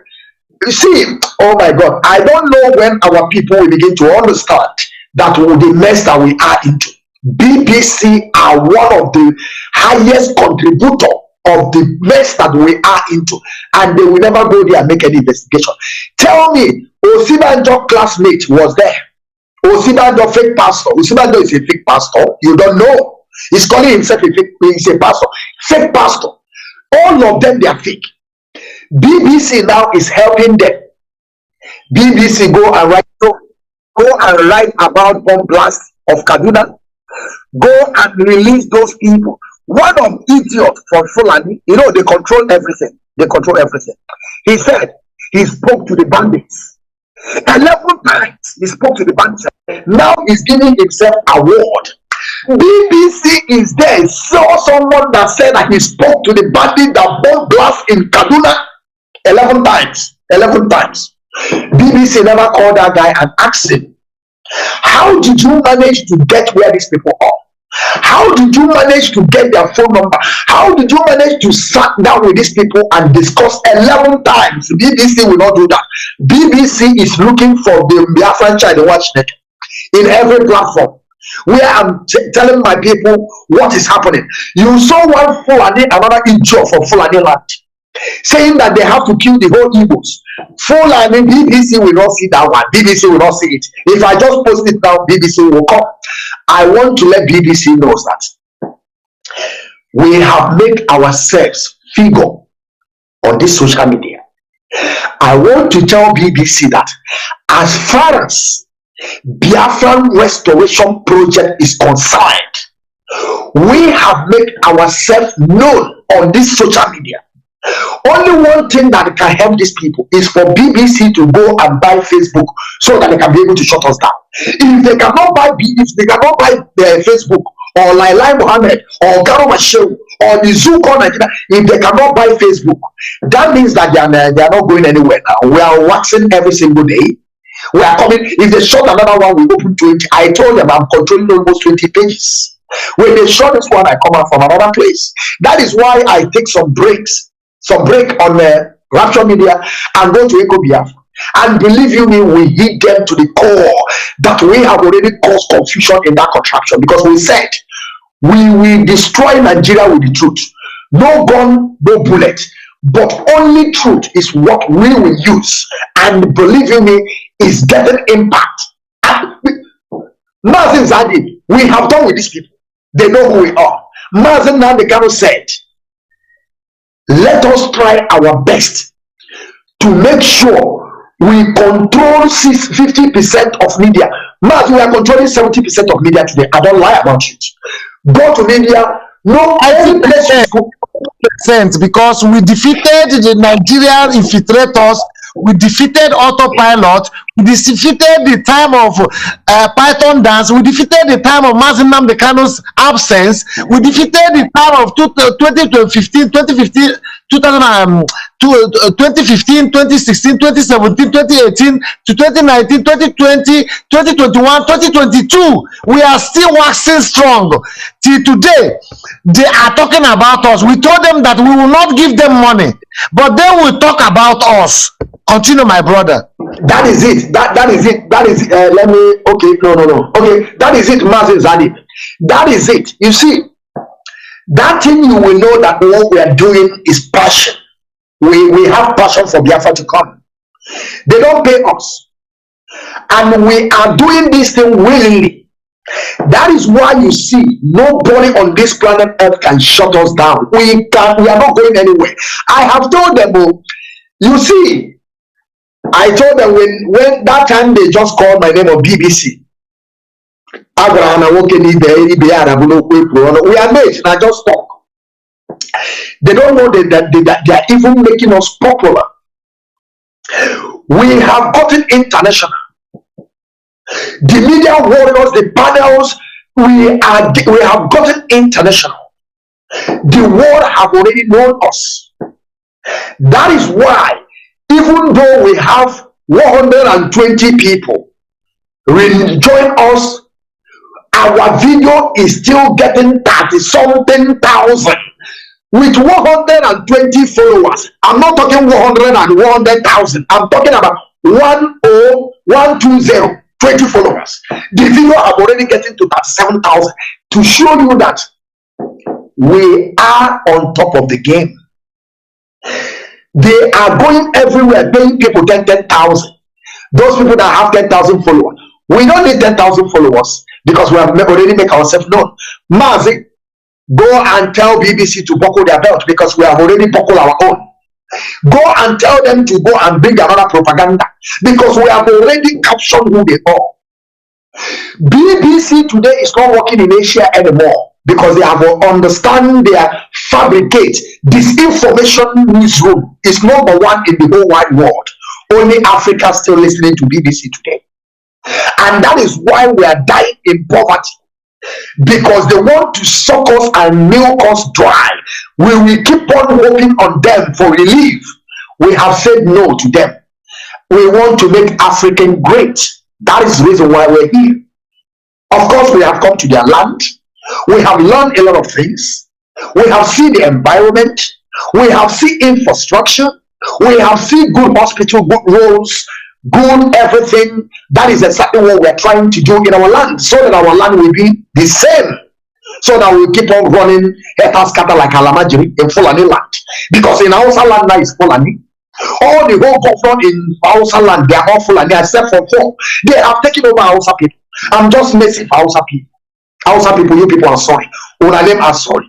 you see, oh my God, I don't know when our people will begin to understand that the mess that we are into. BBC are one of the highest contributor of the mess that we are into, and they will never go there and make any investigation. Tell me, Osibanjo classmate was there. Osibanjo fake pastor. Osibanjo is a fake pastor. You don't know. He's calling himself a fake. He's a pastor. Fake pastor. All of them, they are fake. BBC now is helping them. BBC go and write about bomb blast of Kaduna. Go and release those people. One of idiot from Fulani, you know, they control everything. They control everything. He said he spoke to the bandits. 11 times he spoke to the bandits. Now he's giving himself award. BBC is there. Saw someone that said that he spoke to the bandit that bomb blast in Kaduna 11 times. 11 times. BBC never called that guy and asked him, how did you manage to get where these people are? How did you manage to get their phone number? How did you manage to sit down with these people and discuss 11 times? BBC will not do that. BBC is looking for the Biafran child watching it in every platform where I'm telling my people what is happening. You saw one Fulani, another idiot from Fulani land, saying that they have to kill the whole Igbos. Fulani, BBC will not see that one. BBC will not see it. If I just post it now, BBC will come. I want to let BBC know that we have made ourselves figure on this social media. I want to tell BBC that as far as Biafran Restoration Project is concerned, we have made ourselves known on this social media. Only one thing that can help these people is for BBC to go and buy Facebook so that they can be able to shut us down. If they cannot buy Facebook or Lailai Mohammed or Garo Mashew or Nizuko Nigeria, if they cannot buy Facebook, that means that they are not going anywhere now. We are waxing every single day. We are coming. If they shut another one, we open 20. I told them I'm controlling almost 20 pages. When they shut this one, I come out from another place. That is why I take some break on Rapture Media and go to Eco Biafra. And believe you me, we hit them to the core that we have already caused confusion in that contraction, because we said we will destroy Nigeria with the truth. No gun, no bullet, but only truth is what we will use. And believe you me, is getting impact. Mazi Zadi, we have done with these people. They know who we are. Mazi Nnamdi said, let us try our best to make sure we control 50% of media. Mazi, we are controlling 70% of media today. I don't lie about it. Go to media. No, I think sense, because we defeated the Nigerian infiltrators, we defeated autopilot, we defeated the time of Python dance, we defeated the time of Mazi Nnamdi Kanu's absence, we defeated the time of 2015, 2016, 2017, 2018 to 2019, 2020, 2021, 2022. We are still waxing strong. Till today, they are talking about us. We told them that we will not give them money, but they will talk about us. Continue, my brother. That is it. That is it. That is let me. Okay, no. Okay, that is it, Mazi Zadi. That is it. You see, that thing you will know that what we are doing is passion. We have passion for Biafra to come. They don't pay us, and we are doing this thing willingly. That is why you see nobody on this planet Earth can shut us down. We are not going anywhere. I have told them, you see, I told them when that time they just called my name of BBC. We are mates, and I just talk. They don't know that they are even making us popular. We have gotten international. The media warriors, the panels, we have gotten international. The world have already known us. That is why, even though we have 120 people join us, our video is still getting 30-something thousand. with 120 followers. I'm not talking 100 and 100,000. I'm talking about 20 followers. The video have already getting to 37,000 to show you that we are on top of the game. They are going everywhere, paying people 10,000. Those people that have 10,000 followers. We don't need 10,000 followers because we have already make ourselves known. Mazi, go and tell BBC to buckle their belt because we have already buckled our own. Go and tell them to go and bring another propaganda because we have already captured who they are. BBC today is not working in Asia anymore because they have understand their fabricate. Disinformation newsroom is number one in the whole wide world. Only Africa still listening to BBC today. And that is why we are dying in poverty. Because they want to suck us and milk us dry. We will keep on hoping on them for relief. We have said no to them. We want to make Africa great. That is the reason why we're here. Of course, we have come to their land. We have learned a lot of things. We have seen the environment. We have seen infrastructure. We have seen good hospital, good roads, good everything. That is exactly what we're trying to do in our land, so that our land will be the same. So that we keep on running scatter like Alamajiri in Fulani land. Because in Hausa land now is Fulani. All the whole government in Hausa land, they are all Fulani except for 4. They have taken over Hausa people. I'm just messing for Hausa people. Hausa people, you people are sorry. Una name are sorry.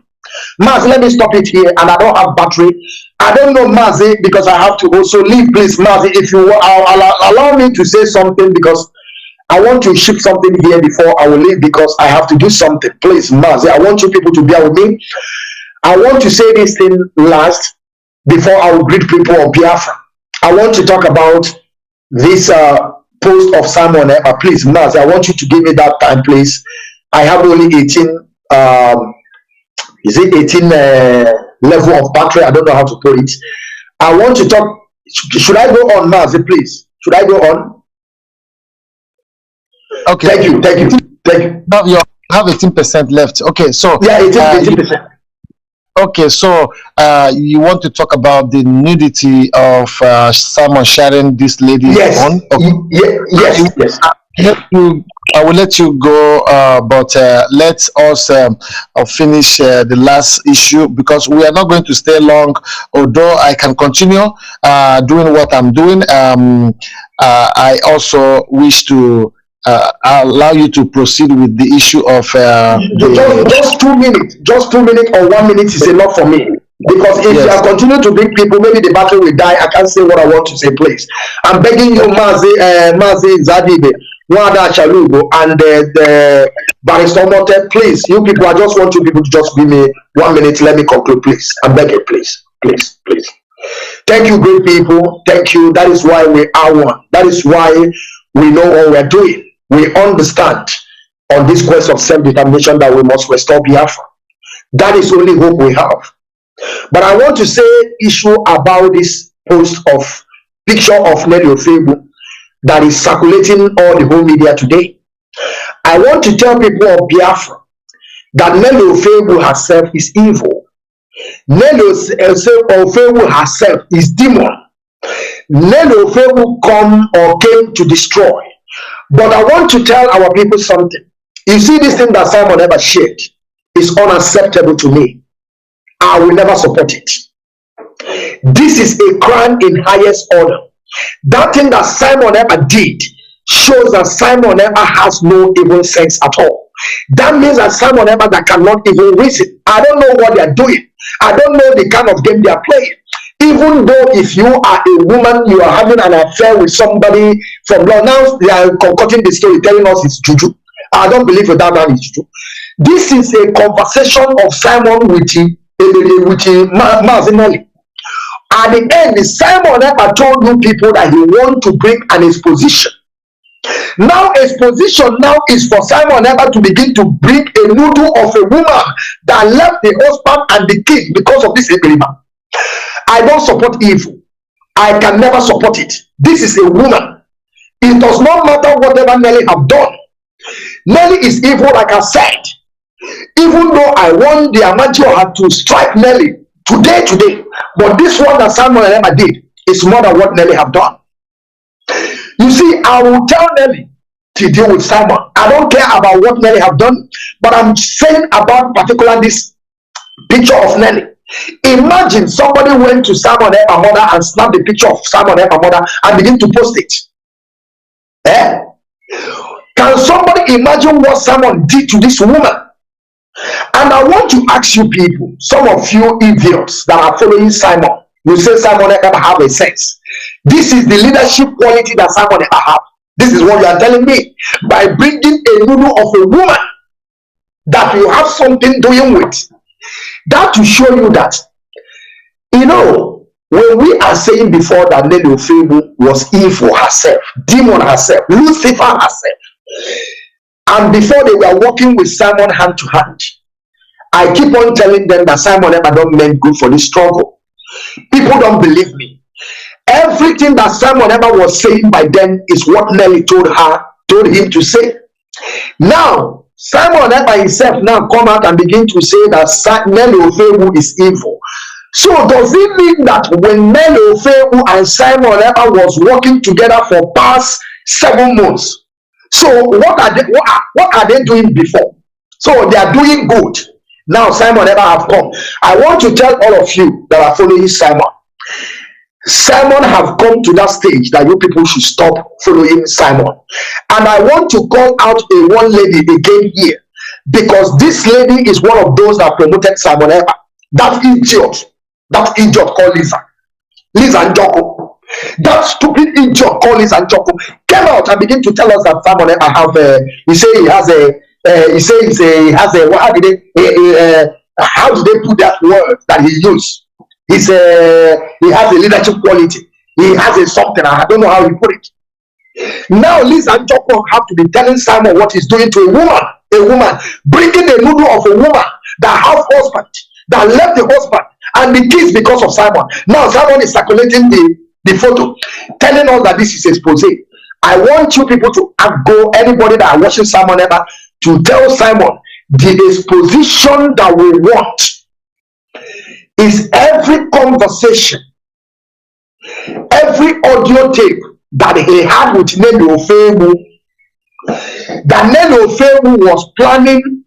Mazi, let me stop it here, and I don't have battery. I don't know Mazi because I have to also leave. Please, Mazi, if you allow me to say something because I want to ship something here before I will leave because I have to do something. Please, Mazi, I want you people to bear with me. I want to say this thing last before I will greet people of Biafra. I want to talk about this post of Simon Emma. Please, Mazi, I want you to give me that time, please. I have only 18. Is it 18 level of battery? I don't know how to put it. I want to talk. Should I go on, Mazi, please? Should I go on? Okay. Thank you. Now you have 18% left. Okay, so yeah, 18%. Okay, so you want to talk about the nudity of someone sharing this lady's phone? Okay. Yes. I will let you go, but let us finish the last issue because we are not going to stay long. Although I can continue doing what I'm doing, I also wish to allow you to proceed with the issue of just 2 minutes. Just 2 minutes or 1 minute is enough for me. Because if you continue to bring people, maybe the battle will die. I can't say what I want to say, please. I'm begging you, Mazi Zadibe, Nwada Chalugo, and the Barrister Mote, please. You people, I just want you people to just give me 1 minute. Let me conclude, please. I'm begging, please. Thank you, great people. Thank you. That is why we are one. That is why we know what we're doing. We understand on this quest of self-determination that we must restore Biafra. That is only hope we have. But I want to say issue about this post of picture of Nelly Ofebu that is circulating all the whole media today. I want to tell people of Biafra that Nelly Ofebu herself is evil. Nelly Ofebu herself is demon. Nelly Ofebu came to destroy. But I want to tell our people something. You see, this thing that Simon ever shared is unacceptable to me. I will never support it. This is a crime in highest order. That thing that Simon ever did shows that Simon ever has no evil sense at all. That means that Simon ever that cannot even reason. I don't know what they are doing. I don't know the kind of game they are playing. Even though if you are a woman, you are having an affair with somebody from law, now they are concocting the story, telling us it's juju. I don't believe that man is juju. This is a conversation of Simon with Mazi. At the end, Simon ever told you people that he want to bring an exposition. Now exposition now is for Simon ever to begin to bring a noodle of a woman that left the husband and the kid because of this agreement. I don't support evil. I can never support it. This is a woman. It does not matter whatever Nelly have done. Nelly is evil, like I said. Even though I want the Amagio to strike Nelly Today. But this one that Simon and Emma did is more than what Nelly have done. You see, I will tell Nelly to deal with Simon. I don't care about what Nelly have done, but I'm saying about particular this picture of Nelly. Imagine somebody went to Simon and mother and snapped the picture of Simon and mother and begin to post it. Can somebody imagine what Simon did to this woman? And I want to ask you people, some of you idiots that are following Simon, you say Simon never have a sense. This is the leadership quality that Simon never have. This is what you are telling me. By bringing a noodle of a woman that you have something doing with. That to show you that, you know, when we are saying before that Lady Ofebu was evil herself, demon herself, Lucifer herself, and before they were working with Simon hand to hand, I keep on telling them that Simon never don't mean good for this struggle. People don't believe me. Everything that Simon ever was saying by then is what Nelly told him to say. Now, Simon by himself now come out and begin to say that Nelly Ofebu is evil. So does it mean that when Nelly Ofebu and Simon ever was working together for past 7 months, so what are they doing before? So they are doing good. Now Simon ever have come. I want to tell all of you that are following Simon. Simon have come to that stage that you people should stop following Simon. And I want to call out a one lady again here, because this lady is one of those that promoted Simon ever. That idiot called Liza and Joko. That stupid idiot called Liza and Joko came out and began to tell us that Simon ever have how did they put that word that he used? He has a leadership quality. He has a something. I don't know how he put it. Now Liza and Joko have to be telling Simon what he's doing to a woman, bringing the noodle of a woman that have husband, that left the husband and the kids because of Simon. Now Simon is circulating the photo, telling us that this is expose. I want you people to go, anybody that are watching Simon ever, to tell Simon the exposition that we want is every conversation, every audio tape that he had with Nelly Ofebu, that Nelly Ofebu was planning.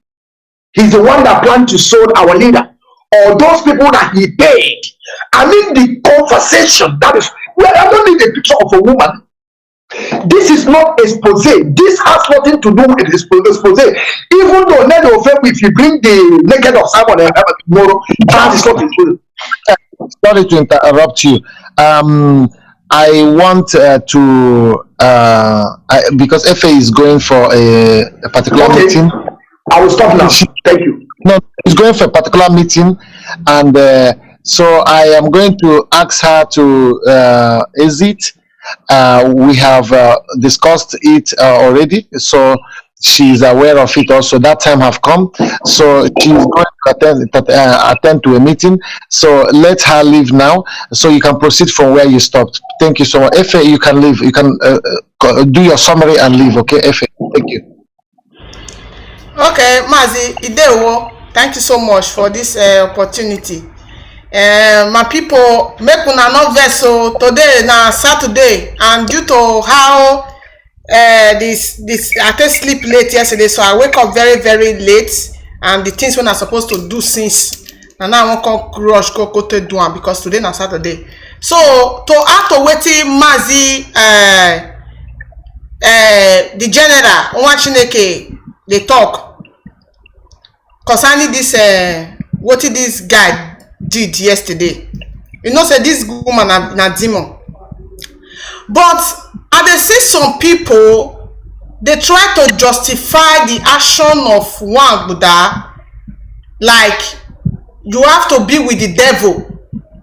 He's the one that planned to sold our leader, or those people that he paid. I mean the conversation, that is, well, I don't need a picture of a woman. This is not expose. This has nothing to do with expose. Even though Nelly Ofebu, if you bring the naked of Simon and tomorrow, that is not included. Sorry to interrupt you. I want because Efe is going for a particular meeting. I will stop now. Thank you. No, he's going for a particular meeting, and so I am going to ask her to exit. We have discussed it already, so she's aware of it also. That time have come, so she's going to attend to a meeting. So let her leave now, so you can proceed from where you stopped. Thank you so much. Efe, you can leave. You can do your summary and leave. Okay, Efe. Thank you. Okay, Mazi, Idewo, thank you so much for this opportunity. My people, make una no vex. So today na Saturday, and due to how this I take sleep late yesterday, so I wake up very late, and the things when I supposed to do since, and now I won't come rush go to do am because today na Saturday. So to add to wetin Mazi the general Nwachineke dey talk concerning this wetin this guy did yesterday. You know, say this woman na demon, but I dey see some people, they try to justify the action of one Buddha, like you have to be with the devil,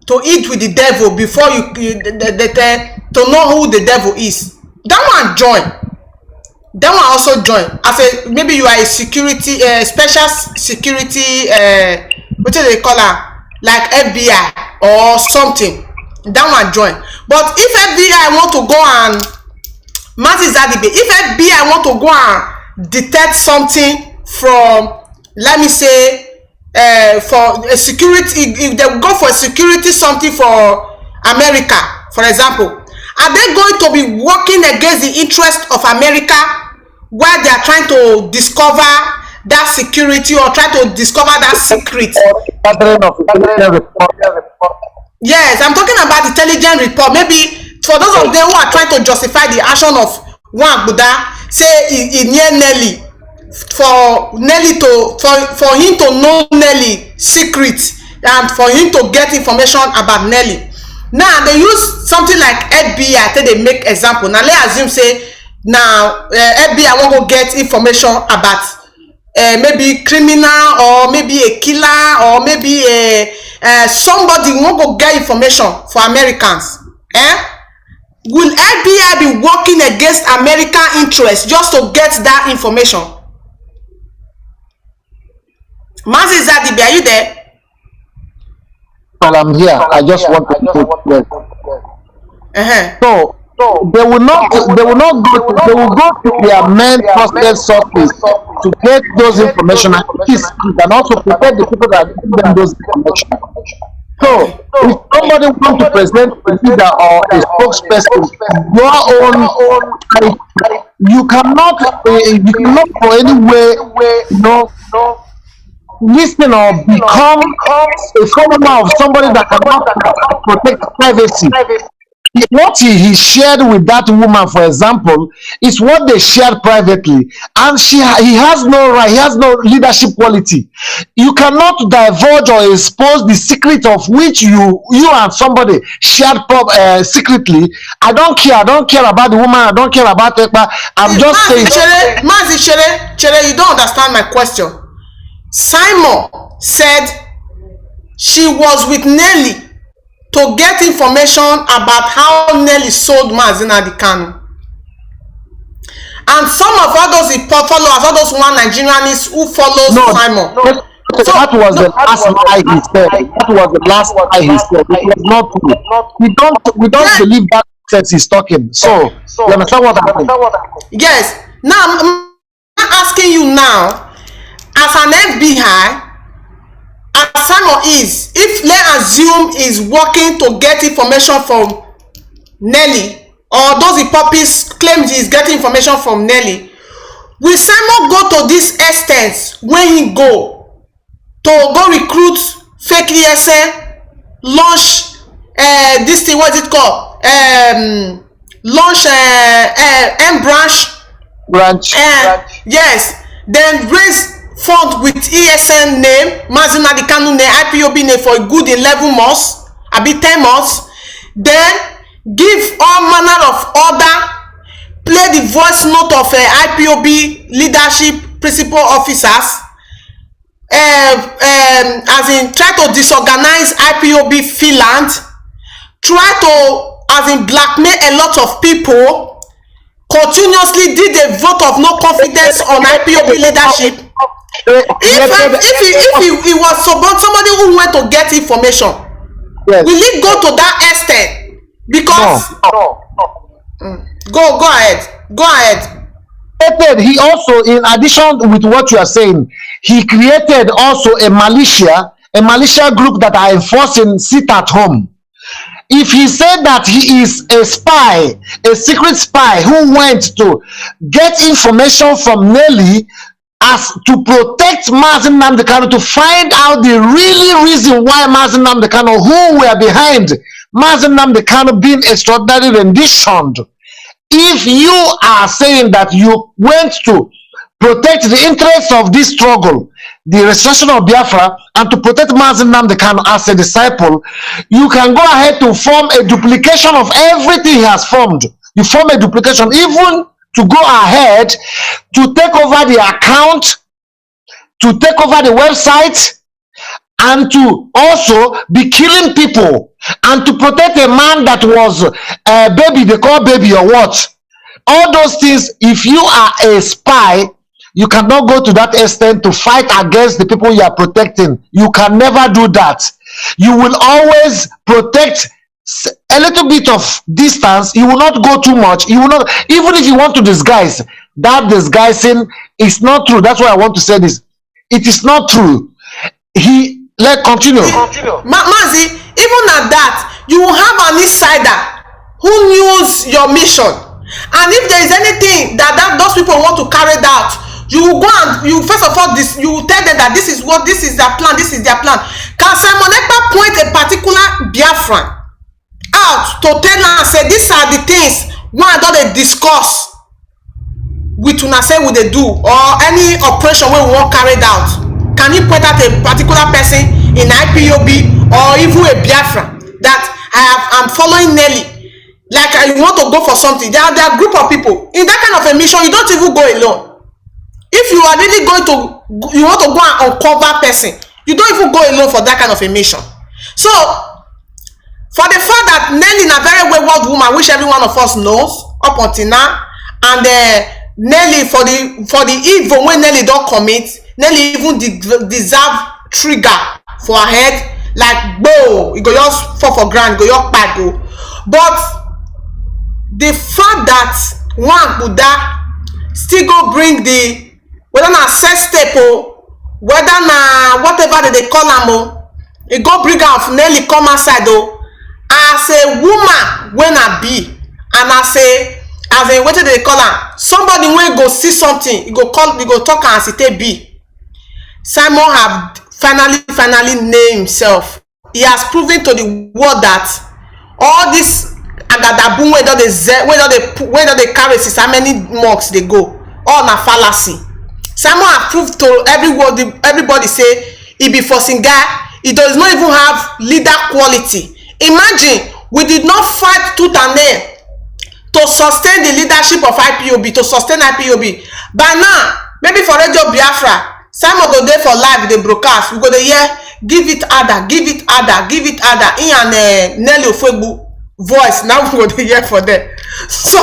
to eat with the devil before you to know who the devil is. That one join. That one also join. I say maybe you are a security, special security, what do they call her? Like FBI or something. That one join. But if FBI want to go and Mazi Zadibe, if FBI want to go and detect something from, let me say, for a security, if they go for security something for America, for example, are they going to be working against the interest of America while they are trying to discover that security or try to discover that secret? Yes, I'm talking about intelligence report. Maybe for those of them who are trying to justify the action of one Buddha, say he near Nelly, for Nelly to for him to know Nelly secret and for him to get information about Nelly. Now they use something like FBI till they make example. Now let's assume say now FBI won't go get information about maybe criminal or maybe a killer or maybe a somebody won't go get information for Americans. Will FBI be working against American interests just to get that information? Mazi Zadibe, are you there? Well, I'm here. I just want to put yes. So they will not go to, they will go to their main trusted sources to get those information and also protect the people that give them those information. So if somebody wants to present a leader or a spokesperson, your own, you cannot for any way, listen or become a follower of somebody that cannot protect privacy. What he shared with that woman, for example, is what they shared privately, and he has no right, he has no leadership quality. You cannot divulge or expose the secret of which you and somebody shared secretly. I don't care about the woman, I don't care about Ekpa. I'm just saying. Mazi Chere, you don't understand my question. Simon said she was with Nelly to get information about how Nelly sold Mazi Nnamdi Kanu. And some of all those followers, all those one Nigerians who follow Simon. That was the last lie he said. That was the last lie he said. It was not true. We don't believe that sense he's talking. So you understand what happened? Yes. Now I'm asking you now, as an FBI, as Simon is, if let's assume is working to get information from Nelly, or those Ipobis claim he is getting information from Nelly, will Simon go to this extent when he go recruit fake ESN, launch this thing, what is it called? Launch M branch. Yes, then raise fund with ESN name, Mazi Nnamdi Kanu name, IPOB name for a good 11 months, abi 10 months, then give all manner of order, play the voice note of IPOB leadership principal officers, as in try to disorganize IPOB filand, try to as in blackmail a lot of people, continuously did a vote of no confidence on IPOB leadership. If he was somebody who went to get information, yes, will he go to that extent? Because go ahead. He also, in addition with what you are saying, he created also a militia group that are enforcing sit at home. If he said that he is a spy, a secret spy who went to get information from Nelly as to protect Mazi Nnamdi Kanu, to find out the really reason why Mazi Nnamdi Kanu, who were behind Mazi Nnamdi Kanu being extraordinarily renditioned. If you are saying that you went to protect the interests of this struggle, the restoration of Biafra, and to protect Mazi Nnamdi Kanu as a disciple, you can go ahead to form a duplication of everything he has formed. You form a duplication, even to go ahead to take over the account, to take over the website, and to also be killing people, and to protect a man that was a baby, they call baby or what. All those things, if you are a spy, you cannot go to that extent to fight against the people you are protecting. You can never do that. You will always protect a little bit of distance. You will not go too much. You will not, even if you want to disguise, that disguising is not true. That's why I want to say this. It is not true. Let continue. Mazi, even at that, you will have an insider who knows your mission, and if there is anything that those people want to carry out, you will go and you first of all you will tell them that this is their plan, this is their plan. Can Simon Ekpa point a particular Biafran out to tell and say these are the things one don dey discuss with una say we dey do, or any operation wey we wan carry out? Can you point out a particular person in IPOB or even a Biafra that I'm following Nelly, like you want to go for something? There are a group of people in that kind of a mission. You don't even go alone. If you are really going to, you want to go and uncover person, you don't even go alone for that kind of a mission. So for the fact that Nelly is a very wayward woman, which every one of us knows up until now, and Nelly for the evil when Nelly don't commit, Nelly even deserve trigger for her head, like bow, it go just fall for ground, go just bad go. But the fact that one Buddha still go bring the whether na sex tape o, whether na whatever they call am, it go bring out Nelly come outside o, as a woman when I be, and as a what they call am, somebody when go see something, you go talk as it be. Simon have finally named himself. He has proven to the world that all this agadaboom where they carry since how many months they go, all na fallacy. Simon have proved to everybody say he be forcing guy. He does not even have leader quality. Imagine, we did not fight tooth and nail to sustain the leadership of IPOB, to sustain IPOB. By now, maybe for Radio Biafra, Simon go there for live, they broadcast. We go there, yeah, give it other. In and Nelly Ofegbu voice. Now we go there, yeah, for them. So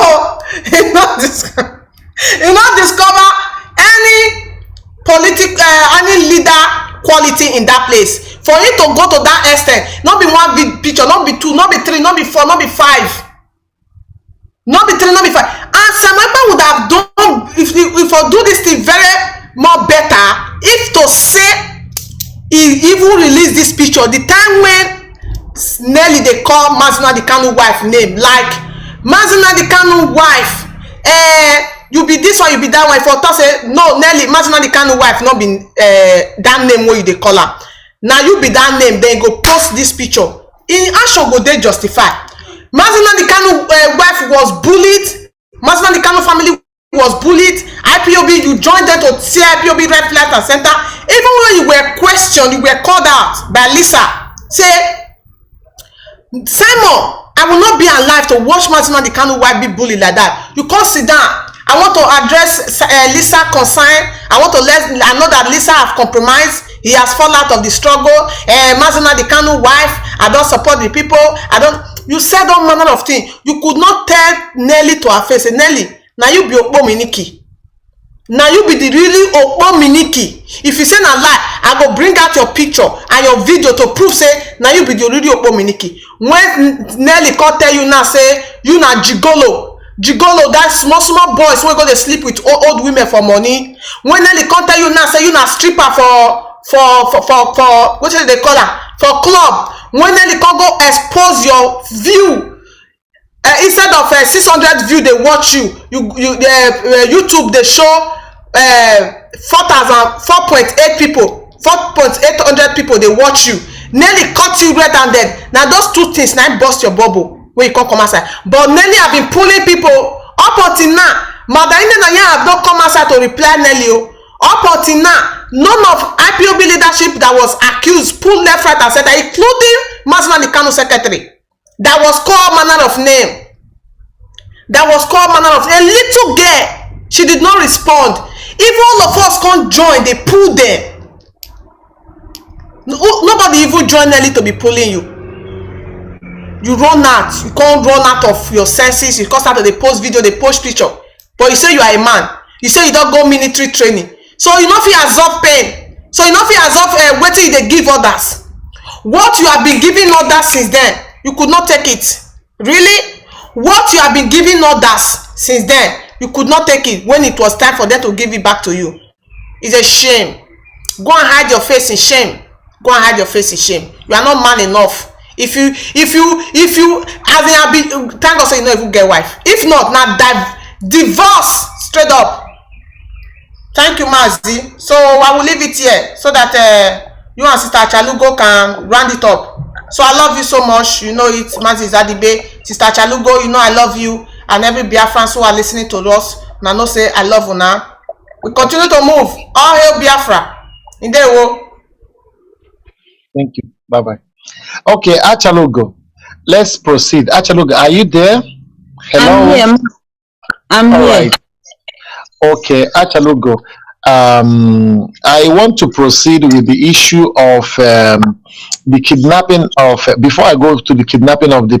he not discover any any leader quality in that place. For you to go to that extent, not be one big picture, not be two, not be three, not be four, not be five, not be three, not be five. And Samantha would have done if I do this thing very more better if to say he even release this picture the time when Nelly they call Mazi Nnamdi Kanu wife name, like Mazi Nnamdi Kanu wife, you be this one, you be that one. For us say no, Nelly, Mazi Nnamdi Kanu wife not be that name where you they call her. Now you be that name, then go post this picture. In action go they justify. Mazi Nnamdi Kanu wife was bullied. Mazi Nnamdi Kanu family was bullied. IPOB, you joined them to see IPOB right, left, and center. Even when you were questioned, you were called out by Lisa. Say, Simon, I will not be alive to watch Mazi Nnamdi Kanu wife be bullied like that. You can't sit down. I want to address Lisa concern. I want to I know that Lisa have compromised. He has fallen out of the struggle. Mazi Nnamdi Kanu wife, I don't support the people. You said all manner of things. You could not tell Nelly to her face, Nelly, now you be Okpo Miniki. Now you be the really Okpo Miniki. If you say na lie, I go bring out your picture and your video to prove say now you be the really Okpo Miniki. When Nelly can tell you now say you na gigolo, that small boys wey go dey sleep with old women for money. When Nelly can tell you now say you na stripper for what they call her, for club. When Nelly can go expose your view. Instead of 600 view they watch you YouTube they show 4.8 people, 4.800 people they watch you. Nelly cut you red-handed. Now those two things now bust your bubble when you come outside. But Nelly have been pulling people up until now. Madaine Nanya have not come outside to reply Nelly. Up until now, none of IPOB leadership that was accused pulled left, right, and center, including Mazi Nnamdi Kanu secretary. That was called manner of name. That was called manner of a little girl. She did not respond. If all of us can't join, they pull them. Nobody even join Nelly to be pulling you. You run out. You can't run out of your senses. You can't start to post video, they post picture. But you say you are a man. You say you don't go military training. So you know if you absorb pain. So you know if you absorb waiting they give others. What you have been giving others since then, you could not take it. Really? What you have been giving others since then, you could not take it when it was time for them to give it back to you. It's a shame. Go and hide your face in shame. go and hide your face in shame. You are not man enough. If you as in thank God say you no even get wife. If not, now divorce straight up. Thank you, Mazi. So I will leave it here so that you and Sister Achalugo can round it up. So I love you so much. You know it, Mazi Zadibe. Sister Achalugo, you know I love you. And every Biafrans who are listening to us, now know say I love you now. We continue to move. All hail Biafra. In there, Thank you. Bye-bye. Okay, Achalugo. Let's proceed. Achalugo, are you there? Hello? I'm All here. right. Okay, Achalugo. I want to proceed with the issue of the kidnapping of, before I go to the kidnapping of the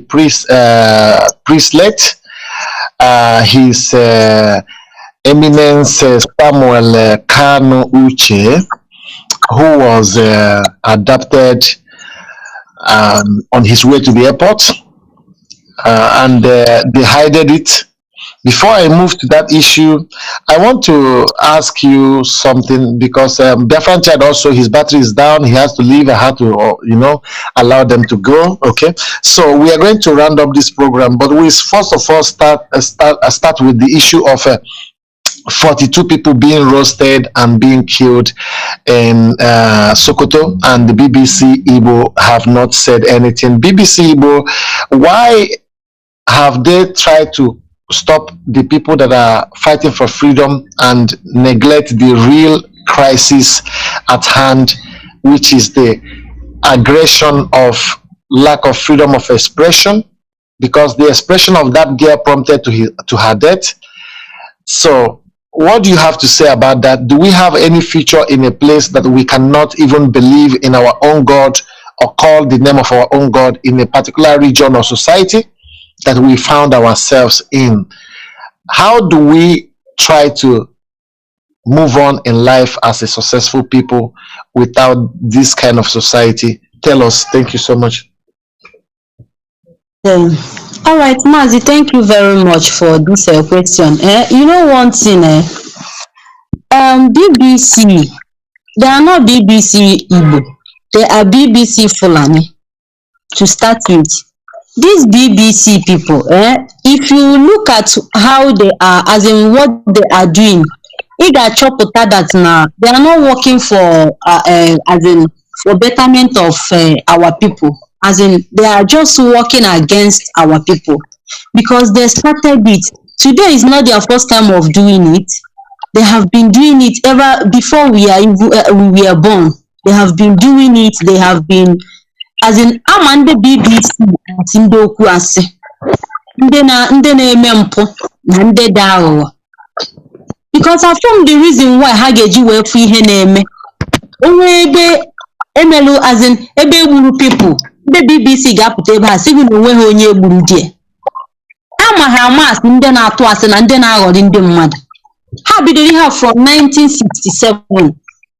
priestlet, his Eminence Samuel Kanu Uche, who was adopted on his way to the airport, and they hided it. Before I move to that issue, I want to ask you something, because Biafran child also, his battery is down, he has to leave. I have to, allow them to go. Okay, so we are going to round up this program, but we first of all start with the issue of 42 people being roasted and being killed in Sokoto, and the BBC Igbo have not said anything. BBC Igbo, why have they tried to stop the people that are fighting for freedom and neglect the real crisis at hand, which is the aggression of lack of freedom of expression? Because the expression of that girl prompted to her death. So what do you have to say about that? Do we have any future in a place that we cannot even believe in our own God or call the name of our own God in a particular region or society that we found ourselves in? How do we try to move on in life as a successful people without this kind of society? Tell us. Thank you so much. All right, Mazi, thank you very much for this question. You know one thing, BBC, they are not BBC Igbo, they are BBC Fulani to start with. These BBC people, if you look at how they are, as in what they are doing, it got chopped that now they are not working for as in for betterment of our people. As in, they are just working against our people, because they started it. Today is not their first time of doing it. They have been doing it ever before we were born. They have been doing it. They have been, as in, Amanda BBC Tindoku ase. Ndena emempo na ndeda. Because I found the reason why Hageji were free her name. Emelu, as in ebe gburu people. The BBC ga-apụta ebe a sị gị na onweghị onye gburu die. Ama ha amasị ndị na-atụ asị na ndị na-aghọrị ndị mmadụ. Ha bidoro ihe from 1967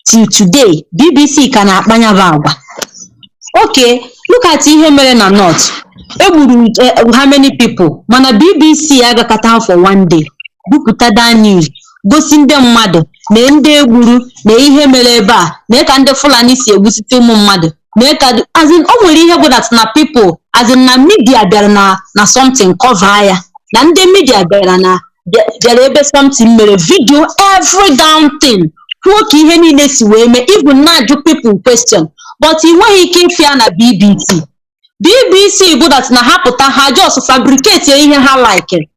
till today. BBC ka na-akpanya bụ agwa. Okay, look at ihe mere na North. Egburu how many people? Mana BBC agakata for one day. Bupụta that news. Gosi ndị mmadụ na ndị egburu na ihe mere ebe a, na ka ndị Fulani si egbusite ụmụ mmadụ. As in, that na people, as in na media there na something cover ya. Na ndị media there na there ebe something mere video every damn thing. Kwuo ihe niile si wee mee, even na ajụ people question. But i nweghị ike ịfịa na BBC. BBC bụ that na ha pụta ha just fabricate ihe ha like.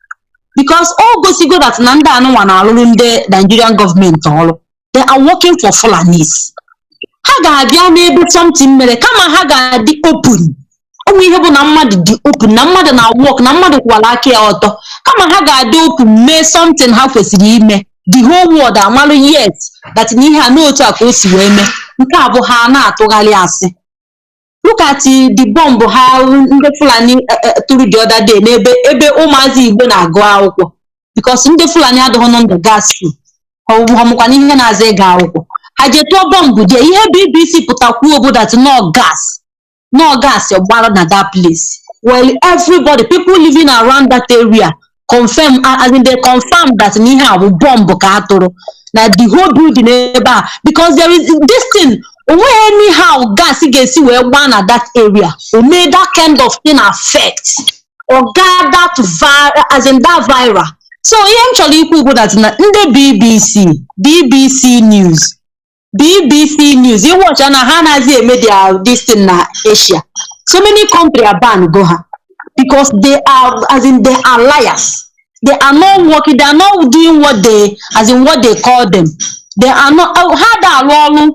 Because all gosigo that na ndị anụnwa na alụrụ ndị Nigerian government ọrụ. They are working for Fulanis. Ha ga-abịa n'ebe something mere kama ha ga-adị open. Ọ ihe bụ na mmadụ dị open, na mmadụ na work, na mmadụ kwala aka ya ọtọ. Kama ha ga-adị open mee something ha kwesịrị ime. The whole world amalụ yes that n'ihe a n'otu a ka o si wee mee. Nke a bụ ha na-atụgharị asị. Look at the bomb ha ndị Fulani tụrụ the other day n'ebe ụmụazị Igbo na-agụ akwụkwọ. Because ndị Fulani adịghị nọ ndụ gas fu. Ọ mụkwa n'ihe na-aza ịga akwụkwọ. Hajeto bomb je ihe BBC pụtakwuo bụ that no gas gbara na that place. Well, everybody, people living around that area confirm, as in they confirm that n'ihe a bụ bomb ka atụrụ na the whole building ebe a, because there is this thing anyhow gas gets where one at that area who made that kind of thing affect or got that as in that viral. So eventually you could go that in the BBC News. BBC News. You watch and Hanazi media this in Asia. So many countries are banned go because they are as in they are liars. They are not working, they are not doing what they as in what they call them. They are not how that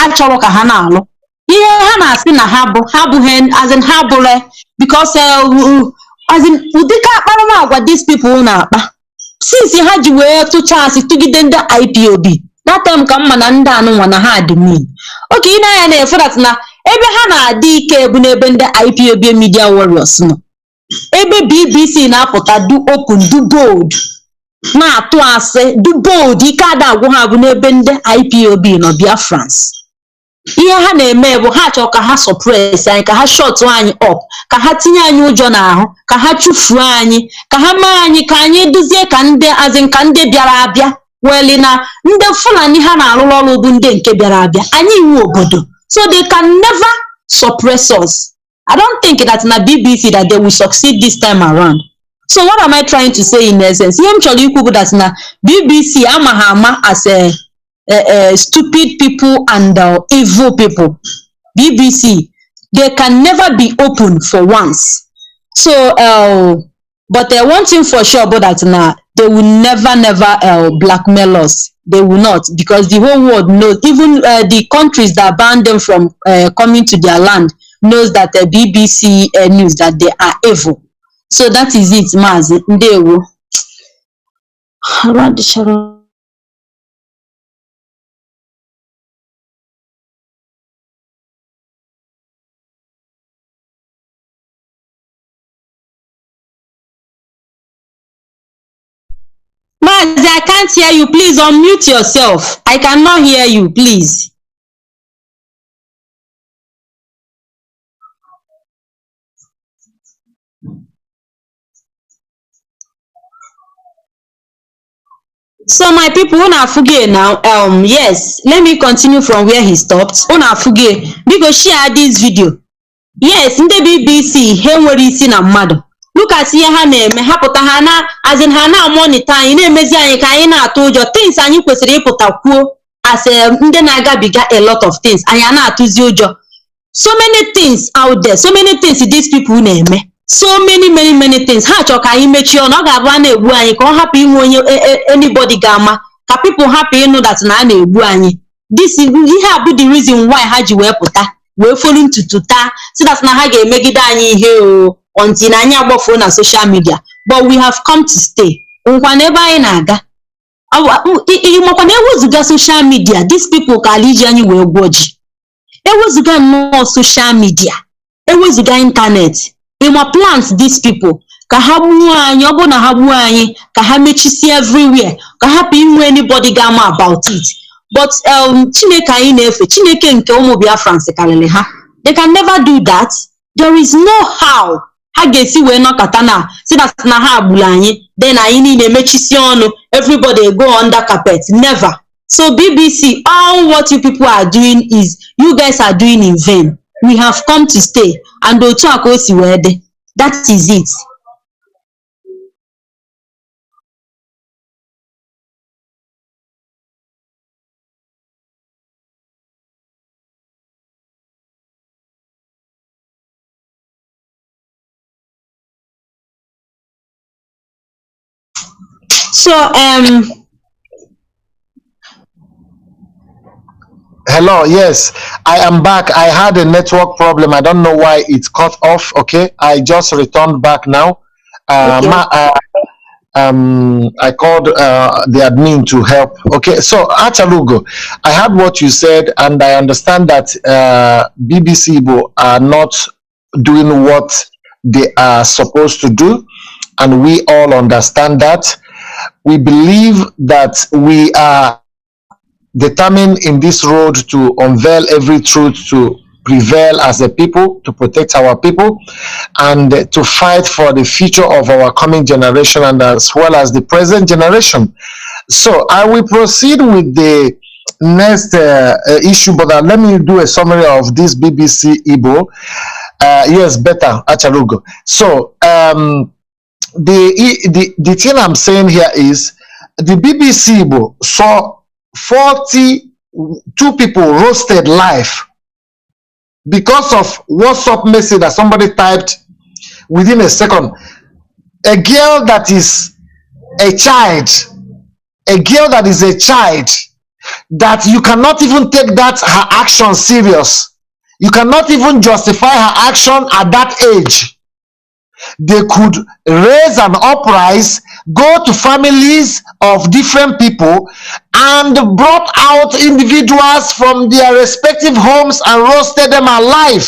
actually kahana here hana si na habu hen as in habule because as in udika akparama these people na akpa since ha ji wee to chance tugide ndị IPOB that time ka mma na ndị anụ nwa na ha dị mean okay ina ya na efe that na ebe ha na-adị ike bụ n'ebe ndị IPOB media warriors no ebe BBC na-apụta do open do bold na-atụ asị do bold ike ada agwụ ha bụ n'ebe ndị IPOB no Biafrans ihe ha na-eme bụ ha chọọ ka ha suppress anyị ka ha shut anyị up ka ha tinye anyị ụjọ n'ahụ ka ha chufuo anyị ka ha mee anyị ka anyị duzie ka ndị azin ka ndị bịara abịa weli na ndị Fulani ha na-arụrụ ọrụ bụ ndị nke bịara abịa anyị iwu obodo so they can never suppress us. I don't think that in a BBC that they will succeed this time around. So what am I trying to say in essence? Him choli kuku that na BBC amahama as a stupid people and evil people. BBC, they can never be open for once. So, but one thing for sure about that now, they will never blackmail us. They will not, because the whole world knows, even the countries that banned them from coming to their land knows that the BBC news that they are evil. So that is it, Mazi. They will. Mazi, I can't hear you. Please unmute yourself. I cannot hear you, please. So my people, una fuge now. Yes, let me continue from where he stopped. Una fuge, because share this video. Yes, in the BBC, he nwere isi na mmadụ. Look at ihe ha na-eme, ha pụta ha na as in ha na monitor anyị na-emezi anyị ka anyị na-atụ ụjọ things anyị kwesịrị ịpụta kwuo as ndị na-agabiga a lot of things anyị na-atụzi ụjọ. So many things out there, so many things these people na-eme. So many things. Ha chọrọ ka anyị mechie ọnụ, ọ ga-abụ a na-egbu anyị ka ọ hapụ inwe onye anybody ga-ama ka people hapụ ịnụ that na a na-egbu anyị. This ihe a bụ the reason why ha ji wee pụta wee folu ntutu taa so that na ha ga-emegide anyị ihe o until na anyị agbafuo na social media. But we have come to stay. Nkwa na ebe anyị na-aga makwa na ewezuga social media, these people ka aliji anyị wee gwọ ji. Ewezuga nnọọ social media, ewezuga internet, ịma plans these people ka ha gbuo anyị, ọ bụ na ha gbuo anyị ka ha mechisi everywhere ka hapụ inwe anybody ga-ama about it. But Chineke anyị na-efe, Chineke nke ụmụ Biafrans karịrị ha. They can never do that. There is no how ha ga-esi wee nọkọta na si na ha agburu anyị then anyị niile mechisi ọnụ, everybody go under carpet. Never. So BBC, all what you people are doing is you guys are doing in vain. We have come to stay and otu aka o si wee dị. That is it. So hello, yes, I am back. I had a network problem. I don't know why it's cut off. Okay, I just returned back now. okay. I called the admin to help. Okay, so Achalugo, I heard what you said, and I understand that BBC are not doing what they are supposed to do, and we all understand that. We believe that we are determined in this road to unveil every truth, to prevail as a people, to protect our people, and to fight for the future of our coming generation and as well as the present generation. So I will proceed with the next issue, but let me do a summary of this BBC Igbo. Yes, better, Achalugo. So the thing I'm saying here is the BBC Igbo saw 42 people roasted live because of WhatsApp message that somebody typed within a second. A girl that is a child, that you cannot even take that her action serious. You cannot even justify her action at that age. They could raise an uprising, go to families of different people, and brought out individuals from their respective homes and roasted them alive.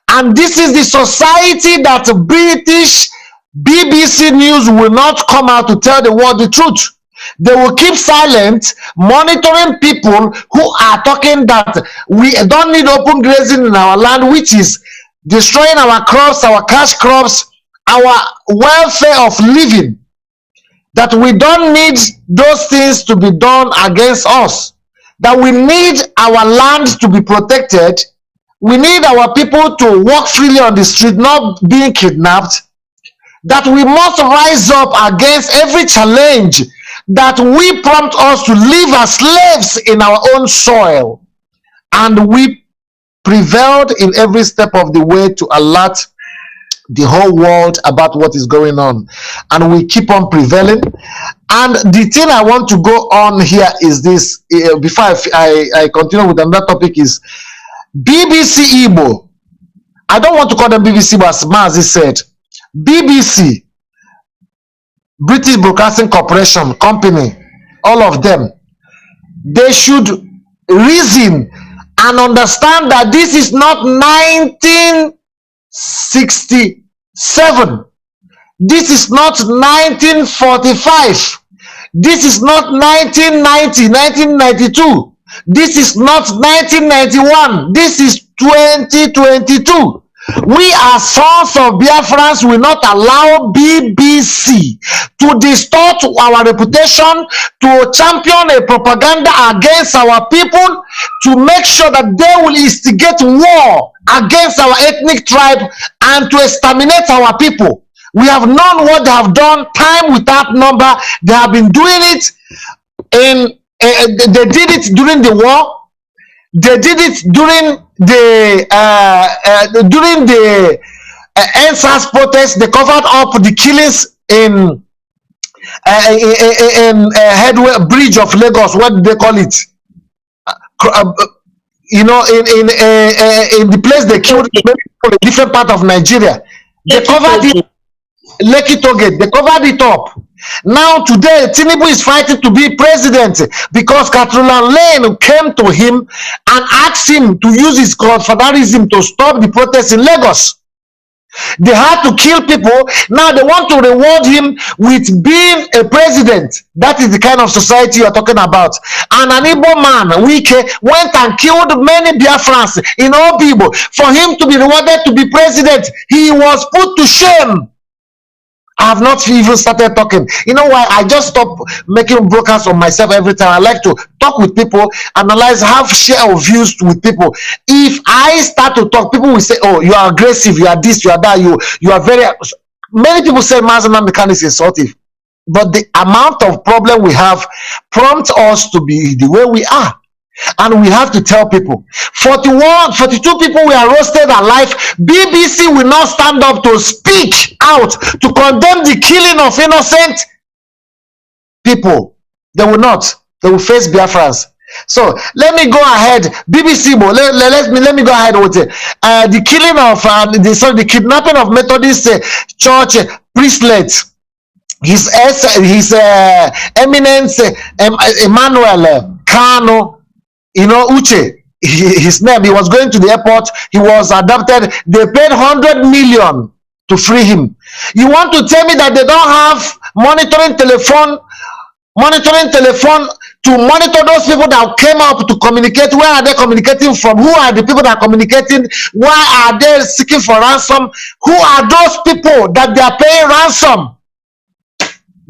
And this is the society that British BBC News will not come out to tell the world the truth. They will keep silent, monitoring people who are talking that we don't need open grazing in our land, which is destroying our crops, our cash crops, our welfare of living. That we don't need those things to be done against us. That we need our land to be protected. We need our people to walk freely on the street, not being kidnapped. That we must rise up against every challenge that we prompt us to live as slaves in our own soil. And we prevailed in every step of the way to alert the whole world about what is going on. And we keep on prevailing. And the thing I want to go on here is this, before I continue with another topic, is BBC Igbo. I don't want to call them BBC, but as Mazi said, BBC, British Broadcasting Corporation, company, all of them, they should reason and understand that this is not 1967. This is not 1945. This is not 1990, 1992. This is not 1991. This is 2022. We as sons of Biafrans will not allow BBC to distort our reputation, to champion a propaganda against our people, to make sure that they will instigate war against our ethnic tribe and to exterminate our people. We have known what they have done time without number. They have been doing it they did it during the war. They did it during the NSAS protest. They covered up the killings in Headway Bridge of Lagos. What do they call it? You know, in the place they killed people in a different part of Nigeria. They covered it. Lekki Toge, they covered it up. Now today, Tinubu is fighting to be president because Catherine Lane came to him and asked him to use his confederalism to stop the protests in Lagos. They had to kill people. Now they want to reward him with being a president. That is the kind of society you are talking about. And an Igbo man, Wike, went and killed many Biafrans in Obibo. For him to be rewarded to be president, he was put to shame. I have not even started talking. You know why? I just stop making broadcasts on myself every time. I like to talk with people, analyze, have share of views with people. If I start to talk, people will say, oh, you are aggressive, you are this, you are that, you are very... Many people say Mazi Nnamdi Kanu is insultive. But the amount of problem we have prompts us to be the way we are. And we have to tell people, 42 people were roasted alive. BBC will not stand up to speak out to condemn the killing of innocent people. They will not. They will face Biafrans. So let me go ahead. BBC, let me go ahead with it. The killing of the kidnapping of Methodist church priestlets. His Eminence Emmanuel Kanu. You know, Uche, his name, he was going to the airport, he was adopted, they paid 100 million to free him. You want to tell me that they don't have monitoring telephone to monitor those people that came up to communicate? Where are they communicating from? Who are the people that are communicating? Why are they seeking for ransom? Who are those people that they are paying ransom?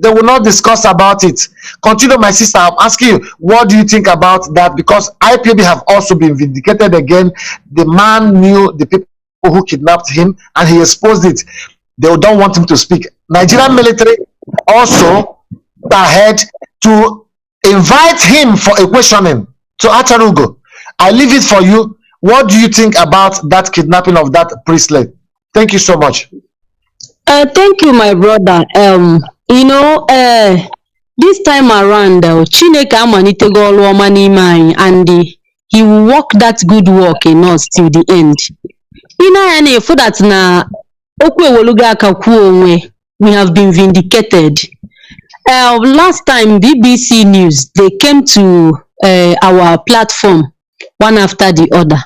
They will not discuss about it. Continue, my sister. I'm asking you, what do you think about that? Because IPOB have also been vindicated again. The man knew the people who kidnapped him and he exposed it. They don't want him to speak. Nigerian military also ahead to invite him for a questioning to Achalugo. I leave it for you. What do you think about that kidnapping of that priestlet? Thank you so much. Thank you, my brother. This time around, Chineke amanitego olu ọma n'ime anyị, and he will work that good work in us till the end. I na-efu that na okwu ewolugo aka kwuo onwe, we have been vindicated. Last time BBC News, they came to our platform one after the other.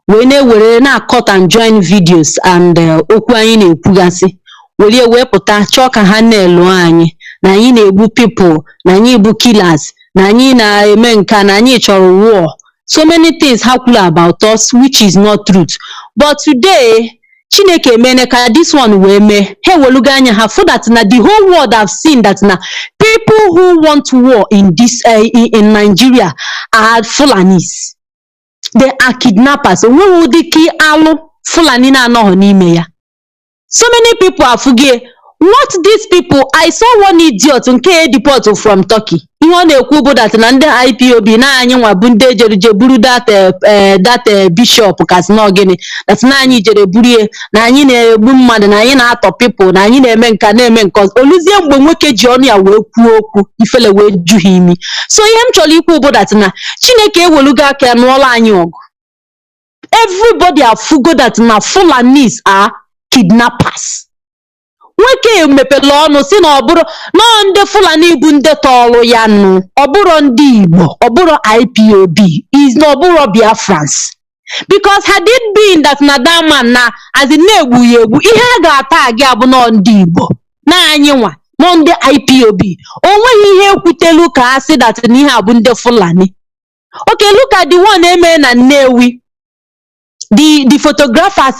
We were na cut and join videos and okwu anyị na-ekwugasị were wepụta chọọ ka ha na-elu anyị na anyị na-egbu people, na anyị bụ killers, na anyị na-eme nka, na anyị chọrọ war. So many things ha kwuru about us which is not truth. But today, Chineke emene ka this one wee mee, he weluga anya ha for that na the whole world have seen that na people who want war in this in Nigeria are Fulanis. They are kidnappers. Onwe ụdị ki alụ Fulani na-anọghị n'ime ya. So many people are forget what these people. I saw one idiot nke deport from Turkey. Ihe ọ na-ekwu bụ that na ndị IPOB na anyị nwa bụ ndị ejere buru that bishop kasị na ogene that na anyị jere burie na anyị na-egbu mmadụ na anyị na-atọ people na anyị na-eme nka na-eme nke oluzie mgbe nwoke ji ọnụ ya wee kwuo okwu ifele wee juhi imi. So ihe m chọrọ ikwu bụ that na Chineke ewelugo aka n'ụlọ anyị ọgụ. Everybody have forgot that na Fulanis are kidnappers. Nwoke mepere ọnụ si na ọbụrụ na ndị Fulani bụ ndị tọọlụ ya nụ, ọbụrụ ndị Igbo, ọbụrụ IPOB, is na ọbụrụ Biafrans. Because had it been that na that man na as in na-egbu ya egbu, ihe a ga-ata gị abụ na ndị Igbo na anyị nwa na ndị IPOB. Onweghị ihe ekwutelu ka ha si that na ihe abụ ndị Fulani. Okay, look at the one eme na Nnewi. The photographers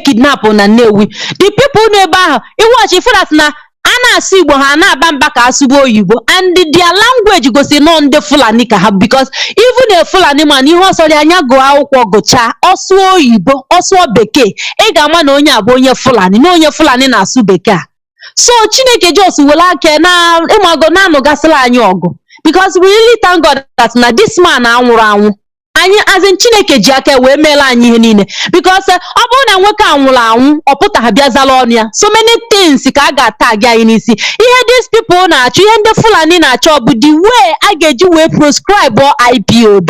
kidnap na Nnewi. The people n'ebe ahụ watch if that na ana asụ Igbo ha na-aba mba ka asụbo Oyibo, and their language gosi no ndị Fulani ka ha, because even a Fulani man ihe ọsọrọ anya gụọ akwụkwọ gụcha ọsụọ Oyibo ọsụọ Bekee, ị ga-ama na onye abụ onye Fulani na onye Fulani na-asụ Bekee. So Chineke just were aka na ịmago na anụgasịla anyị ọgụ, because we really thank God that na this man anwụrụ anwụ. Anyị as in Chineke ji aka wee meela anyị ihe niile, because ọ bụrụ na nwoke anwụrụ anwụ ọ pụta bịa zala ọnụ ya, so many things ka a ga-ata gị anyị n'isi. Ihe these people na-achọ, ihe ndị Fulani na-achọ bụ the way a ga-eji wee proscribe IPOB.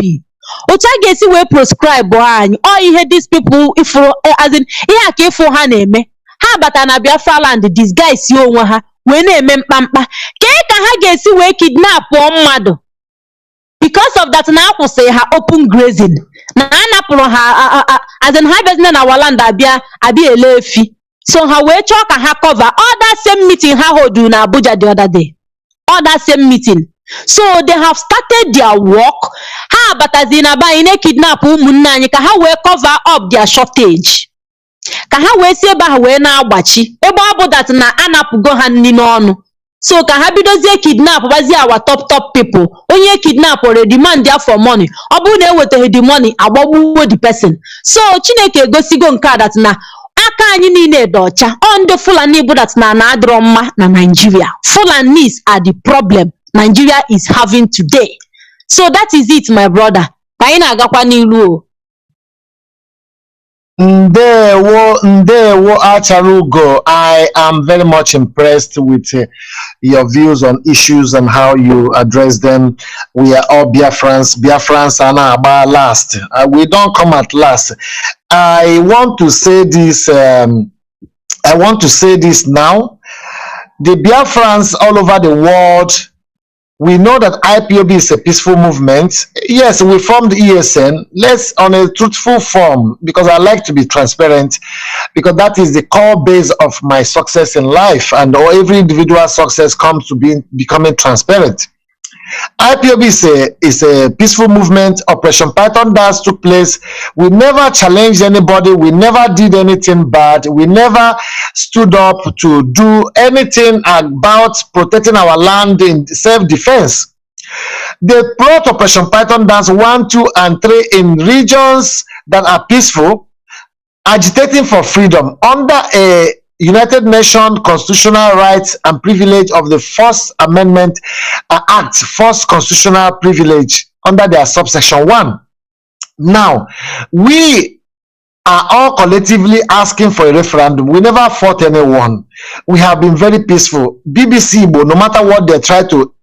Otu a ga-esi wee proscribe anyị ọ ihe these people ifuru as in ihe a ka ịfụ ha na-eme. Ha bata na Biafra land disguise onwe ha wee na-eme mkpamkpa ka ha ga-esi wee kidnap mmadụ. Because of that na akwụsị ha open grazing na anapụrụ ha as in ha business na our land abịa ele efi. So ha wee chọọ ka ha cover all that same meeting ha hold na Abuja the other day, all that same meeting. So they have started their work. Ha batazi na ba ine kidnap ụmụnne anyị ka ha wee cover up their shortage, ka ha wee si ebe ha wee na-agbachi ebe ọ bụ that na anapụgo ha nri n'ọnụ. So ka ha bidozie kidnap bazie our top people. Onye kidnap or demand there for money, ọ bụrụ na ewetaghị the money agbagbuo the person. So Chineke egosigo nke a that na aka anyị niile dị ọcha. On the Fulani bụ that na adịrọ mma na Nigeria. Fulanis are the problem Nigeria is having today. So that is it, my brother. Ka anyị na-agakwa n'ilu o. Ndewo Achalugo. I am very much impressed with your views on issues and how you address them. We are all Biafrans. Biafrans are now about last. We don't come at last. I want to say this. Now. The Biafrans all over the world, we know that IPOB is a peaceful movement. Yes, we formed ESN. Let's on a truthful form, because I like to be transparent, because that is the core base of my success in life, and every individual success comes to becoming transparent. IPOB is a peaceful movement. Operation Python Dance took place. We never challenged anybody. We never did anything bad. We never stood up to do anything about protecting our land in self-defense. They brought Operation Python Dance 1, 2, and 3 in regions that are peaceful, agitating for freedom under a United Nations Constitutional Rights and Privilege of the First Amendment Act, First Constitutional Privilege under their subsection 1. Now, we are all collectively asking for a referendum. We never fought anyone. We have been very peaceful. BBC, no matter what they try to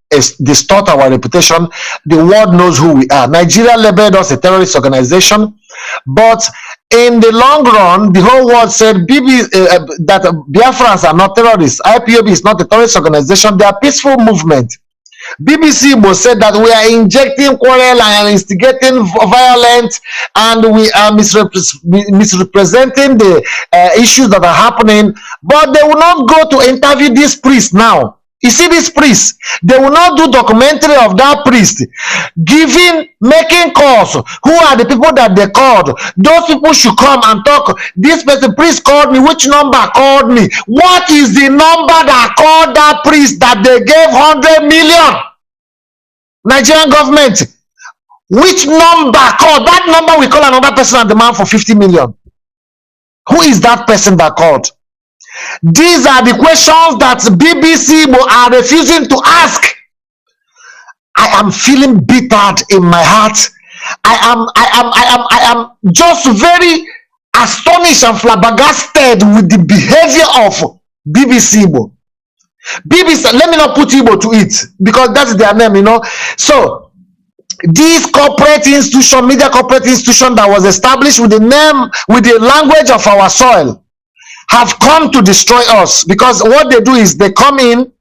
distort our reputation, the world knows who we are. Nigeria labeled us a terrorist organization, but in the long run, the whole world said that Biafrans are not terrorists. IPOB is not a terrorist organization. They are a peaceful movement. BBC said that we are injecting quarrel and instigating violence, and we are misrepresenting the issues that are happening. But they will not go to interview this priest now. You see, this priest, they will not do documentary of that priest making calls. Who are the people that they called? Those people should come and talk. This person, priest called me. Which number called me? What is the number that called that priest that they gave 100 million? Nigerian government. Which number called? That number we call another person and demand for 50 million. Who is that person that called? These are the questions that BBC are refusing to ask. I am feeling bitter in my heart. I am just very astonished and flabbergasted with the behavior of BBC. BBC, let me not put Igbo to it because that's their name, you know. So this corporate institution, media corporate institution that was established with the name, with the language of our soil, have come to destroy us, because what they do is they come in,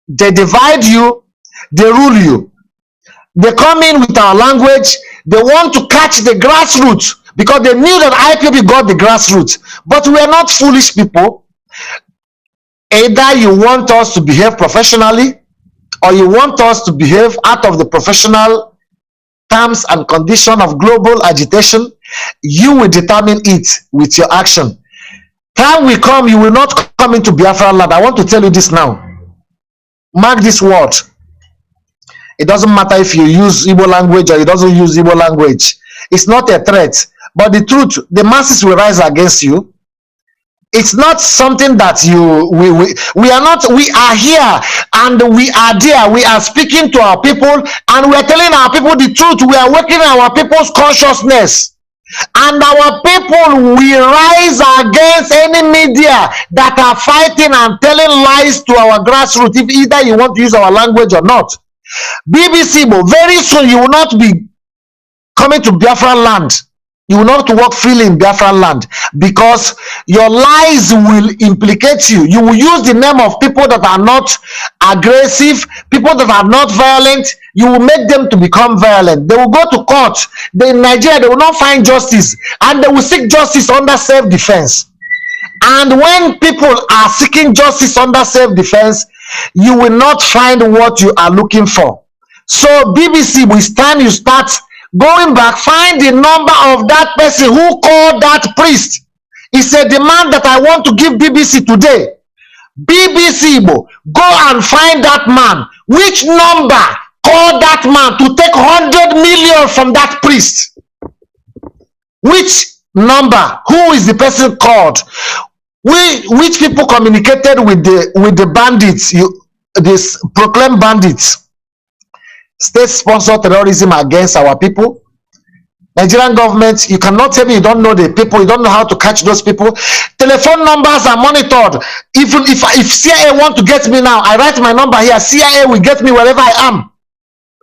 they divide you, they rule you. They come in with our language. They want to catch the grassroots because they knew that IPOB got the grassroots. But we are not foolish people. Either you want us to behave professionally, or you want us to behave out of the professional terms and condition of global agitation. You will determine it with your action. Time will come, you will not come into Biafra land. I want to tell you this now. Mark this word. It doesn't matter if you use Igbo language or you doesn't use Igbo language. It's not a threat. But the truth, the masses will rise against you. It's not something that we are not, we are here and we are there. We are speaking to our people and we are telling our people the truth. We are working our people's consciousness. And our people will rise against any media that are fighting and telling lies to our grassroots, if either you want to use our language or not. BBC, very soon you will not be coming to Biafra land. You will not work freely in Biafra land because your lies will implicate you. You will use the name of people that are not aggressive, people that are not violent. You will make them to become violent. They will go to court. In Nigeria, they will not find justice, and they will seek justice under self-defense. And when people are seeking justice under self-defense, you will not find what you are looking for. So BBC, it's time you start going back, find the number of that person who called that priest. It's a demand that I want to give BBC today. BBC, go and find that man. Which number called that man to take 100 million from that priest? Which number? Who is the person called? Which people communicated with the bandits? This proclaimed bandits. State-sponsored terrorism against our people. Nigerian government, you cannot tell me you don't know the people, you don't know how to catch those people. Telephone numbers are monitored. If CIA want to get me now, I write my number here, CIA will get me wherever I am.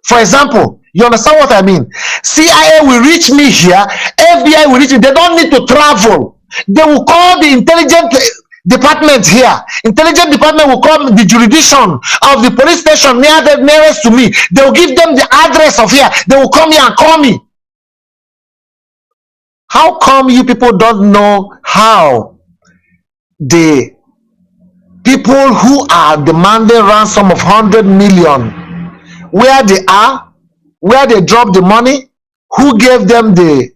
For example, you understand what I mean? CIA will reach me here, FBI will reach me. They don't need to travel. They will call the intelligence department here. Intelligence department will call the jurisdiction of the police station nearest to me. They will give them the address of here. They will come here and call me. How come you people don't know how the people who are demanding ransom of 100 million where they are, where they drop the money, who gave them the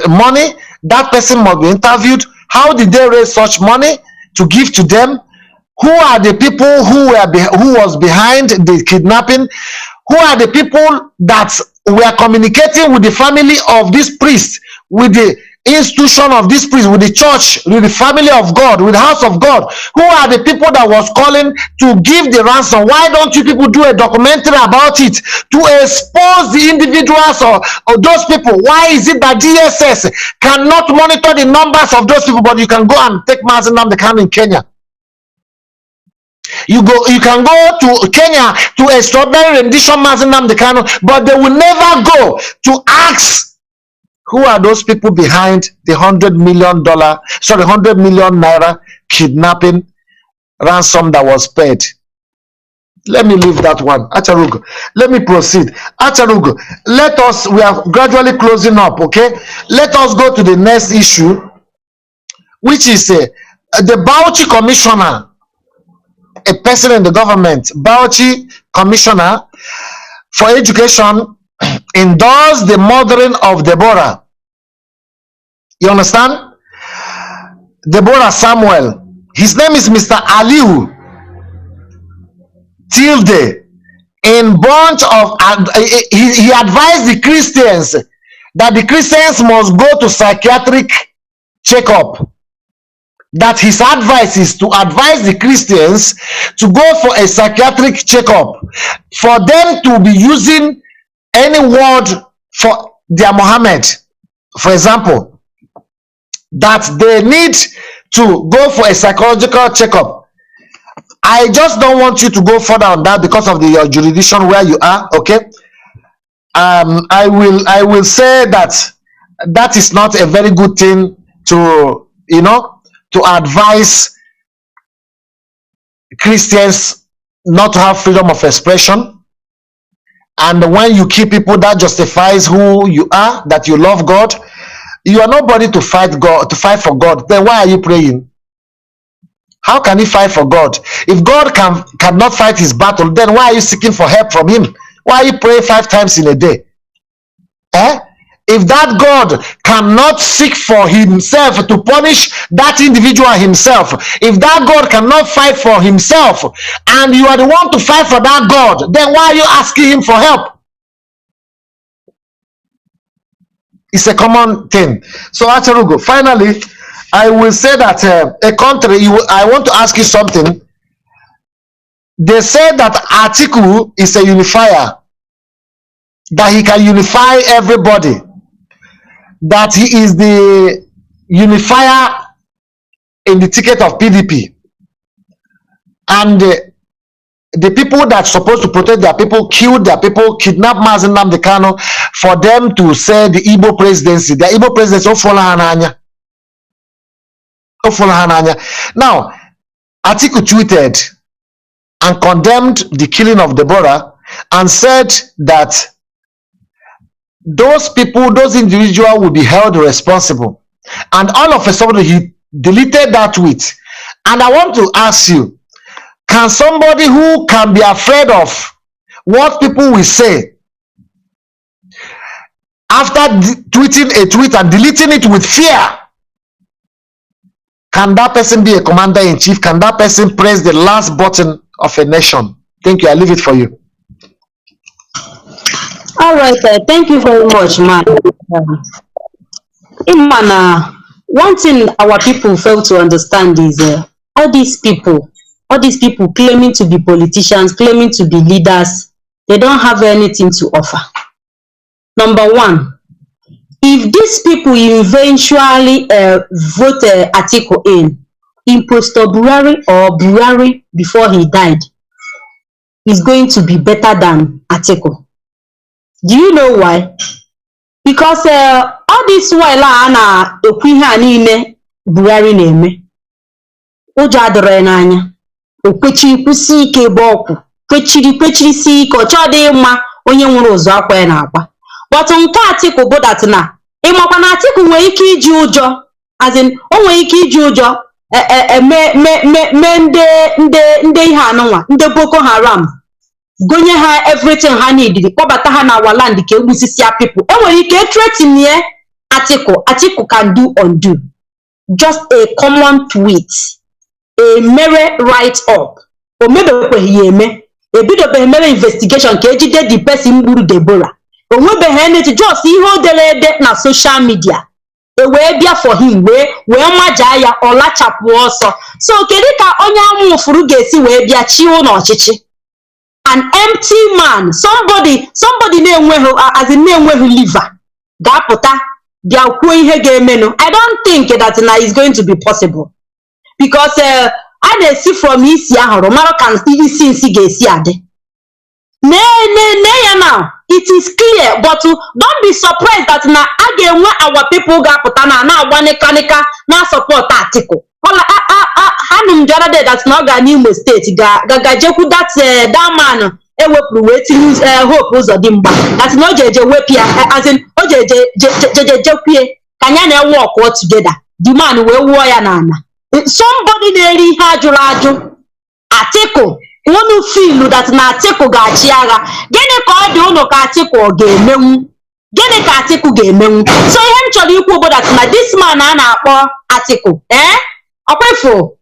money. That person must be interviewed. How did they raise such money to give to them? Who are the people who was behind the kidnapping? Who are the people that were communicating with the family of this priest, with the institution of this priest, with the church, with the family of God, with the house of God? Who are the people that was calling to give the ransom? Why don't you people do a documentary about it to expose the individuals or those people? Why is it that DSS cannot monitor the numbers of those people, but you can go and take Mazi Nnamdi Kanu in Kenya? You can go to Kenya to extraordinary rendition Mazi Nnamdi Kanu, but they will never go to ask who are those people behind the $100 million naira kidnapping ransom that was paid. Let me leave that one. Acharugo, let me proceed. Acharugo, we are gradually closing up, okay? Let us go to the next issue, which is the Bauchi commissioner, a person in the government, Bauchi commissioner for education, endorsed the murdering of Deborah. You understand? Deborah Samuel. His name is Mr. Aliu Tilde. In bunch of, he advised the Christians that the Christians must go to psychiatric checkup. That his advice is to advise the Christians to go for a psychiatric checkup, for them to be using any word for their Muhammad, for example, that they need to go for a psychological checkup. I just don't want you to go further on that because of your jurisdiction where you are, okay? I will say that that is not a very good thing to, to advise Christians not to have freedom of expression. And when you kill people, that justifies who you are, that you love God. You are nobody to fight for God. Then why are you praying? How can you fight for God? If God cannot fight his battle, then why are you seeking for help from him? Why are you praying 5 times in a day? If that God cannot seek for himself to punish that individual himself, if that God cannot fight for himself, and you are the one to fight for that God, then why are you asking him for help? It's a common thing. So, Acharugo, finally, I will say that a country, I want to ask you something. They say that Atiku is a unifier, that he can unify everybody, that he is the unifier in the ticket of PDP, and the people that's supposed to protect their people killed their people, kidnapped Mazi Nnamdi Kanu for them to say the Igbo presidency. The Igbo presidency, now, Atiku tweeted and condemned the killing of Deborah and said that those people, those individuals will be held responsible. And all of a sudden, he deleted that tweet. And I want to ask you, can somebody who can be afraid of what people will say after tweeting a tweet and deleting it with fear, can that person be a commander-in-chief? Can that person press the last button of a nation? Thank you. I leave it for you. All right, thank you very much, man. One thing our people fail to understand is all these people claiming to be politicians, claiming to be leaders, they don't have anything to offer. Number one, if these people eventually vote Atiku in, Impostor Buhari before he died, is going to be better than Atiku. Do you know why? Because all this while ana ekwiha niile Buhari na-eme, ụjọ adịrọ n'anya, okwechi kwụsị ike bụ kwechiri si ike, ọchọ dị mma onye nwere ụzọ akwa ya na-akwa. But nke Atiku bụ that na ịmakwa na Atiku nwere ike iji ụjọ, as in o nwere ike iji ụjọ me ndị ihe anụnwa, ndị Boko Haram gonye ha everything ha need, kpọbata ha na our land ka egbusisia people. Enwere ike threaten ye Atiku can do undo. Just a common tweet, a mere write up. O mebekweghị eme. Ebidobeghị mere investigation ka ejide the person gburu Deborah. O nwebeghị anything, just ihe o dere ede na social media. Wee bịa for him wee maja ya ọlachapụ ọsọ. So kedu ka onye amụfuru ga-esi wee bịa chi ụlọ ọchịchị? An empty man, somebody na-enweghị as in na-enweghị liver ga-apụta bịa kwuo ihe ga-emenụ. I don't think that na is going to be possible because a na-esi from isi ahụrụ mara ka isi nsi ga-esi adị. ya now, it is clear, but don't be surprised that na a ga-enwe our people ga-apụta na agba nịkanịka na support Atiku. Hanum the other day that na ọ ga n'Imo State ga-jekwu that man ewepụrụ wee tinye Hope Uzodimgba that na o jeje wepụ ya, as in o jekwue ka ya na work together. The man wee wuo ya n'ala. Somebody na-eri ihe ajụrụ ajụ. Atiku unu feel that na Atiku ga-achị agha. Gịnị ka ọ dị unu ka Atiku ọ ga-emenwu? Gịnị ka Atiku ga-emenwu? So ihe m chọrọ ikwu bụ that na this man a na-akpọ Atiku, ọkwefu,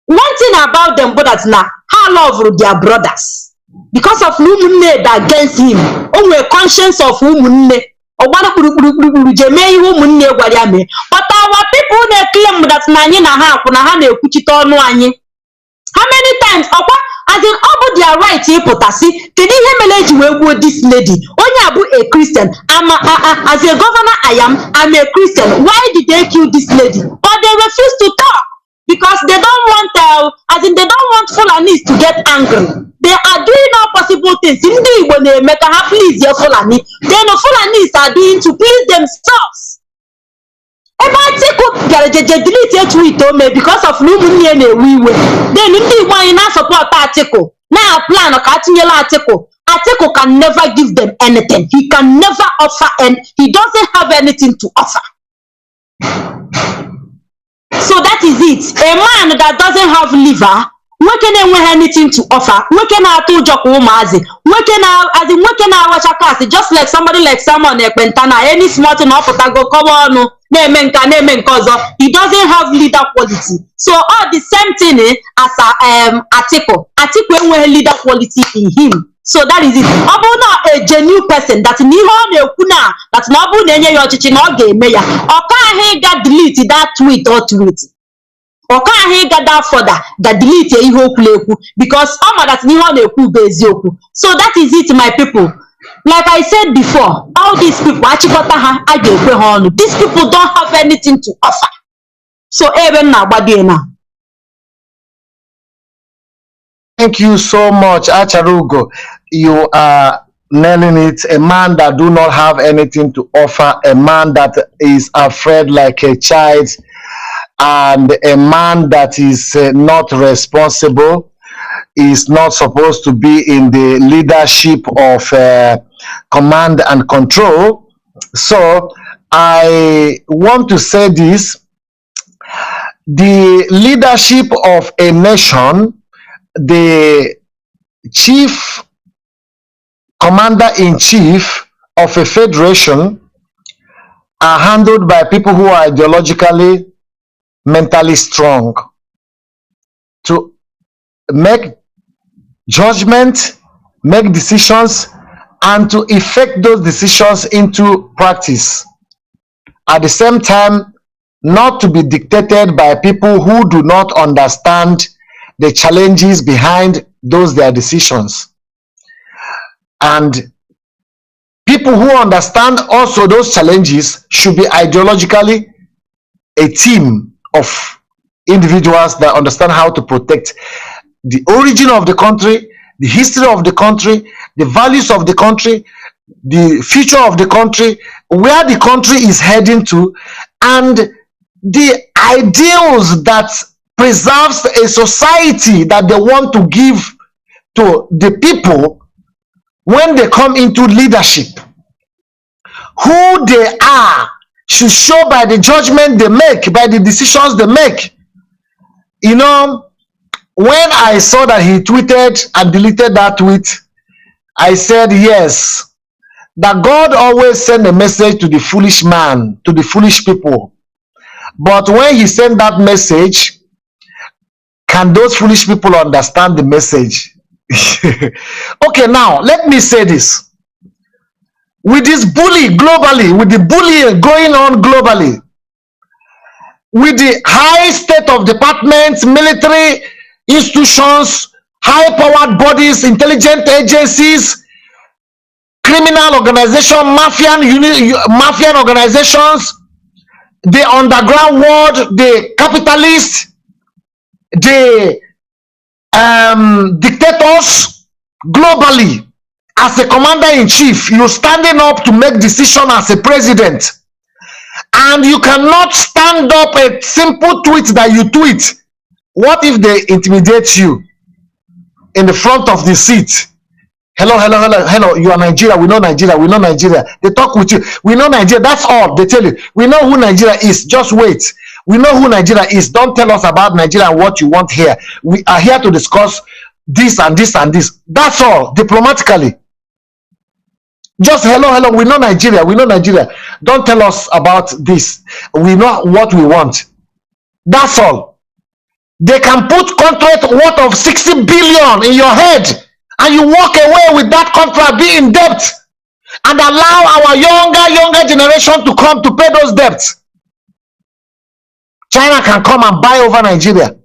one thing about them bụ that na ha love their brothers because of ụmụnne against him. O nwere conscience of ụmụnne. Ọgbara kpurukpurukpuru je mee ihe ụmụnne gwara ya mee. But our people na-claim that na anyị na ha akwụ na ha na-ekwuchite ọnụ anyị. How many times ọkwa as in ọ bụ their right ịpụtasị kedu ihe mere eji wee gbuo this lady? Onye a bụ a Christian. As a governor I'm a Christian. Why did they kill this lady? But they refuse to talk because they don't want they don't want Fulanis to get angry. They are doing all possible things. Ndị Igbo na-eme ka ha please ya Fulani. Then the Fulanis are doing to please themselves. Ebe Atiku bịara jeje delete a tweet o mee because of ụmụnne na-ewe iwe. Then ndị Igbo anyị na-support Atiku na plan ka atinyela Atiku. Atiku can never give them anything. He can never offer, and he doesn't have anything to offer. So that is it. A man that doesn't have liver, nwoke na-enweghị anything to offer, nwoke na-atụ ụjọ kwa ụmụazị, nwoke na-awacha kasị, just like somebody like Simon Ekpenta na any small thing ọpụtago kọwa ọnụ na-eme nka na-eme nke ọzọ. He doesn't have leader quality. So all the same thing as Atiku. Atiku enweghị leader quality in him. So that is it. Ọ bụrụ na a genuine person that n'ihe ọ na-ekwu na that na ọ bụrụ na enye ya ọchịchị na ọ ga-eme ya, ọ kaghị ga delete that tweet or tweet. Ọ kaghị ga that further ga delete ihe okwu ekwu because ọ ma that n'ihe ọ na-ekwu bụ eziokwu. So that is it, my people. Like I said before, all these people achịkọta ha a ga-ekwe ha ọnụ. These people don't have anything to offer. So ebe m na-agbado na. Thank you so much, Acharugo. You are nailing it. A man that do not have anything to offer, a man that is afraid like a child, and a man that is not responsible, is not supposed to be in the leadership of command and control. So I want to say this: the leadership of a nation, the chief commander-in-chief of a federation are handled by people who are ideologically, mentally strong to make judgment, make decisions, and to effect those decisions into practice. At the same time, not to be dictated by people who do not understand the challenges behind their decisions. And people who understand also those challenges should be ideologically a team of individuals that understand how to protect the origin of the country, the history of the country, the values of the country, the future of the country, where the country is heading to, and the ideals that preserves a society that they want to give to the people when they come into leadership. Who they are should show by the judgment they make, by the decisions they make. You know, when I saw that he tweeted and deleted that tweet, I said yes. That God always send a message to the foolish man, to the foolish people. But when he sent that message, can those foolish people understand the message? Okay, now let me say this. With this bully globally, with the bullying going on globally, with the high state of departments, military institutions, high-powered bodies, intelligent agencies, criminal organization, mafian organizations, the underground world, the capitalists, the dictators globally. As a commander-in-chief, you're standing up to make decision as a president, and you cannot stand up a simple tweet that you tweet. What if they intimidate you in the front of the seat? Hello, you are Nigeria, we know Nigeria, we know Nigeria. They talk with you, we know Nigeria, that's all they tell you. We know who Nigeria is, just wait. We know who Nigeria is. Don't tell us about Nigeria and what you want here. We are here to discuss this and this and this. That's all, diplomatically. Just hello, we know Nigeria, we know Nigeria. Don't tell us about this. We know what we want. That's all. They can put contract worth of 60 billion in your head, and you walk away with that contract, be in debt, and allow our younger generation to come to pay those debts. China can come and buy over Nigeria.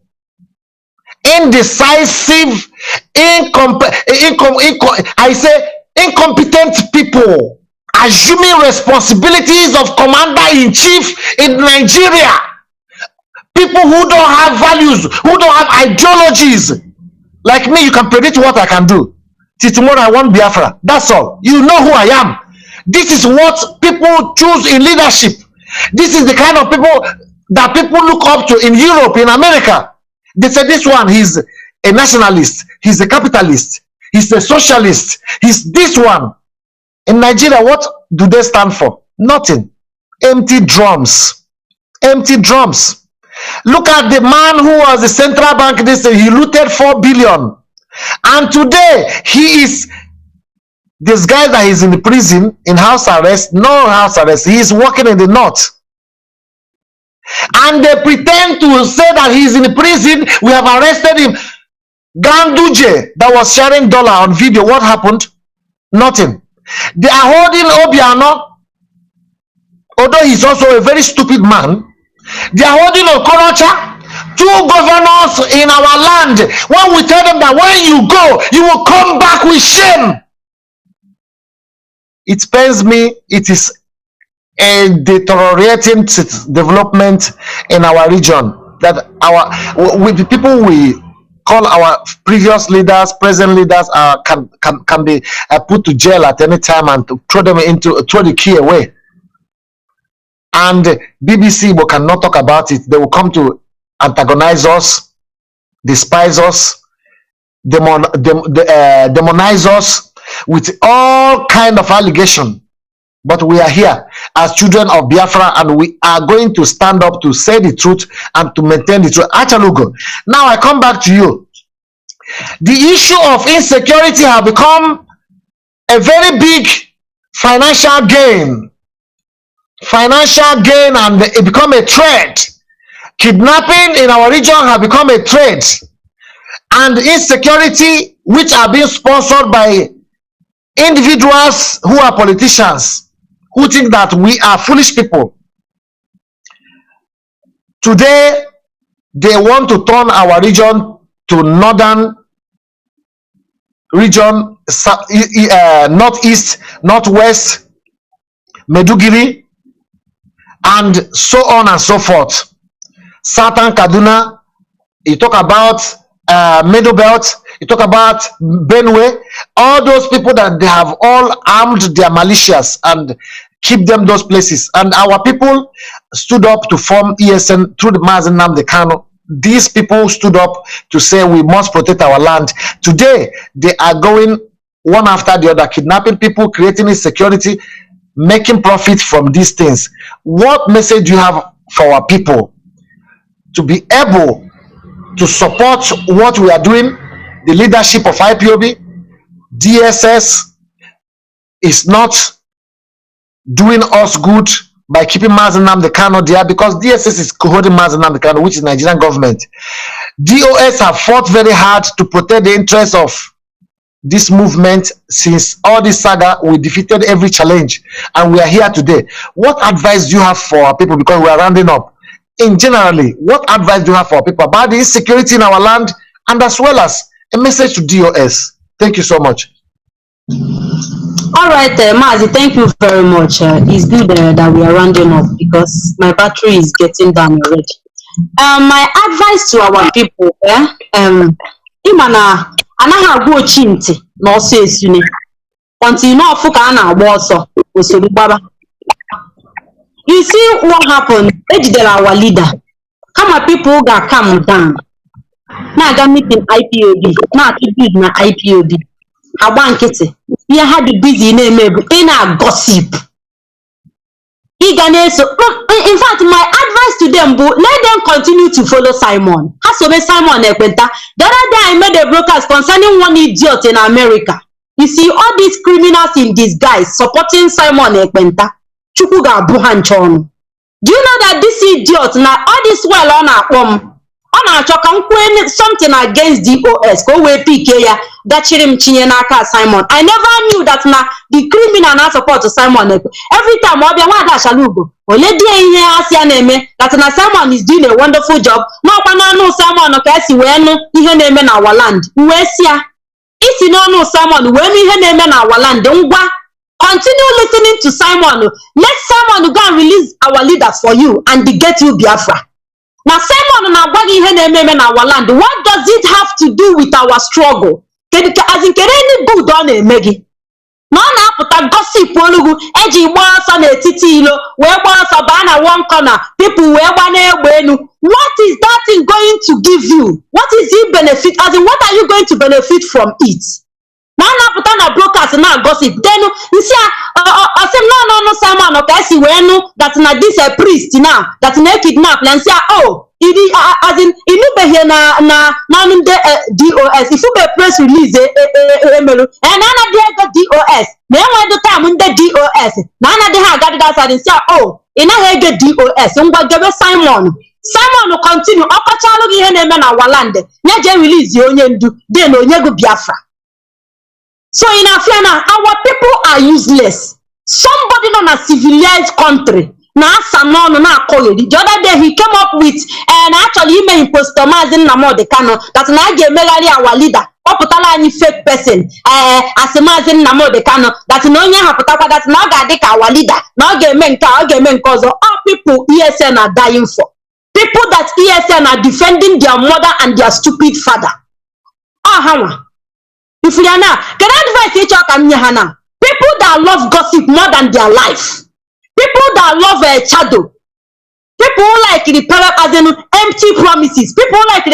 Indecisive, incompetent people assuming responsibilities of commander-in-chief in Nigeria. People who don't have values, who don't have ideologies. Like me, you can predict what I can do. Till tomorrow I want Biafra. That's all. You know who I am. This is what people choose in leadership. This is the kind of people that people look up to in Europe, in America. They say this one, he's a nationalist, he's a capitalist, he's a socialist, he's this one. In Nigeria, what do they stand for? Nothing. Empty drums. Empty drums. Look at the man who was the central bank. They say he looted 4 billion. And today, he is, this guy that is in the prison, in house arrest, no house arrest, he is working in the north. And they pretend to say that he's in the prison. We have arrested him. Ganduje that was sharing dollar on video. What happened? Nothing. They are holding Obiano, although he's also a very stupid man. They are holding Okorocha, 2 governors in our land. When we tell them that when you go, you will come back with shame. It pains me. It is a deteriorating development in our region, that with the people we call our previous leaders, present leaders, can be put to jail at any time and to throw the key away. And BBC cannot talk about it. They will come to antagonize us, despise us, demonize us with all kind of allegation. But we are here as children of Biafra, and we are going to stand up to say the truth and to maintain the truth. Achalugo, now I come back to you. The issue of insecurity has become a very big financial gain. And it become a trade. Kidnapping in our region has become a trade. And insecurity, which are being sponsored by individuals who are politicians, who think that we are foolish people. Today, they want to turn our region to northern region, northeast, northwest, Meduguri, and so on and so forth. Southern Kaduna, you talk about Middle Belt, you talk about Benue, all those people that they have all armed their militias and keep them those places. And our people stood up to form ESN through the Mazi Nnamdi Kanu. These people stood up to say we must protect our land. Today, they are going one after the other, kidnapping people, creating insecurity, making profit from these things. What message do you have for our people to be able to support what we are doing, the leadership of IPOB, DSS is not doing us good by keeping Mazi Nnamdi Kanu there, because DSS is holding Mazi Nnamdi Kanu, which is Nigerian government. DOS have fought very hard to protect the interests of this movement since all this saga. We defeated every challenge and we are here today. What advice do you have for our people, because we are rounding up? In generally, what advice do you have for our people about the insecurity in our land, and as well as a message to DOS? Thank you so much. All right, Mazi, thank you very much. It's good that we are rounding up because my battery is getting down already. My advice to our people, Imana, anaghị agwa ochintị na ọsọ esune until you know ka a na-agba ọsọ osoro gbaba. You see what happened? Ejidere our leader. Kama people ga calm down. Na-aga meeting IPOB, na-atụ bid na IPOB. Agba nkịtị. Ihe ha dị busy na-eme bụ ị na-gossip. Ị ga na-eso. In fact, my advice to them, let them continue to follow Simon. Hasobe Simon Ekpenta. The other day I made a broadcast concerning one idiot in America. You see, all these criminals in disguise supporting Simon Ekpenta. Chukwu ga-abụ ha nchọnụ. Do you know that this idiot, now all this while on something against DOS, go away PK ya, gachiri m chinye n'aka Simon. I never knew that na the criminal na support to Simon. Every time Obia Nwada Ashalugo, ole die ihe asị a na-eme, that na Simon is doing a wonderful job. No kwa no Simon ka esi wee nụ ihe na-eme na our land. Wee sia, isi no Simon wee nụ ihe na-eme na our land. Ngwa, continue listening to Simon. Let Simon go and release our leaders for you and get you Biafra. Now Simon na agwagi ihe na-eme na our land. What does it have to do with our struggle? As in kere any good ọ na-eme gị. Na ọ na-apụta gossip olugu eji gba ọsọ n'etiti ilo wee gba ọsọ baa na one corner, people wee gba na-egbe enu. What is that thing going to give you? What is it benefit? As in, what are you going to benefit from it? Na na-apụta na broadcast na gossip. Then you see no Simon okay si wee nu that na this a priest now that na kidnap and say as in inubeghie na ndị DOS if you be press release emelu and na dị ego DOS na enwe time ndị DOS na dị ha agadiga side say ị naghị ego DOS ngwa gebe Simon continue ọkọchalụ gị ihe na-eme na waland nye je release onye ndu then onye go Biafra. So in Afiana, our people are useless. Somebody on a civilized country. The other day he came up with and actually he made impostor Mazi Nnamdi Kanu that na get megari our leader. Oputala any fake person. As a Mazi Nnamdi Kanu that no nya haputakwa that na ga dika our leader. Na get men cause all people ESN are dying for. People that ESN are defending their mother and their stupid father. If you are now, can I advise each other? People that love gossip more than their life. People that love a shadow. People like the as in empty promises. People like the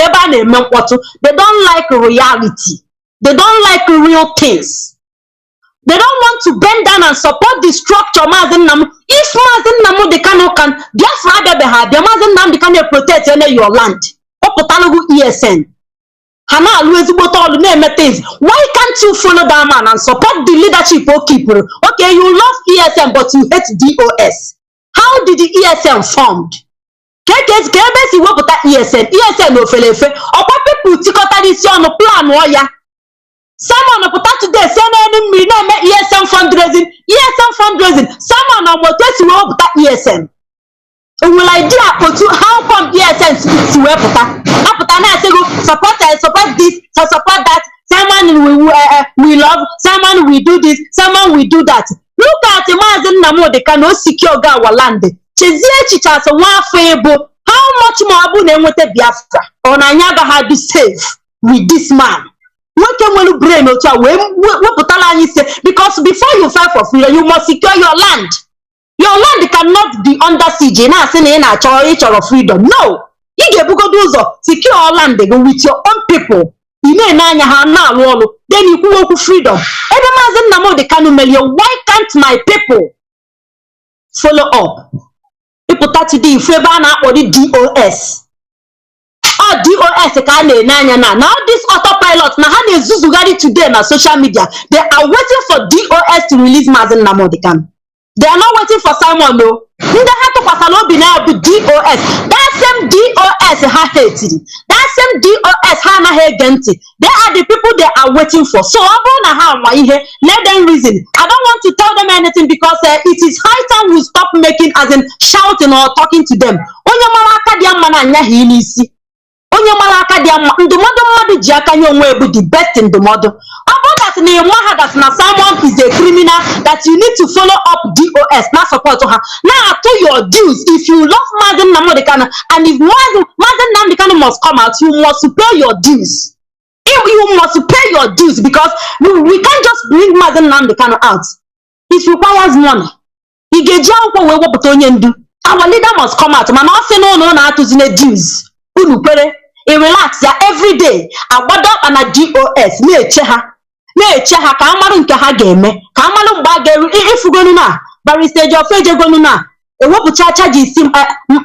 they don't like reality. They don't like real things. They don't want to bend down and support the structure. If Mazi Nnamdi Kanu can, Biafra de behavior, Mazi Nnamdi Kanu protect your land. ESN. Why can't you follow that man and support the leadership of people? Okay, you love ESM but you hate DOS. How did the ESM formed? ESN no felefe. Opa people tikota this on the plan waya. Someone put today send me ESM fundraising. Someone on what ESM. Will idea how come ESN to support this, support that. Someone we love, someone we do this, someone we do that. Look at the Mazi Nnamdi Kanu secure our land. How much more abu na enwete Biafra? Onanyaga had to save with this man. What can we brain because before you fight for freedom, you must secure your land. Your land cannot be under siege. Now saying in a choice or freedom. No. You get secure your land with your own people. Then you go to freedom. Why can't my people follow up? People today favor now or the DOS. DOS ka na-enanya na. Now this autopilot na ha na-ezuzugharị today na social media. They are waiting for DOS to release Mazi Nnamdi Kanu. They are not waiting for Simon though. Ndị ha tụkwasara obi na bụ DOS. That same DOS ha hated. That same DOS ha anaghị ege ntị. They are the people they are waiting for. So ọ bụrụ na ha nwa ihe, let them reason. I don't want to tell them anything because it is high time we stop making as in shouting or talking to them. Onye mara aka dị mma na anyaghị n'isi. Onye mara aka dị mma ndụmọdụ mmadụ ji aka nye onwe bụ the best ndụmọdụ. That Simon is a criminal, that you need to follow up DOS, not support her. Now, to your dues, if you love Mazi Nnamdi Kanu, and if Mazi Nnamdi Kanu must come out, you must pay your dues. You must pay your dues because we can't just bring Mazi Nnamdi Kanu out. It requires money. Our leader must come out. Man, also no to dues. Relax every day. I got up and a DOS. Na-eche ha ka amarụ nke ha ga-eme ka amarụ mgbe a ga-eru ifugonu na barrister Jofejegonu na ewepụcha chaji isi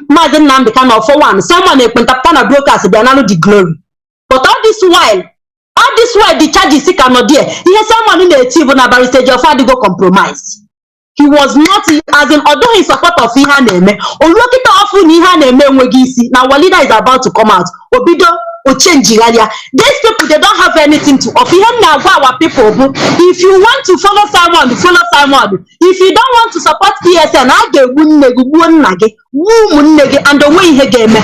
Mazi Nnamdi Kanu for one someone ekpentapụta na brokers bịa narụ the glory but all this while the charges ka nọ there ihe someone na-eti bụ na barrister Jofadigo compromise. He was not as in although he support of ihe a na-eme olokita ofu na ihe a na-eme enweghị isi na our leader is about to come out obido change. These people, they don't have anything to offer. Our people, if you want to follow Simon, follow Simon. If you don't want to support ESN, I get and the way he gave me,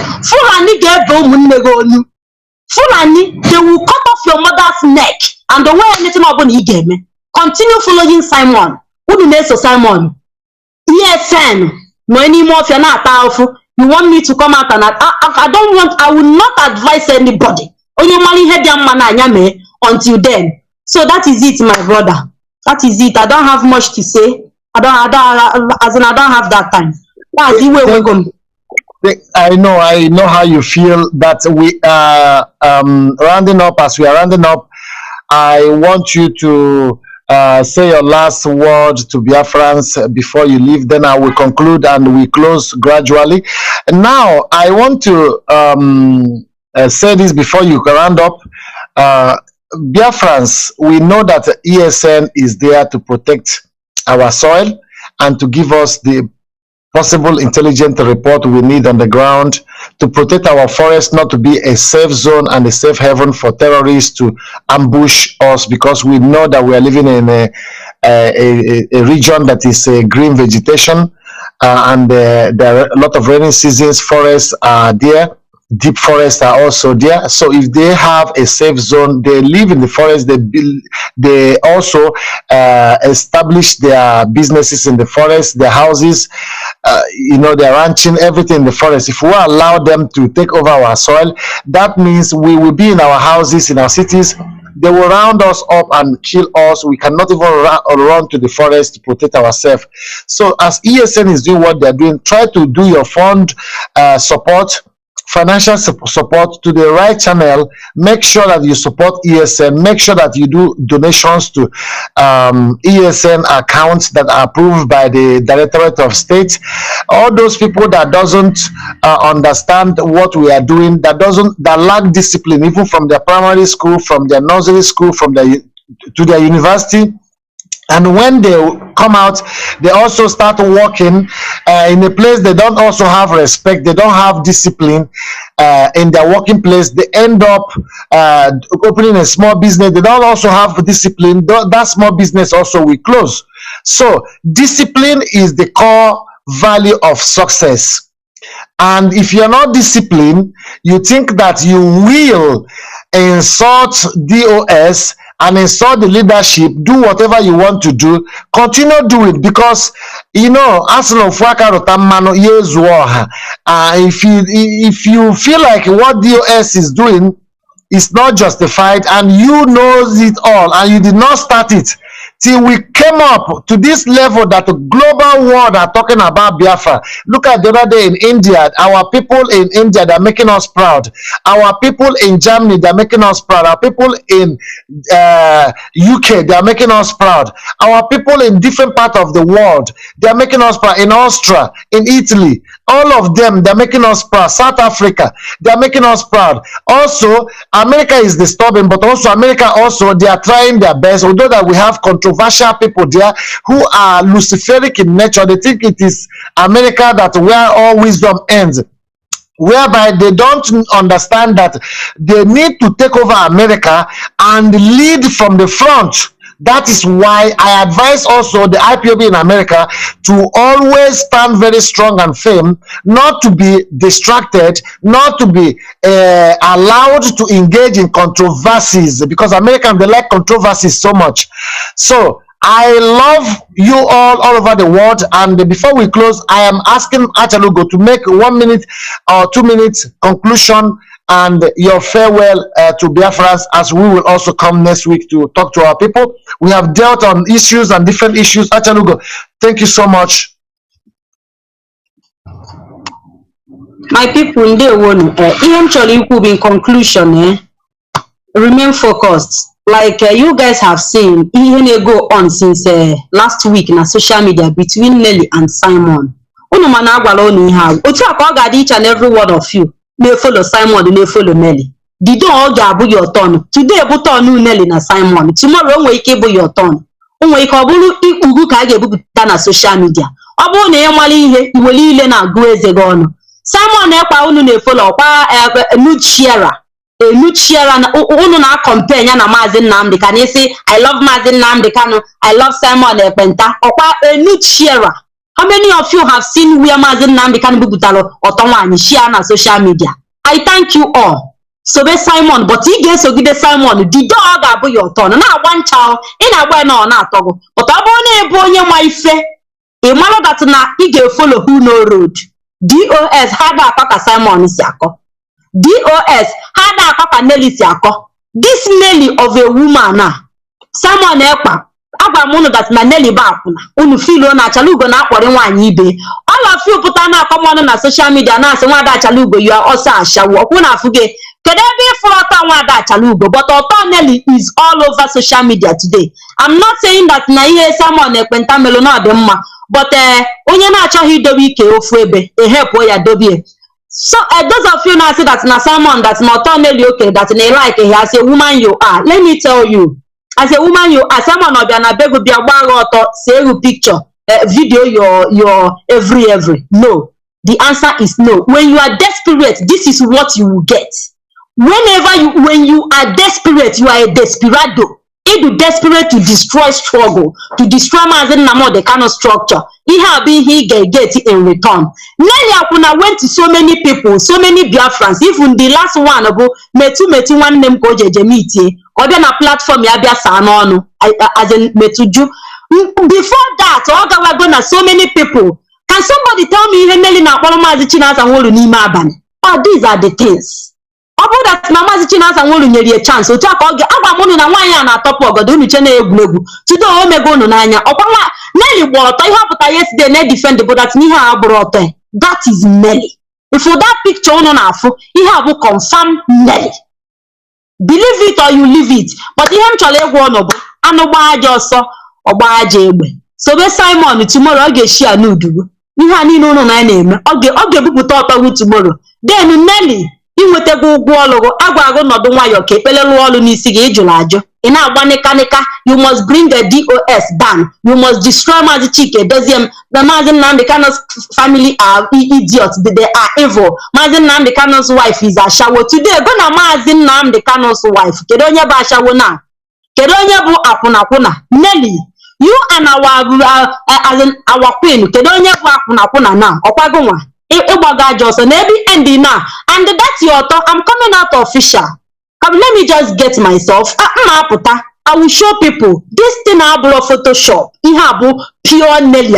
Fulani, they will cut off your mother's neck and the way anything about he gave me. Continue following Simon. Who the name of Simon? ESN, no anymore if you're not powerful. You want me to come out and I will not advise anybody. Until then. So that is it, my brother. That is it. I don't have much to say. I don't have that time. I know how you feel that we are rounding up. As we are rounding up, I want you to say your last word to Biafrans before you leave. Then I will conclude and we close gradually. And now I want to say this before you round up. Biafrans, we know that ESN is there to protect our soil and to give us the possible intelligent report we need on the ground to protect our forest, not to be a safe zone and a safe haven for terrorists to ambush us, because we know that we are living in a region that is a green vegetation and there are a lot of rainy seasons. Forests are there. Deep forests are also there. So if they have a safe zone, they live in the forest. They also establish their businesses in the forest, their houses, their ranching, everything in the forest. If we allow them to take over our soil, that means we will be in our houses, in our cities. They will round us up and kill us. We cannot even run to the forest to protect ourselves. So as ESN is doing what they're doing, try to do your fund support, financial support to the right channel. Make sure that you support ESN. Make sure that you do donations to ESN accounts that are approved by the Directorate of State. All those people that doesn't understand what we are doing, that lack discipline, even from their primary school, from their nursery school, to their university. And when they come out, they also start working in a place they don't also have respect, they don't have discipline in their working place. They end up opening a small business. They don't also have discipline. That small business also will close. So discipline is the core value of success. And if you're not disciplined, you think that you will insult DOS and insult the leadership, do whatever you want to do, continue do it, because if you feel like what DOS is doing is not justified and you know it all and you did not start it, till we came up to this level that the global world are talking about Biafra. Look at the other day in India, our people in India, they're making us proud. Our people in Germany, they're making us proud. Our people in UK, they're making us proud. Our people in different parts of the world, they're making us proud. In Austria, in Italy, all of them, they're making us proud. South Africa, they're making us proud. Also, America is disturbing, but also America also, they are trying their best, although that we have controversial people there who are luciferic in nature. They think it is America that where all wisdom ends, whereby they don't understand that they need to take over America and lead from the front. That is why I advise also the IPOB in America to always stand very strong and firm, not to be distracted, not to be allowed to engage in controversies, because Americans, they like controversies so much. So I love you all over the world. And before we close, I am asking Achalugo to make 1 minute or 2 minutes conclusion and your farewell to Biafrans, as we will also come next week to talk to our people. We have dealt on issues and different issues. Achalugo, thank you so much. My people, they won't. Eventually, in conclusion, remain focused. Like you guys have seen, even go on since last week in social media between Nelly and Simon. Each and every one of you. They follow Simon, they follow Nelly. They don't all get your turn. Today, but on Nelly na Simon. Tomorrow, we keep your turn. We can do na social media. Abo ne yamali he, iweli ile na gweze gono. Simon ekpa unu ne follow kwa nuchiera. Nuchiera na unu na compare nya na Mazi Nnamdi. Can you say I love Mazi Nnamdi Kanu, I love Simon Ekpenta. Okwa nuchiera. How many of you have seen where Mazi Nnamdi Kanu bubutalo otonwani share na social media? I thank you all. So be Simon, but he gets so give Simon the dog abo your turn. Na one child in a way no na togo. But abone ebo onye ma ife. E malo that na he get follow who no road. DOS hada akaka Simon si ako. DOS hada akaka Nelly si ako. This Nelly of a woman na Simon ekpa agba mono that na Nelly ba akuna unu feel na Achalugo na akpori nwanyi ibe. All of you put na come on na social media na say nwada Achalugo you are also ashawo okwu na afuge kedu ebe ifurota nwada Achalugo, but Oto Nelly is all over social media today. I'm not saying that na ihe Simon Ekpenta melo na dị mma, but onye na achọghị idobe ike ofu ebe help ya dobie. So those of you now say that na Simon that na Oto Nelly okay that na like as a woman you are. Let me tell you, as a woman you are, Simon obia na begu bia gba Oto say you picture video your every no. The answer is no. When you are desperate, this is what you will get. When you are desperate, you are a desperado. If you desperate to destroy struggle, to destroy Mazi Nnamdi the kind of structure, he get in return. Nelly Akuna went to so many people, so many Biafrans. Even the last one ago, metu one name ko jejemiti. Obe na platform ya bia sanono as in metuju. Before that, Oga were gonna so many people. Can somebody tell me Nelly na akporo Mazi Chinasa Nwolu n'ime abani? Oh, these are the things. Obo that na Mazi Chinasa Nwolu nyeri a chance. Otu aka oge agba munu na nwanya na top ogodo unu che na egwuregwu. Today o mego unu n'anya. Okwa Nelly gbo oto ihe oputa yesterday na defend but that ni ha aburo oto. That is Nelly. If that picture unu na afu, ihe abu confirm Nelly. Believe it or you leave it. But ihe m chole egwu ono bu anu gba aja oso, ogba aja egbe. So be Simon tomorrow oge share nudu. Ihe ani no na eme. Oge buputa oto tomorrow. Then Nelly inwetego ugwu olugo agwago nodu nwayo ka ekpelelu olu n'isi gi ijulu aju. Ina agbanikanika, you must bring the DOS down. You must destroy Mazi Chike Doziem. The Mazi Nnamdi Kanu's family are idiots. They are evil. Mazi Nnamdi Kanu's wife is a shawo. Today, go na Mazi Nnamdi Kanu's wife. Kedonye ba shawo na. Kedonye bu akunakuna. Nelly, you and our queen. Kedonye bu akunakuna na. Okwagonwa. And that's your thought. I'm coming out official. Let me just get myself. I will show people this thing I brought Photoshop. Pure Nelly.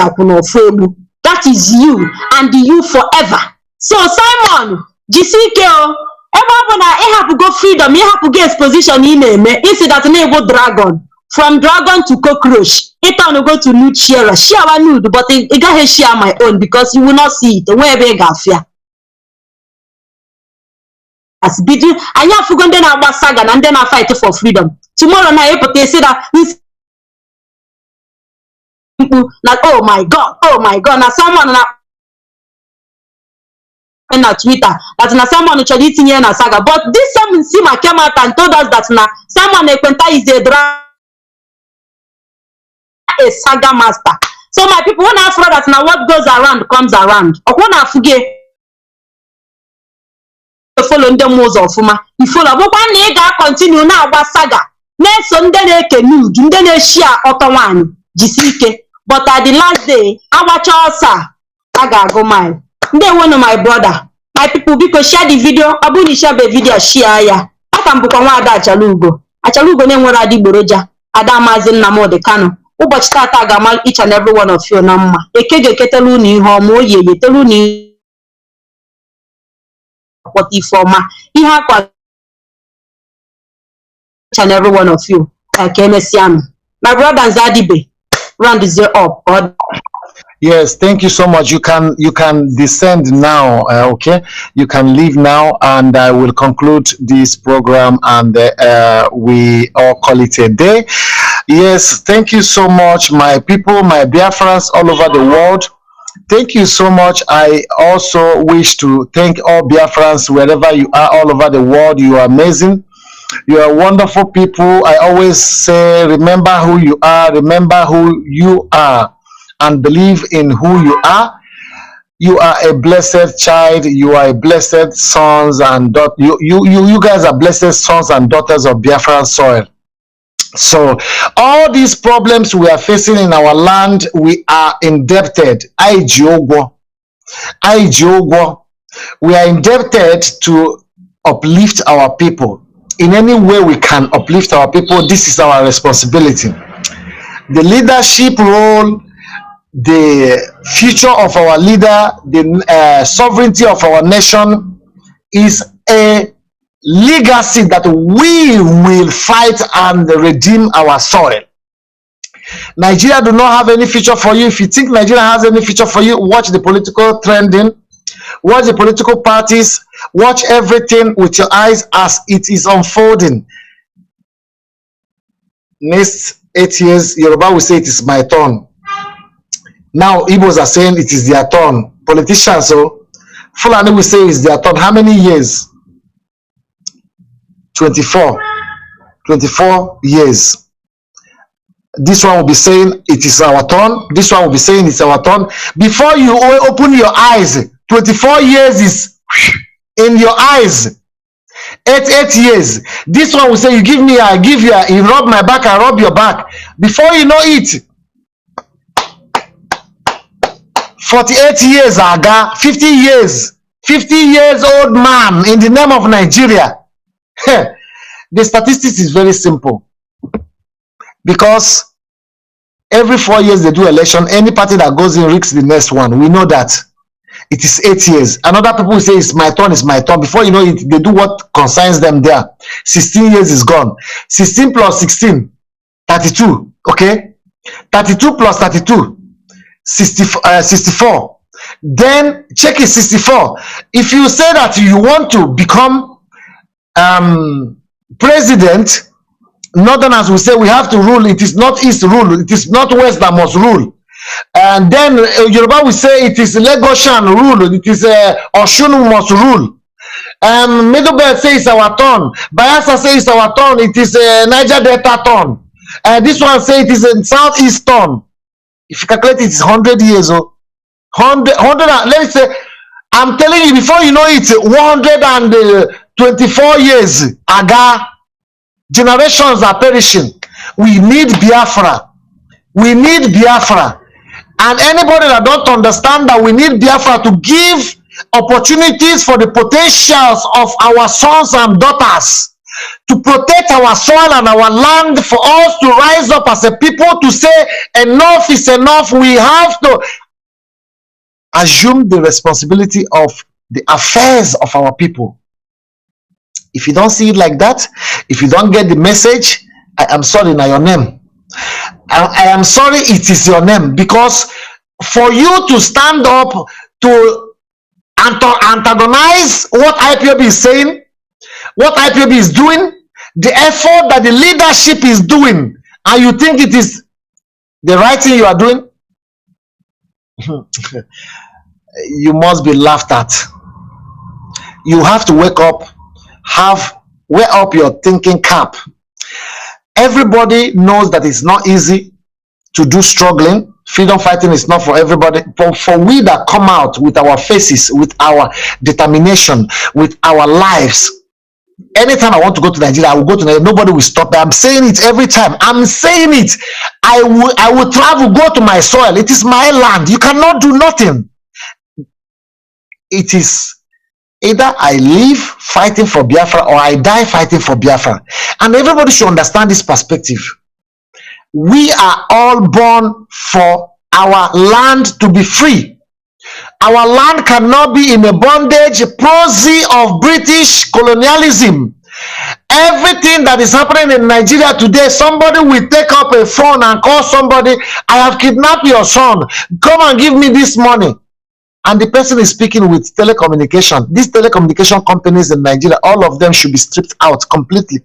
That is you and you forever. So Simon, GCKO, you have to go freedom. You have to get exposition in name. You see that name dragon. from dragon to cockroach. It on go to nude share one nude, but I got share my own because you will not see it. Where big affair. As bidu, I have forgotten our saga and then I fight for freedom. Tomorrow night, but they say that like, oh my God. Now someone na Twitter that na someone actually tinye na saga, but this someone came out and told us that na someone is a saga master. So my people, when I follow that now what goes around comes around. Or when I forget follow them moves of Fuma, you follow but one nigga continue now about saga. Next Sunday ke nude, then share otto jisike. But at the last day, I watch also I go mine. They one of my brother. My people, because share the video, abuni share the video, share ya. I can book on Achalugo. Achalugo name what I did Boroja. Ada Mazi Nnamdi Kanu. Uboch tata gamal each and every one of you namma. Ekege keteluni homo ye teluni what if forma. He have each and every one of you. My brother Zadibe. Round is up. God. Yes, thank you so much. You can descend now. Okay, you can leave now, and I will conclude this program, and we all call it a day. Yes, thank you so much, my people, my Biafrans all over the world. Thank you so much. I also wish to thank all Biafrans wherever you are all over the world. You are amazing. You are wonderful people. I always say, remember who you are, and believe in who you are. You are a blessed child. You are a blessed sons and daughters. You guys are blessed sons and daughters of Biafran soil. So all these problems we are facing in our land, we are indebted. We are indebted to uplift our people. In any way we can uplift our people, this is our responsibility. The leadership role, the future of our leader, the sovereignty of our nation is a legacy that we will fight and redeem our soil. Nigeria do not have any future for you. If you think Nigeria has any future for you, watch the political trending, watch the political parties, watch everything with your eyes as it is unfolding. Next 8 years, Yoruba will say it is my turn. Now Igbos are saying it is their turn. Politicians, so Fulani will say it's their turn. How many years? 24 years. This one will be saying it is our turn. This one will be saying it's our turn. Before you open your eyes, 24 years is in your eyes. 8 years. This one will say, you give me, I give you, you rub my back, I rub your back. Before you know it, 48 years, Aga, 50 years, 50 years old man in the name of Nigeria. The statistics is very simple. Because every 4 years they do election, any party that goes in risks the next one. We know that. It is 8 years. Another people will say it's my turn, it's my turn. Before you know it, they do what concerns them there. 16 years is gone. 16 plus 16, 32. Okay? 32 plus 32, 64. Then check it, 64. If you say that you want to become president, Northerners will say we have to rule. It is not East rule. It is not West that must rule. And then Yoruba will say it is Lagosian rule. It is Oshun must rule. Middle Belt says it's our turn. Bayelsa says it's our turn. It is Niger Delta turn. This one says it is in Southeast turn. If you calculate it, it's 100 years old. 100 let me say, I'm telling you, before you know it, 124 years. Aga, generations are perishing. We need Biafra. We need Biafra. And anybody that don't understand that we need Biafra to give opportunities for the potentials of our sons and daughters, to protect our soil and our land, for us to rise up as a people to say enough is enough. We have to assume the responsibility of the affairs of our people. If you don't see it like that, if you don't get the message, I am sorry, now your name. I am sorry it is your name, because for you to stand up to antagonize what IPOB is saying, what IPOB is doing, the effort that the leadership is doing, and you think it is the right thing you are doing, you must be laughed at. You have to wake up, wear up your thinking cap. Everybody knows that it's not easy to do struggling. Freedom fighting is not for everybody. But for we that come out with our faces, with our determination, with our lives, anytime I want to go to Nigeria, I will go to Nigeria. Nobody will stop me. I'm saying it every time. I'm saying it. I will travel, go to my soil. It is my land. You cannot do nothing. It is either I live fighting for Biafra or I die fighting for Biafra. And everybody should understand this perspective. We are all born for our land to be free. Our land cannot be in a bondage, prosy of British colonialism. Everything that is happening in Nigeria today, somebody will take up a phone and call somebody, I have kidnapped your son, come and give me this money. And the person is speaking with telecommunication. These telecommunication companies in Nigeria, all of them should be stripped out completely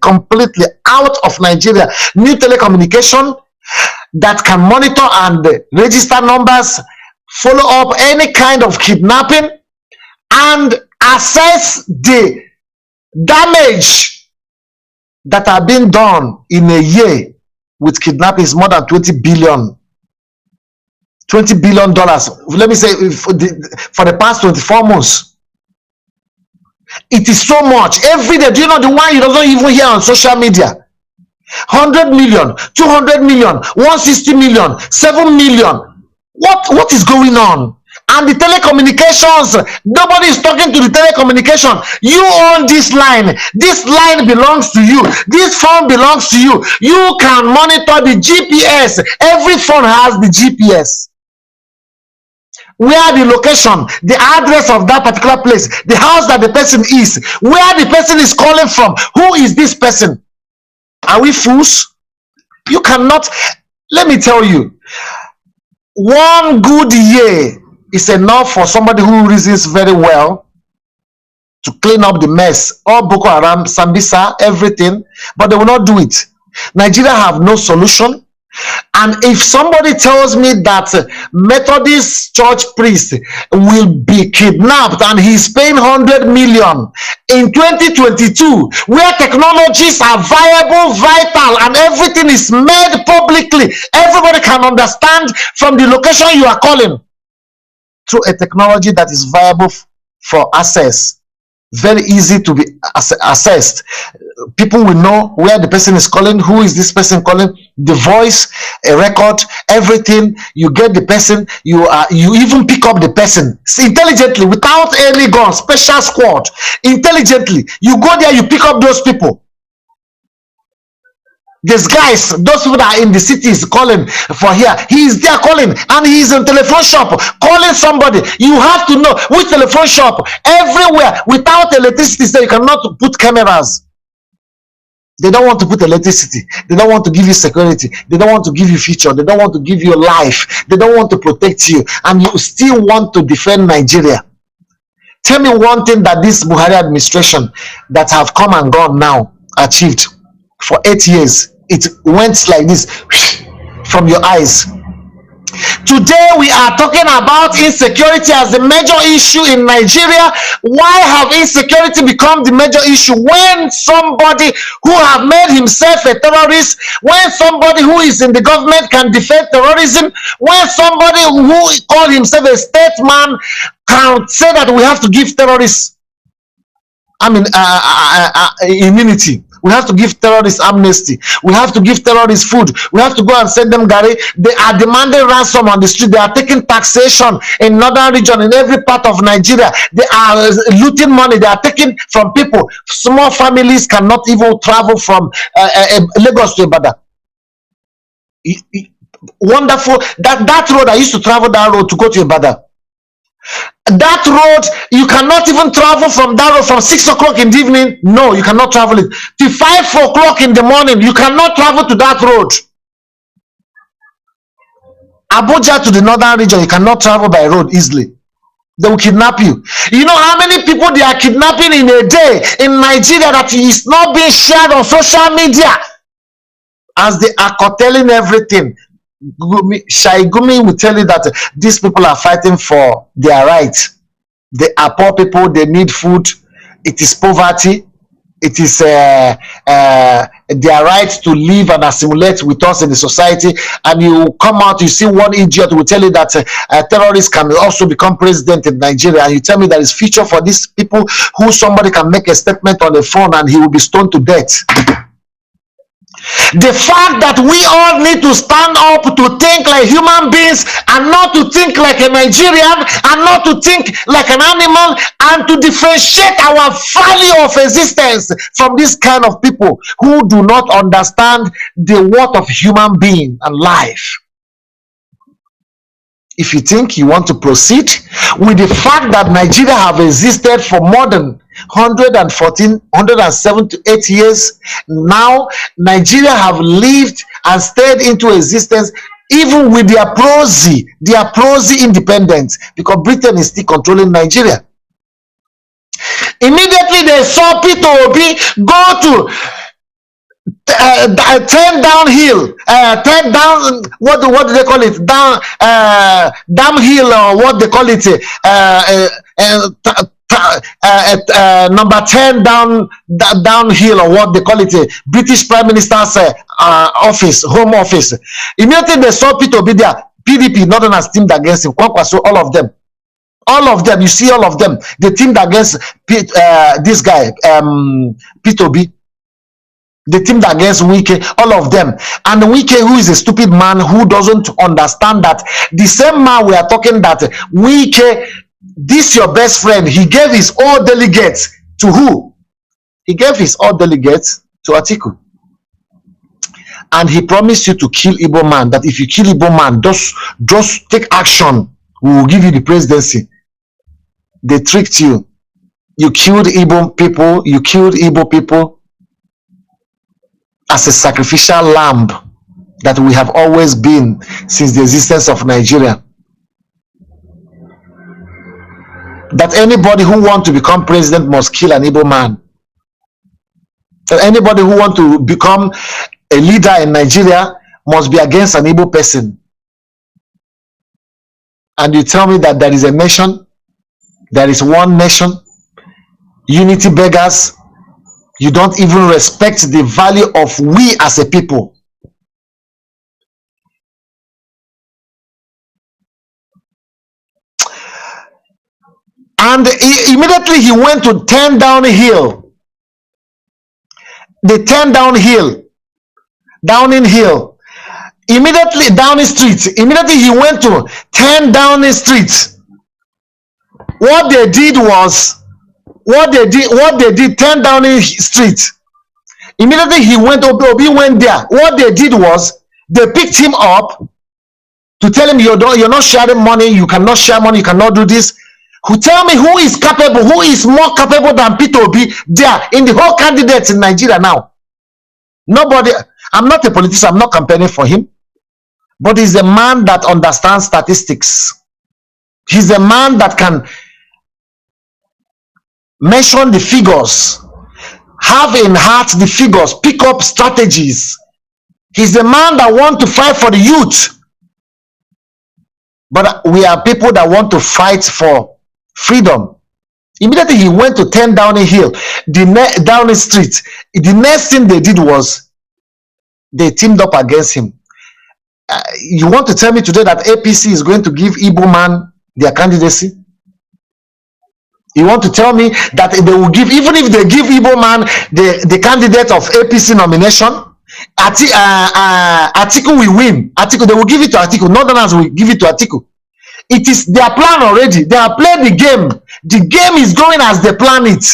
out of Nigeria. New telecommunication that can monitor and register numbers, follow up any kind of kidnapping, and assess the damage that are being done in a year with kidnapping is more than $20 billion. Let me say for the past 24 months. It is so much. Every day, do you know the one you don't even hear on social media? 100 million, 200 million, 160 million, 7 million. What is going on? And the telecommunications, nobody is talking to the telecommunication. You own this line. This line belongs to you. This phone belongs to you. You can monitor the GPS. Every phone has the GPS. Where the location, the address of that particular place, the house that the person is, where the person is calling from, who is this person? Are we fools? You cannot. Let me tell you, one good year is enough for somebody who reasons very well to clean up the mess. All Boko Haram, Sambisa, everything, but they will not do it. Nigeria have no solution. And if somebody tells me that Methodist church priest will be kidnapped and he's paying 100 million in 2022, where technologies are viable, vital, and everything is made publicly, everybody can understand from the location you are calling, through a technology that is viable for access, very easy to be assessed. People will know where the person is calling, who is this person calling, the voice, a record, everything. You get the person, you even pick up the person intelligently without any gun, special squad, intelligently. You go there, you pick up those people. These guys, those people that are in the cities calling for here, he is there calling, and he is in telephone shop calling somebody. You have to know which telephone shop. Everywhere, without electricity, so you cannot put cameras. They don't want to put electricity. They don't want to give you security. They don't want to give you future. They don't want to give you life. They don't want to protect you, and you still want to defend Nigeria. Tell me one thing that this Buhari administration that have come and gone now achieved for 8 years. It went like this from your eyes. Today we are talking about insecurity as the major issue in Nigeria. Why have insecurity become the major issue? When somebody who have made himself a terrorist, when somebody who is in the government can defend terrorism, when somebody who called himself a statesman can say that we have to give terrorists, immunity. We have to give terrorists amnesty. We have to give terrorists food. We have to go and send them Gary. They are demanding ransom on the street. They are taking taxation in northern region, in every part of Nigeria. They are looting money. They are taking from people. Small families cannot even travel from Lagos to Ibadan. Wonderful. That road, I used to travel that road to go to Ibadan. That road, you cannot even travel from that road from 6 o'clock in the evening. No, you cannot travel it. Till 5 o'clock in the morning, you cannot travel to that road. Abuja to the northern region, you cannot travel by road easily. They will kidnap you. You know how many people they are kidnapping in a day in Nigeria that is not being shared on social media? As they are curtailing everything. Shai Gumi will tell you that these people are fighting for their rights. They are poor people, they need food. It is poverty. It is their right to live and assimilate with us in the society. And you come out, you see one idiot will tell you that terrorists can also become president in Nigeria. And you tell me there is future for these people who somebody can make a statement on the phone and he will be stoned to death. The fact that we all need to stand up to think like human beings and not to think like a Nigerian and not to think like an animal and to differentiate our value of existence from this kind of people who do not understand the worth of human being and life. If you think you want to proceed with the fact that Nigeria have existed for more than 178 years, now Nigeria have lived and stayed into existence even with their prosy independence, because Britain is still controlling Nigeria. Immediately they saw Peter Obi go to turn downhill, turn down, what do they call it, downhill, or what they call it, number 10 downhill, or what they call it, British Prime Minister's office, home office. Immediately they saw Peter Obi there, PDP, Northerners teamed against him, Kwankwaso, all of them, you see all of them, they teamed against this guy, Peter Obi. They teamed against Wike, all of them. And Wike, who is a stupid man who doesn't understand that the same man we are talking that Wike, this your best friend, he gave his all delegates to who? He gave his all delegates to Atiku. And he promised you to kill Igbo man, that if you kill Igbo man, just take action, we will give you the presidency. They tricked you. You killed Igbo people, as a sacrificial lamb that we have always been since the existence of Nigeria. That anybody who wants to become president must kill an Igbo man. That anybody who wants to become a leader in Nigeria must be against an Igbo person. And you tell me that there is a nation, there is one nation, unity beggars. You don't even respect the value of we as a people. And immediately he went to turn down a hill. They turned downhill. Immediately down the street. Immediately he went to turn down the street. What they did, turn down the street. Immediately he went, Obi went there. What they did was, they picked him up to tell him, you're not sharing money, you cannot share money, you cannot do this. Who tell me who is capable, who is more capable than Peter Obi there in the whole candidates in Nigeria now? Nobody. I'm not a politician, I'm not campaigning for him. But he's a man that understands statistics. He's a man that can mention the figures, have in heart the figures, pick up strategies. He's a man that wants to fight for the youth. But we are people that want to fight for freedom. Immediately he went to turn down a hill, down the street. The next thing they did was they teamed up against him. You want to tell me today that APC is going to give Igbo man their candidacy? You want to tell me that they will give, even if they give Igbo man the candidate of APC nomination, Atiku will win. Atiku, they will give it to Atiku. Northerners will give it to Atiku. It is their plan already. They have played the game. The game is going as they plan it.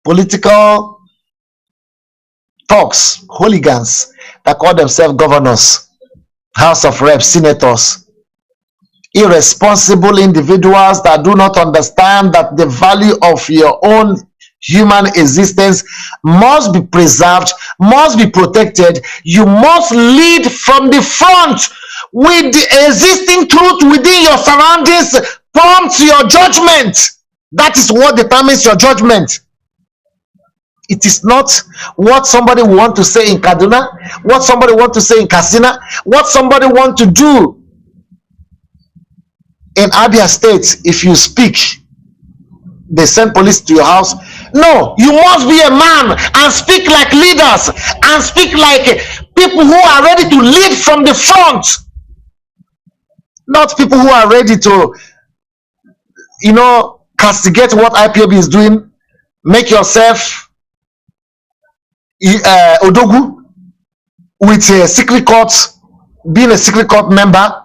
Political talks, hooligans that call themselves governors, House of Reps, senators, irresponsible individuals that do not understand that the value of your own human existence must be preserved, must be protected. You must lead from the front with the existing truth within your surroundings. Prompt your judgment. That is what determines your judgment. It is not what somebody want to say in Kaduna, what somebody want to say in Katsina, what somebody want to do in Abia State. If you speak, they send police to your house. No, you must be a man and speak like leaders and speak like people who are ready to lead from the front, not people who are ready to, castigate what IPOB is doing. Make yourself Odogu with a secret court, being a secret court member,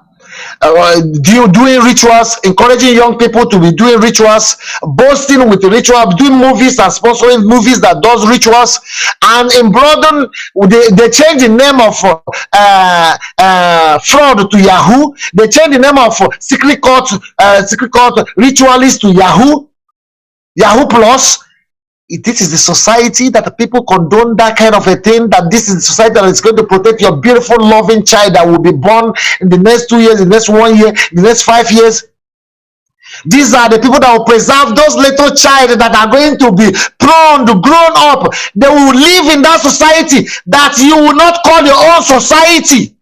doing rituals, encouraging young people to be doing rituals, boasting with the ritual, doing movies and sponsoring movies that does rituals, and embroider. They change the name of fraud to Yahoo. They change the name of secret court ritualist to Yahoo Plus. This is the society that people condone that kind of a thing, that this is the society that is going to protect your beautiful, loving child that will be born in the next 2 years, in the next 1 year, in the next 5 years. These are the people that will preserve those little child that are going to be grown up. They will live in that society that you will not call your own society.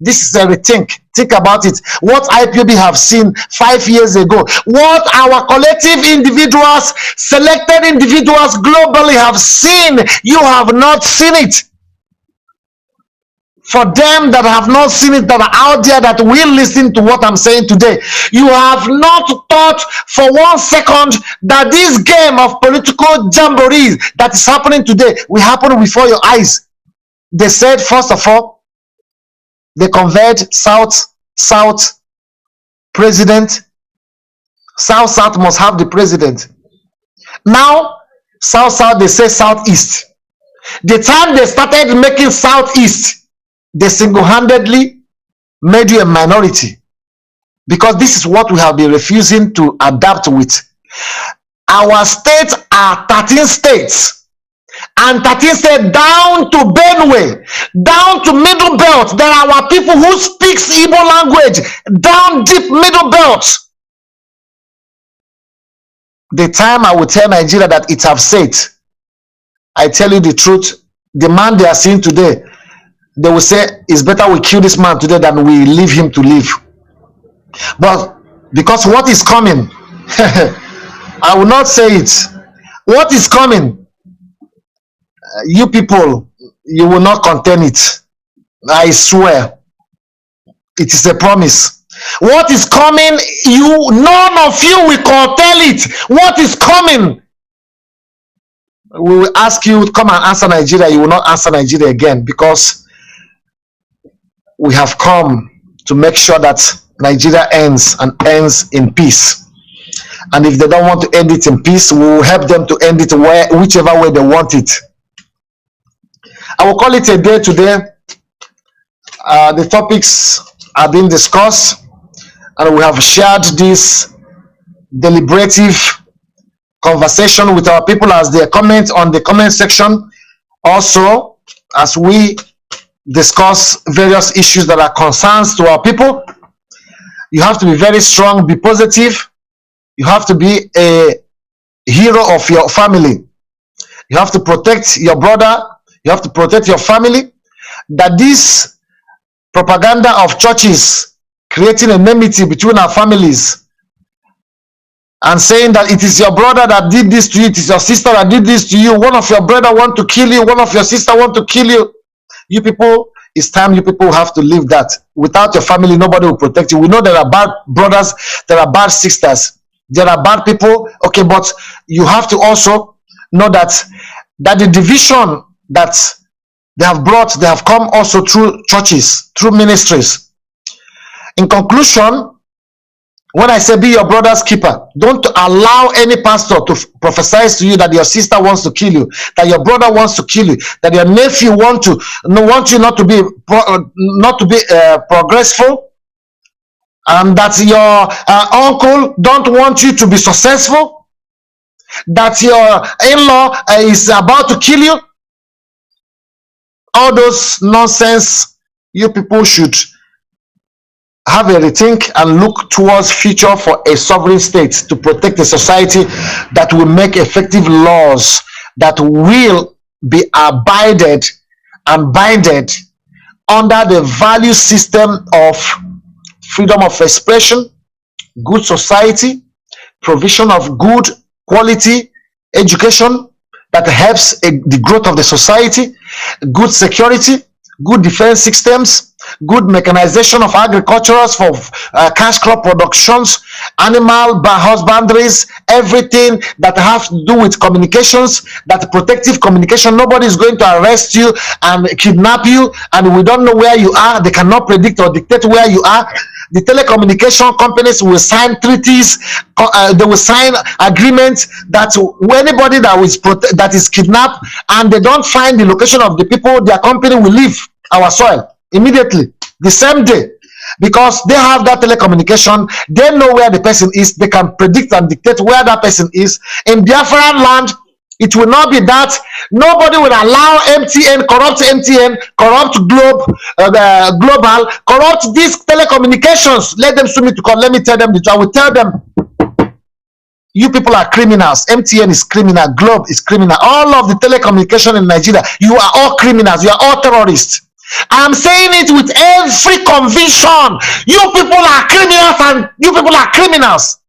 This is a rethink. Think about it. What IPOB have seen 5 years ago, what our collective individuals, selected individuals globally have seen, you have not seen it. For them that have not seen it, that are out there, that will listen to what I'm saying today, you have not thought for 1 second that this game of political jamborees that is happening today will happen before your eyes. They said, first of all, they convert South president. South must have the president. Now, South, they say Southeast. The time they started making Southeast, they single-handedly made you a minority. Because this is what we have been refusing to adapt with. Our states are 13 states. And 13 states down to Benue, down to Middle Belt. There are our people who speaks Igbo language down deep Middle Belt. The time I will tell Nigeria that it have said, I tell you the truth, the man they are seeing today, they will say it's better we kill this man today than we leave him to live. But because what is coming, I will not say it. What is coming? You people, you will not contain it. I swear. It is a promise. What is coming, none of you will curtail it. What is coming? We will ask you to come and answer Nigeria. You will not answer Nigeria again, because we have come to make sure that Nigeria ends in peace. And if they don't want to end it in peace, we will help them to end it whichever way they want it. I will call it a day today. The topics are being discussed, and we have shared this deliberative conversation with our people as they comment on the comment section. Also, as we discuss various issues that are concerns to our people, you have to be very strong, be positive. You have to be a hero of your family. You have to protect your brother. You have to protect your family. That this propaganda of churches creating enmity between our families and saying that it is your brother that did this to you, it is your sister that did this to you, one of your brother want to kill you, one of your sister want to kill you. You people, it's time you people have to leave that. Without your family, nobody will protect you. We know there are bad brothers, there are bad sisters, there are bad people, okay, but you have to also know that the division that they have come also through churches, through ministries. In conclusion, when I say be your brother's keeper, don't allow any pastor to prophesy to you that your sister wants to kill you, that your brother wants to kill you, that your nephew want you not to be progressful, and that your uncle don't want you to be successful. that your in-law is about to kill you. All those nonsense, you people should have a rethink and look towards future for a sovereign state to protect a society that will make effective laws that will be abided and binded under the value system of freedom of expression, good society, provision of good quality education that helps the growth of the society, good security, good defense systems, good mechanization of agricultures for cash crop productions, animal husbandries, everything that have to do with communications, that protective communication. Nobody is going to arrest you and kidnap you, and we don't know where you are. They cannot predict or dictate where you are. The telecommunication companies will sign treaties, they will sign agreements that anybody that is kidnapped and they don't find the location of the people, their company will leave our soil immediately, the same day, because they have that telecommunication. They know where the person is. They can predict and dictate where that person is. In Biafran land, it will not be that. Nobody will allow MTN, corrupt Global, corrupt these telecommunications. Let them sue me to court. Let me tell them the truth. I will tell them, you people are criminals. MTN is criminal. Globe is criminal. All of the telecommunication in Nigeria, you are all criminals. You are all terrorists. I am saying it with every conviction. You people are criminals, and you people are criminals.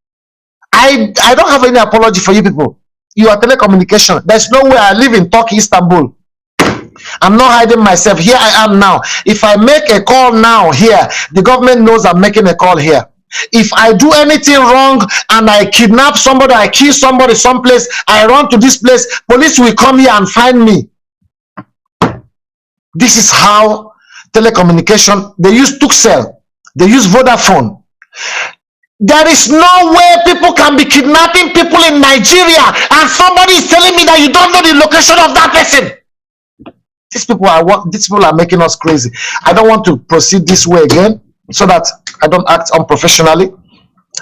I don't have any apology for you people. You are telecommunication. There's no way. I live in Turkey, Istanbul. I'm not hiding myself. Here I am now. If I make a call now here, the government knows I'm making a call here. If I do anything wrong and I kidnap somebody, I kill somebody someplace, I run to this place, police will come here and find me. This is how telecommunication, they use Tuxel, they use Vodafone. There is no way people can be kidnapping people in Nigeria and somebody is telling me that you don't know the location of that person. These people are making us crazy. I don't want to proceed this way again so that I don't act unprofessionally.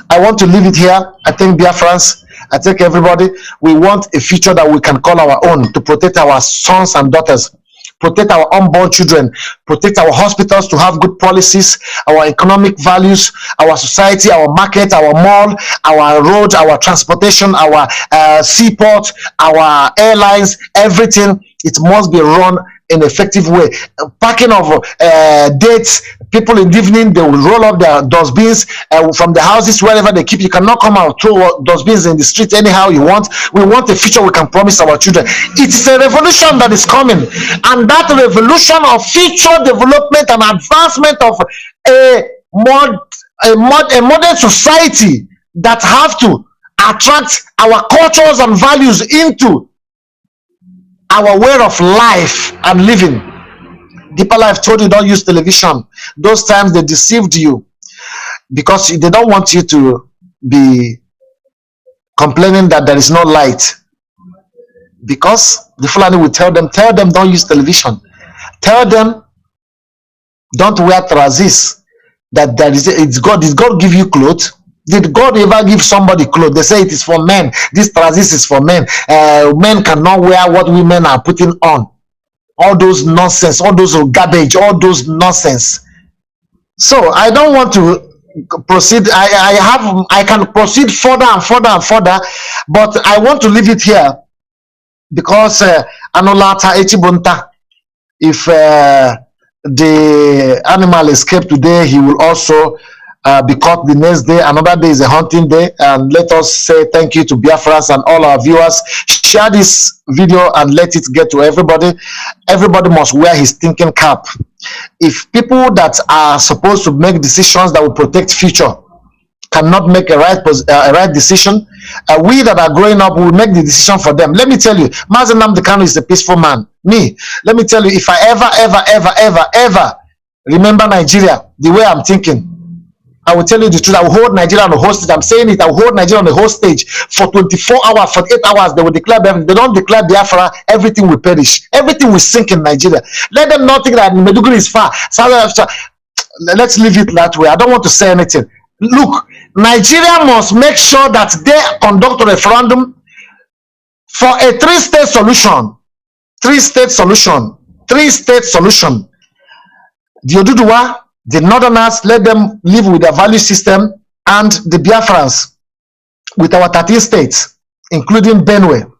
I want to leave it here. I thank Biafrans. I thank everybody. We want a future that we can call our own to protect our sons and daughters, protect our unborn children, protect our hospitals to have good policies, our economic values, our society, our market, our mall, our roads, our transportation, our seaport, our airlines, everything. It must be run in an effective way. Parking of dates, people in the evening, they will roll up their dustbins from the houses, wherever they keep. You cannot come out, throw dustbins in the street anyhow you want. We want a future we can promise our children. It's a revolution that is coming, and that revolution of future development and advancement of a modern society that have to attract our cultures and values into our way of life and living. Deeper Life told you don't use television. Those times they deceived you because they don't want you to be complaining that there is no light. Because the Fulani will tell them don't use television. Tell them don't wear trousers. That there is it's God. Did God give you clothes? Did God ever give somebody clothes? They say it is for men. This trousers is for men. Men cannot wear what women are putting on. All those nonsense, all those garbage, all those nonsense. So I don't want to proceed. I can proceed further and further and further, but I want to leave it here because Anolata Echibunta, if the animal escaped today, he will also be caught the next day. Another day is a hunting day, and let us say thank you to Biafrans and all our viewers. Share this video and let it get to everybody. Everybody must wear his thinking cap. If people that are supposed to make decisions that will protect future cannot make a right decision, we that are growing up will make the decision for them. Let me tell you, Mazi Nnamdi Kanu is a peaceful man. Me, let me tell you, if I ever remember Nigeria the way I'm thinking, I will tell you the truth. I will hold Nigeria on the hostage. I'm saying it. I will hold Nigeria on the hostage for 24 hours, 48 hours. They will declare Biafra. If they don't declare Biafra, everything will perish. Everything will sink in Nigeria. Let them not think that Meduguri is far. Let's leave it that way. I don't want to say anything. Look, Nigeria must make sure that they conduct a referendum for a three-state solution. Three-state solution. Three-state solution. The Oduduwa, the Northerners, let them live with their value system, and the Biafrans with our 13 states, including Benue,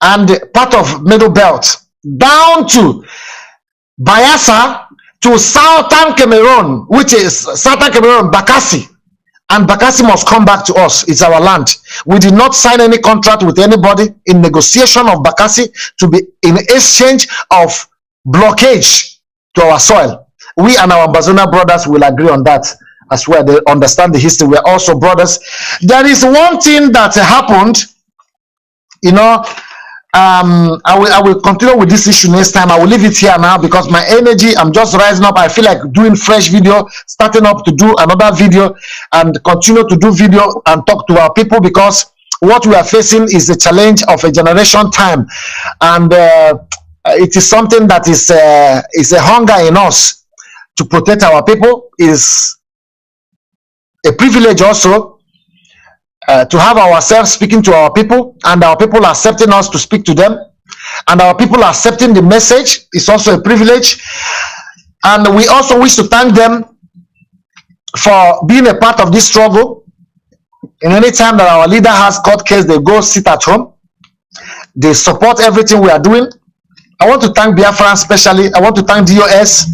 and part of Middle Belt, down to Bayelsa, to Southern Cameroon, which is Southern Cameroon, Bakassi. And Bakassi must come back to us. It's our land. We did not sign any contract with anybody in negotiation of Bakassi to be in exchange of blockage to our soil. We and our Bazuna brothers will agree on that as well. They understand the history. We're also brothers. There is one thing that happened, you know. I will continue with this issue next time. I will leave it here now because my energy, I'm just rising up. I feel like doing fresh video, starting up to do another video and continue to do video and talk to our people, because what we are facing is the challenge of a generation time, and it is something that is a hunger in us to protect our people. Is a privilege also to have ourselves speaking to our people, and our people accepting us to speak to them, and our people accepting the message is also a privilege. And we also wish to thank them for being a part of this struggle. In any time that our leader has court case, they go sit at home. They support everything we are doing. I want to thank Biafra especially. I want to thank DOS.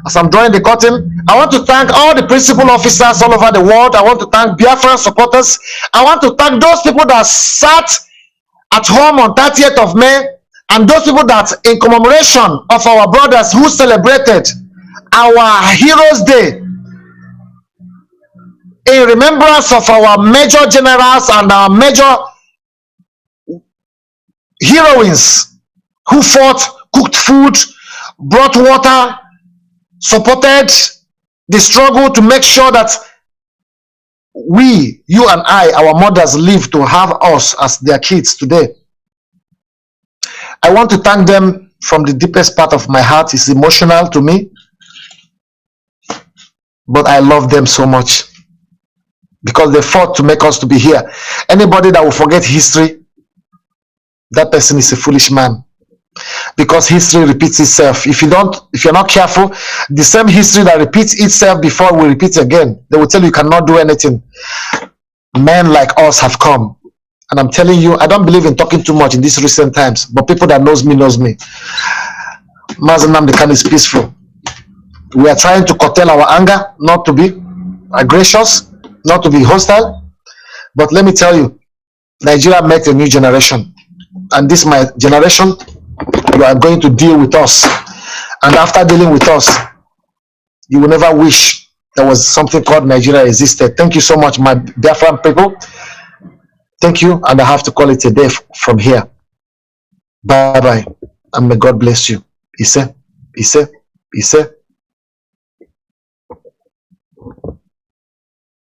As I'm drawing the curtain, I want to thank all the principal officers all over the world. I want to thank Biafran supporters. I want to thank those people that sat at home on 30th of May, and those people that, in commemoration of our brothers who celebrated our Heroes Day, in remembrance of our major generals and our major heroines who fought, cooked food, brought water, supported the struggle to make sure that we, you and I, our mothers, live to have us as their kids today. I want to thank them from the deepest part of my heart. It's emotional to me, but I love them so much because they fought to make us to be here. Anybody that will forget history, that person is a foolish man. Because history repeats itself. If you're not careful, the same history that repeats itself before will repeat again. They will tell you cannot do anything. Men like us have come, and I'm telling you, I don't believe in talking too much in these recent times, but people that knows me. Mazi Nnamdi Kanu is peaceful. We are trying to curtail our anger, not to be aggressive, not to be hostile. But let me tell you, Nigeria met a new generation, and this my generation. You are going to deal with us, and after dealing with us, you will never wish there was something called Nigeria existed. Thank you so much, my Biafran people. Thank you, and I have to call it a day from here. Bye bye, and may God bless you. Ise, Ise, Ise.